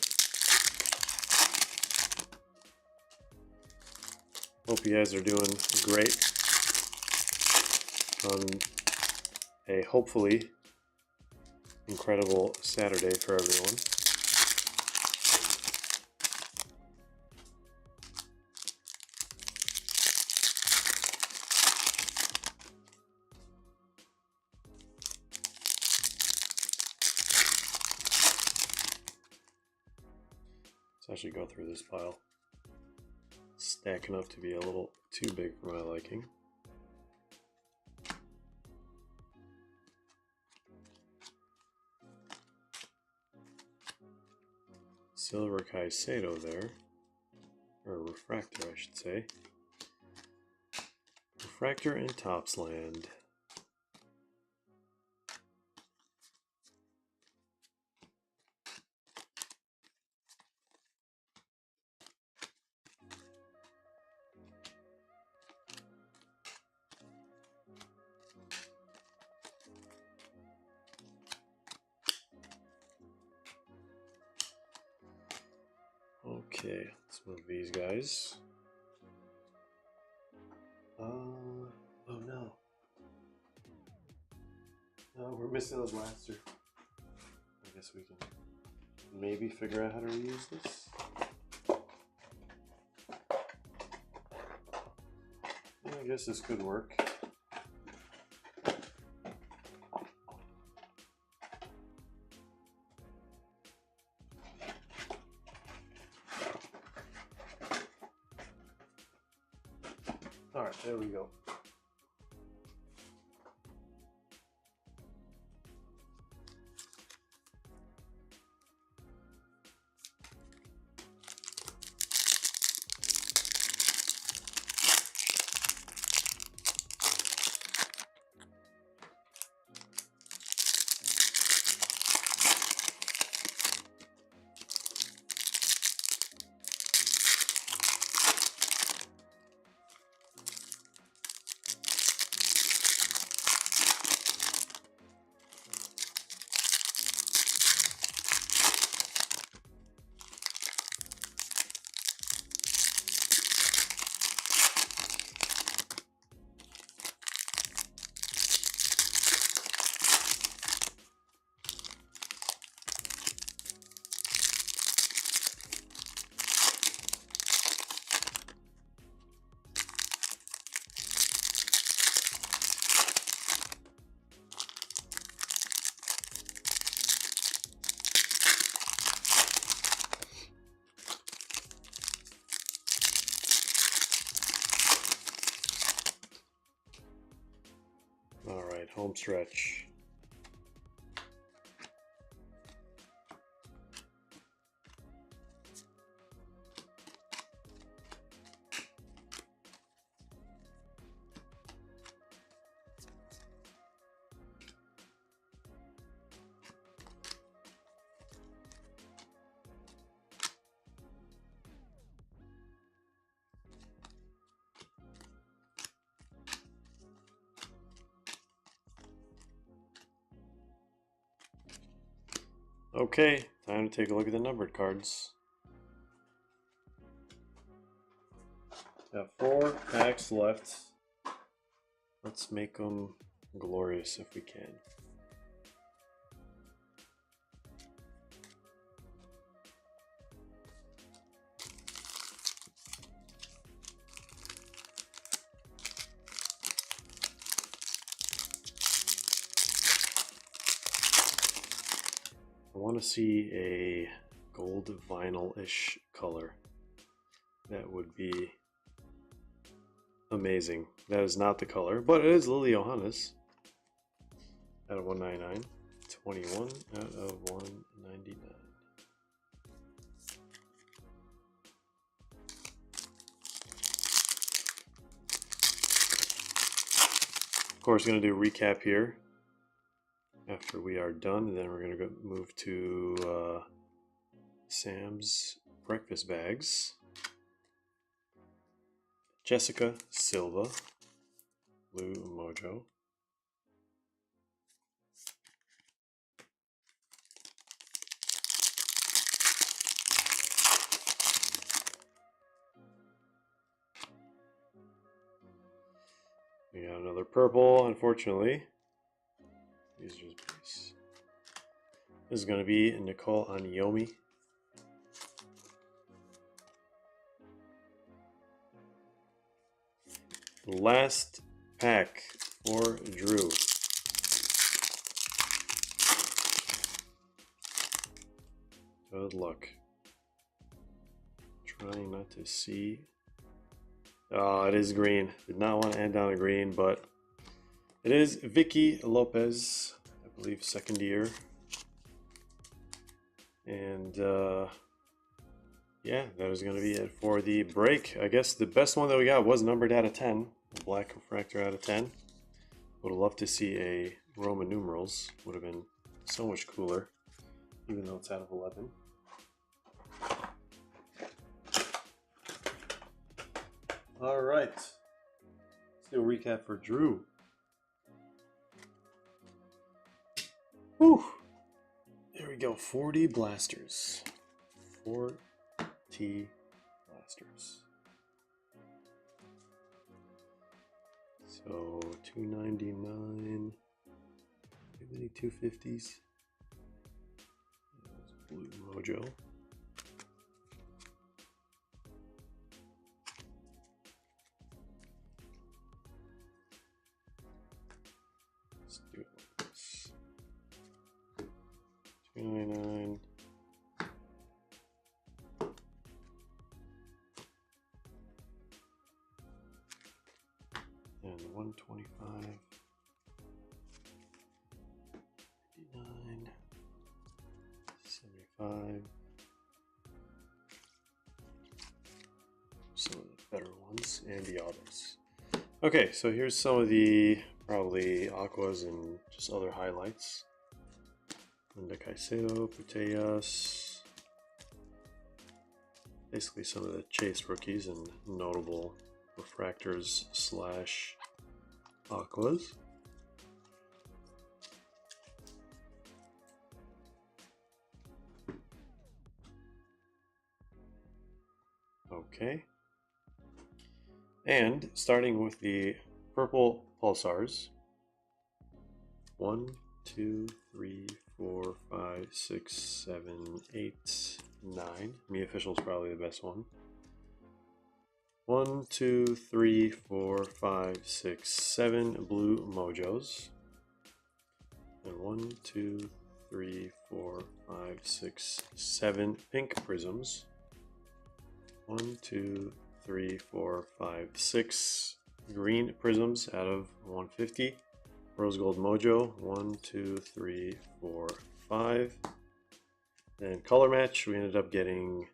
Hope you guys are doing great on a hopefully incredible Saturday for everyone. Let's actually go through this pile. Stacking up to be a little too big for my liking. Silver Caicedo there, or Refractor I should say. Refractor and Topsland. Okay, let's move these guys. Oh no. No, we're missing a blaster. I guess we can maybe figure out how to reuse this. Yeah, I guess this could work. Alright, there we go. home stretch. Okay, time to take a look at the numbered cards. Got 4 packs left. Let's make them glorious if we can. I want to see a gold vinyl-ish color. That would be amazing. That is not the color, but it is Lily Johannes out of 199. 21 out of 199. Of course, going to do a recap here after we are done, and then we're going to move to Sam's breakfast bags. Jessica Silva, Blue Mojo. We got another purple, unfortunately. These are just base. This is going to be Nicole Anyomi. Last pack for Drew. Good luck. Trying not to see. Oh, it is green. Did not want to end on a green, but it is Vicky Lopez, I believe, second year. And yeah, that is going to be it for the break. I guess the best one that we got was numbered out of 10. Black refractor out of 10. Would have loved to see a Roman numerals. Would have been so much cooler, even though it's out of 11. All right. Let's do a recap for Drew. Whew. There we go. 40 blasters. 40 blasters. So 299. Maybe 250s. Blue Mojo. Let's do it like this. 299. And 125. 59. 75. Some of the better ones and the autos. Okay, so here's some of the probably aquas and just other highlights. Linda Caicedo, Putellas. Basically some of the chase rookies and notable refractors slash aquas. Okay. And starting with the purple pulsars. 1, 2, 3, 4, 5, 6, 7, 8, 9. Me official is probably the best one. 1, 2, 3, 4, 5, 6, 7 blue mojos. And 1, 2, 3, 4, 5, 6, 7 pink prisms. 1, 2, 3, 4, 5, 6 green prisms out of 150. Rose Gold Mojo, 1, 2, 3, 4, 5. Then color match, we ended up getting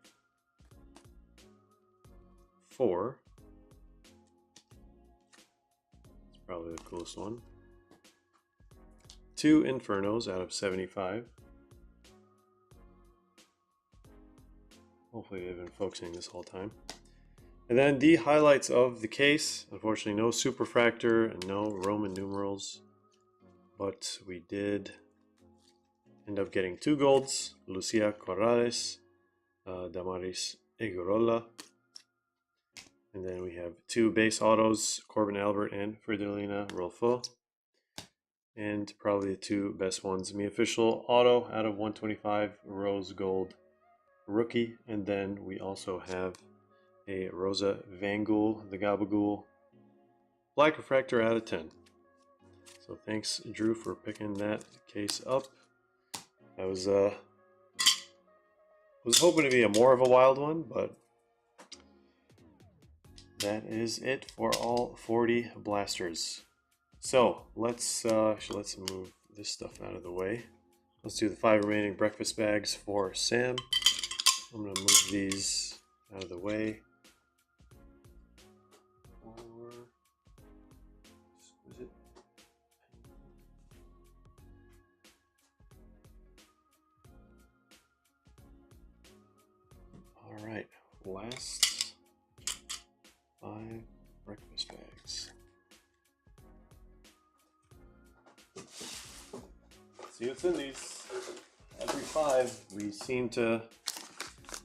4. It's probably the coolest one. 2 Infernos out of 75. Hopefully they've been focusing this whole time. And then the highlights of the case. Unfortunately, no superfractor and no Roman numerals. But we did end up getting 2 golds. Lucia Corrales, Damaris Egorola. And then we have 2 base autos, Corbin Albert and Fridolina Rolfo. And probably the 2 best ones. Me official auto out of 125, Rose Gold rookie. And then we also have a Rosa Vangool, the Gabagool, black refractor out of 10. So thanks, Drew, for picking that case up. I was hoping to be more of a wild one, but that is it for all 40 blasters. So let's move this stuff out of the way. Let's do the 5 remaining breakfast bags for Sam. I'm gonna move these out of the way. Exquisite. All right, last 5 breakfast bags. Let's see what's in these. Every 5, we seem to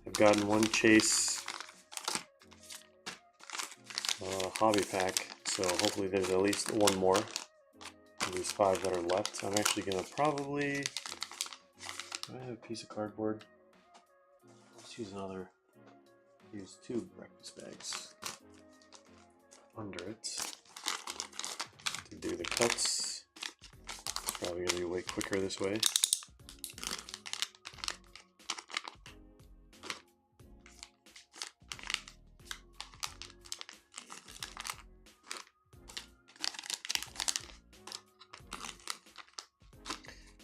have gotten one chase hobby pack, so hopefully there's at least one more of these 5 that are left. I'm actually gonna probably, do I have a piece of cardboard? Let's use use 2 breakfast bags under it to do the cuts. It's probably gonna be way quicker this way.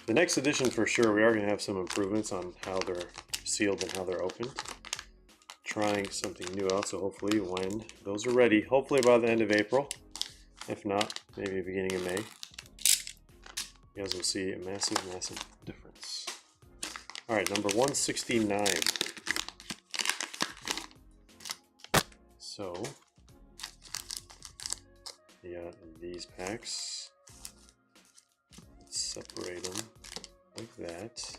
The next edition, for sure, we are going to have some improvements on how they're sealed and how they're opened. Trying something new out, so hopefully when those are ready, hopefully by the end of April, if not, maybe beginning of May, you guys will see a massive, massive difference. All right, number 169. So, yeah, these packs, let's separate them like that.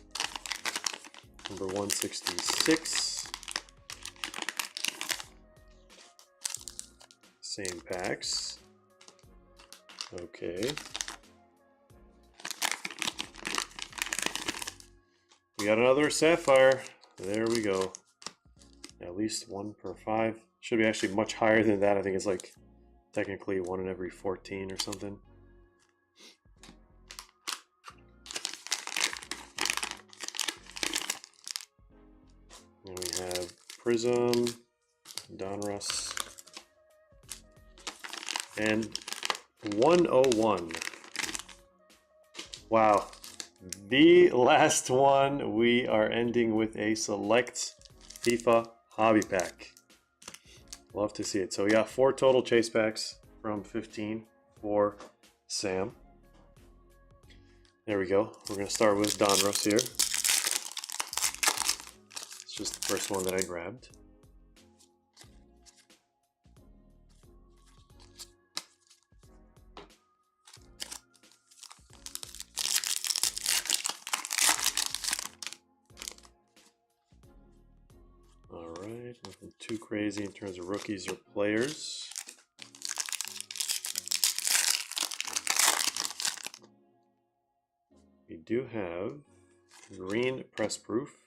Number 166. Same packs. Okay. We got another Sapphire. There we go. At least 1 per 5. Should be actually much higher than that. I think it's like technically 1 in every 14 or something. And we have Prism, Donruss, and 101. Wow. The last one, we are ending with a select FIFA hobby pack. Love to see it. So we got 4 total chase packs from 15 for Sam. There we go. We're going to start with Donruss here. It's just the first one that I grabbed. Alright, nothing too crazy in terms of rookies or players. We do have green press proof.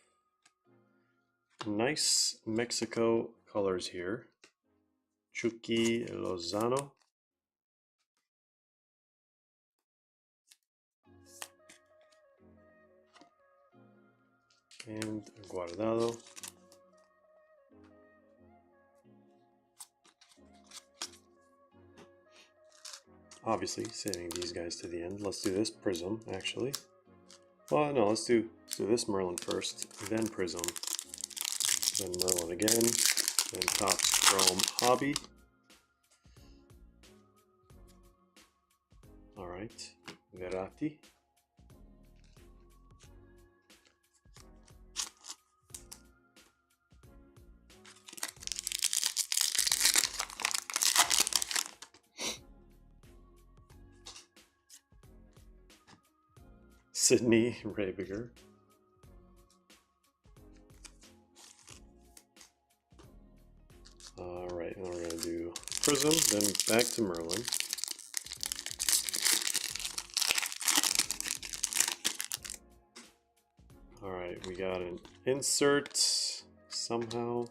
Nice Mexico colors here. Chucky Lozano. And Guardado. obviously saving these guys to the end. Let's do this Prism, actually. Well, no, let's do this Merlin first, then Prism, then Merlin again, then Topps Chrome Hobby. All right, Verratti. Sydney Rebiger. Alright, now we're going to do Prism, then back to Merlin. Alright, we got an insert somehow.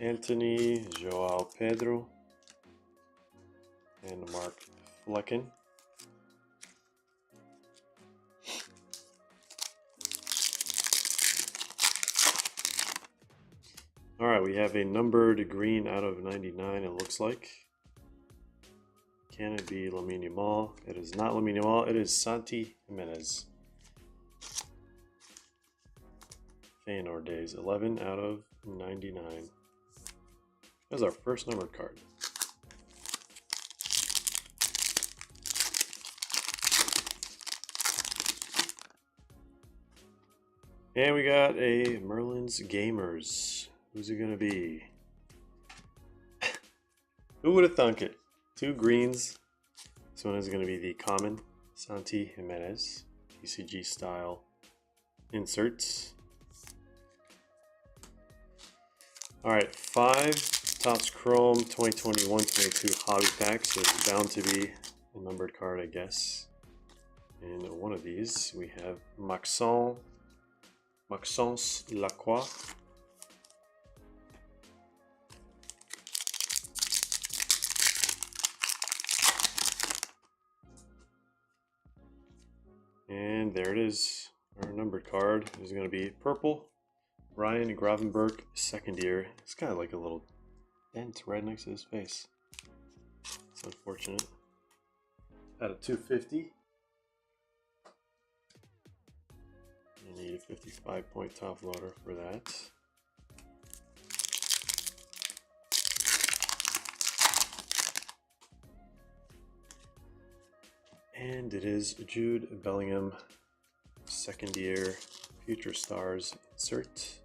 Anthony, Joao Pedro, and Mark Flecken. Alright, we have a numbered green out of 99, it looks like. Can it be Lamine Yamal? It is not Lamine Yamal, it is Santi Jimenez. Feyenoord days, 11 out of 99. That's our first numbered card. And we got a Merlin's Gamers. Who's it gonna be? Who would have thunk it? 2 greens. This one is gonna be the common Santi Jimenez PCG style inserts. Alright, 5 Topps Chrome 2021-22 hobby packs. So it's bound to be a numbered card, I guess. In one of these, we have Maxence Lacroix. And there it is. Our numbered card is going to be purple. Ryan Gravenberg, second year. It's got like a little dent right next to his face. It's unfortunate. Out of 250. You need a 55-point top loader for that. And it is Jude Bellingham, second year, Future Stars insert.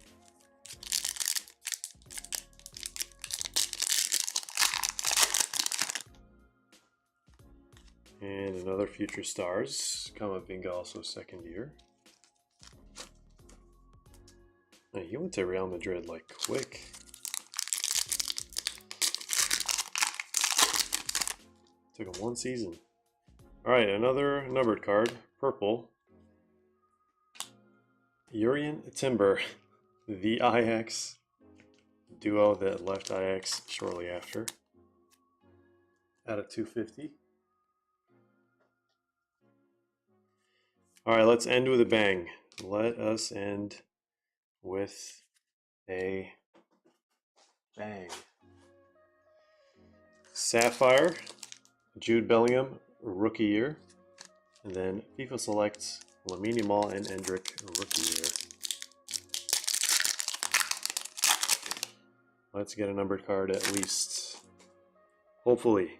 And another Future Stars, Kamavinga, also second year. Hey, he went to Real Madrid like quick. Took him 1 season. Alright, another numbered card, purple. Urian Timber, the Ajax duo that left Ajax shortly after. Out of 250. Alright, let's end with a bang. Let us end with a bang. Sapphire, Jude Bellingham, rookie year. And then FIFA selects Lamine Yamal and Endrick, rookie year. Let's get a numbered card at least. Hopefully.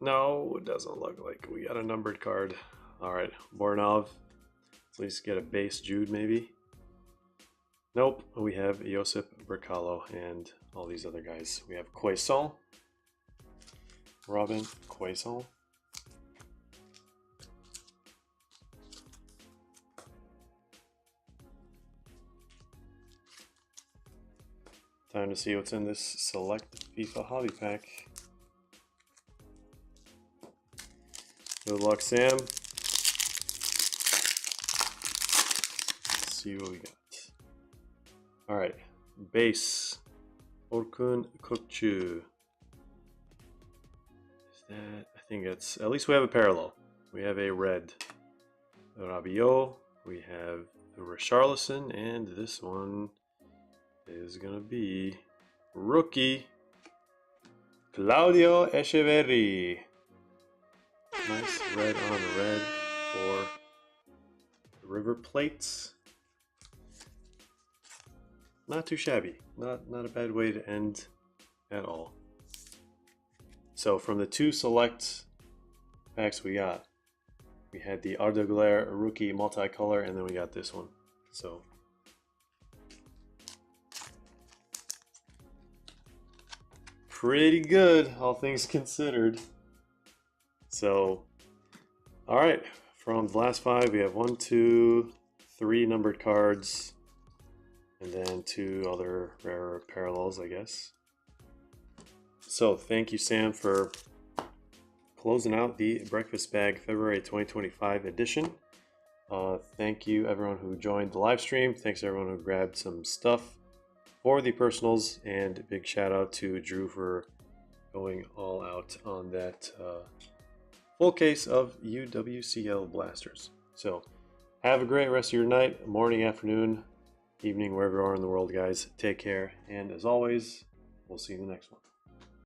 No, it doesn't look like we got a numbered card. Alright, Bornov. At least get a base Jude maybe. Nope, we have Josip Brekalo and all these other guys. We have Quaison. Robin Quaison. Time to see what's in this select FIFA hobby pack. Good luck, Sam. Let's see what we got. Alright, base. Orkun Kukcu. Is that, I think it's, at least we have a parallel. We have a red Rabiot. We have Richarlison, and this one is gonna be rookie, Claudio Echeverri. Nice red on red for River Plate. Not too shabby. Not a bad way to end at all. So from the 2 select packs we got, we had the Arda Güler rookie multicolor, and then we got this one. So pretty good, all things considered. So, all right, from the last 5, we have 1, 2, 3 numbered cards, and then 2 other rare parallels, I guess. So, thank you, Sam, for closing out the Breakfast Bag February 2025 edition. Thank you, everyone who joined the live stream. Thanks, everyone who grabbed some stuff for the personals, and big shout out to Drew for going all out on that full case of UWCL blasters. So have a great rest of your night, morning, afternoon, evening, wherever you are in the world, guys. Take care, and as always, we'll see you in the next one.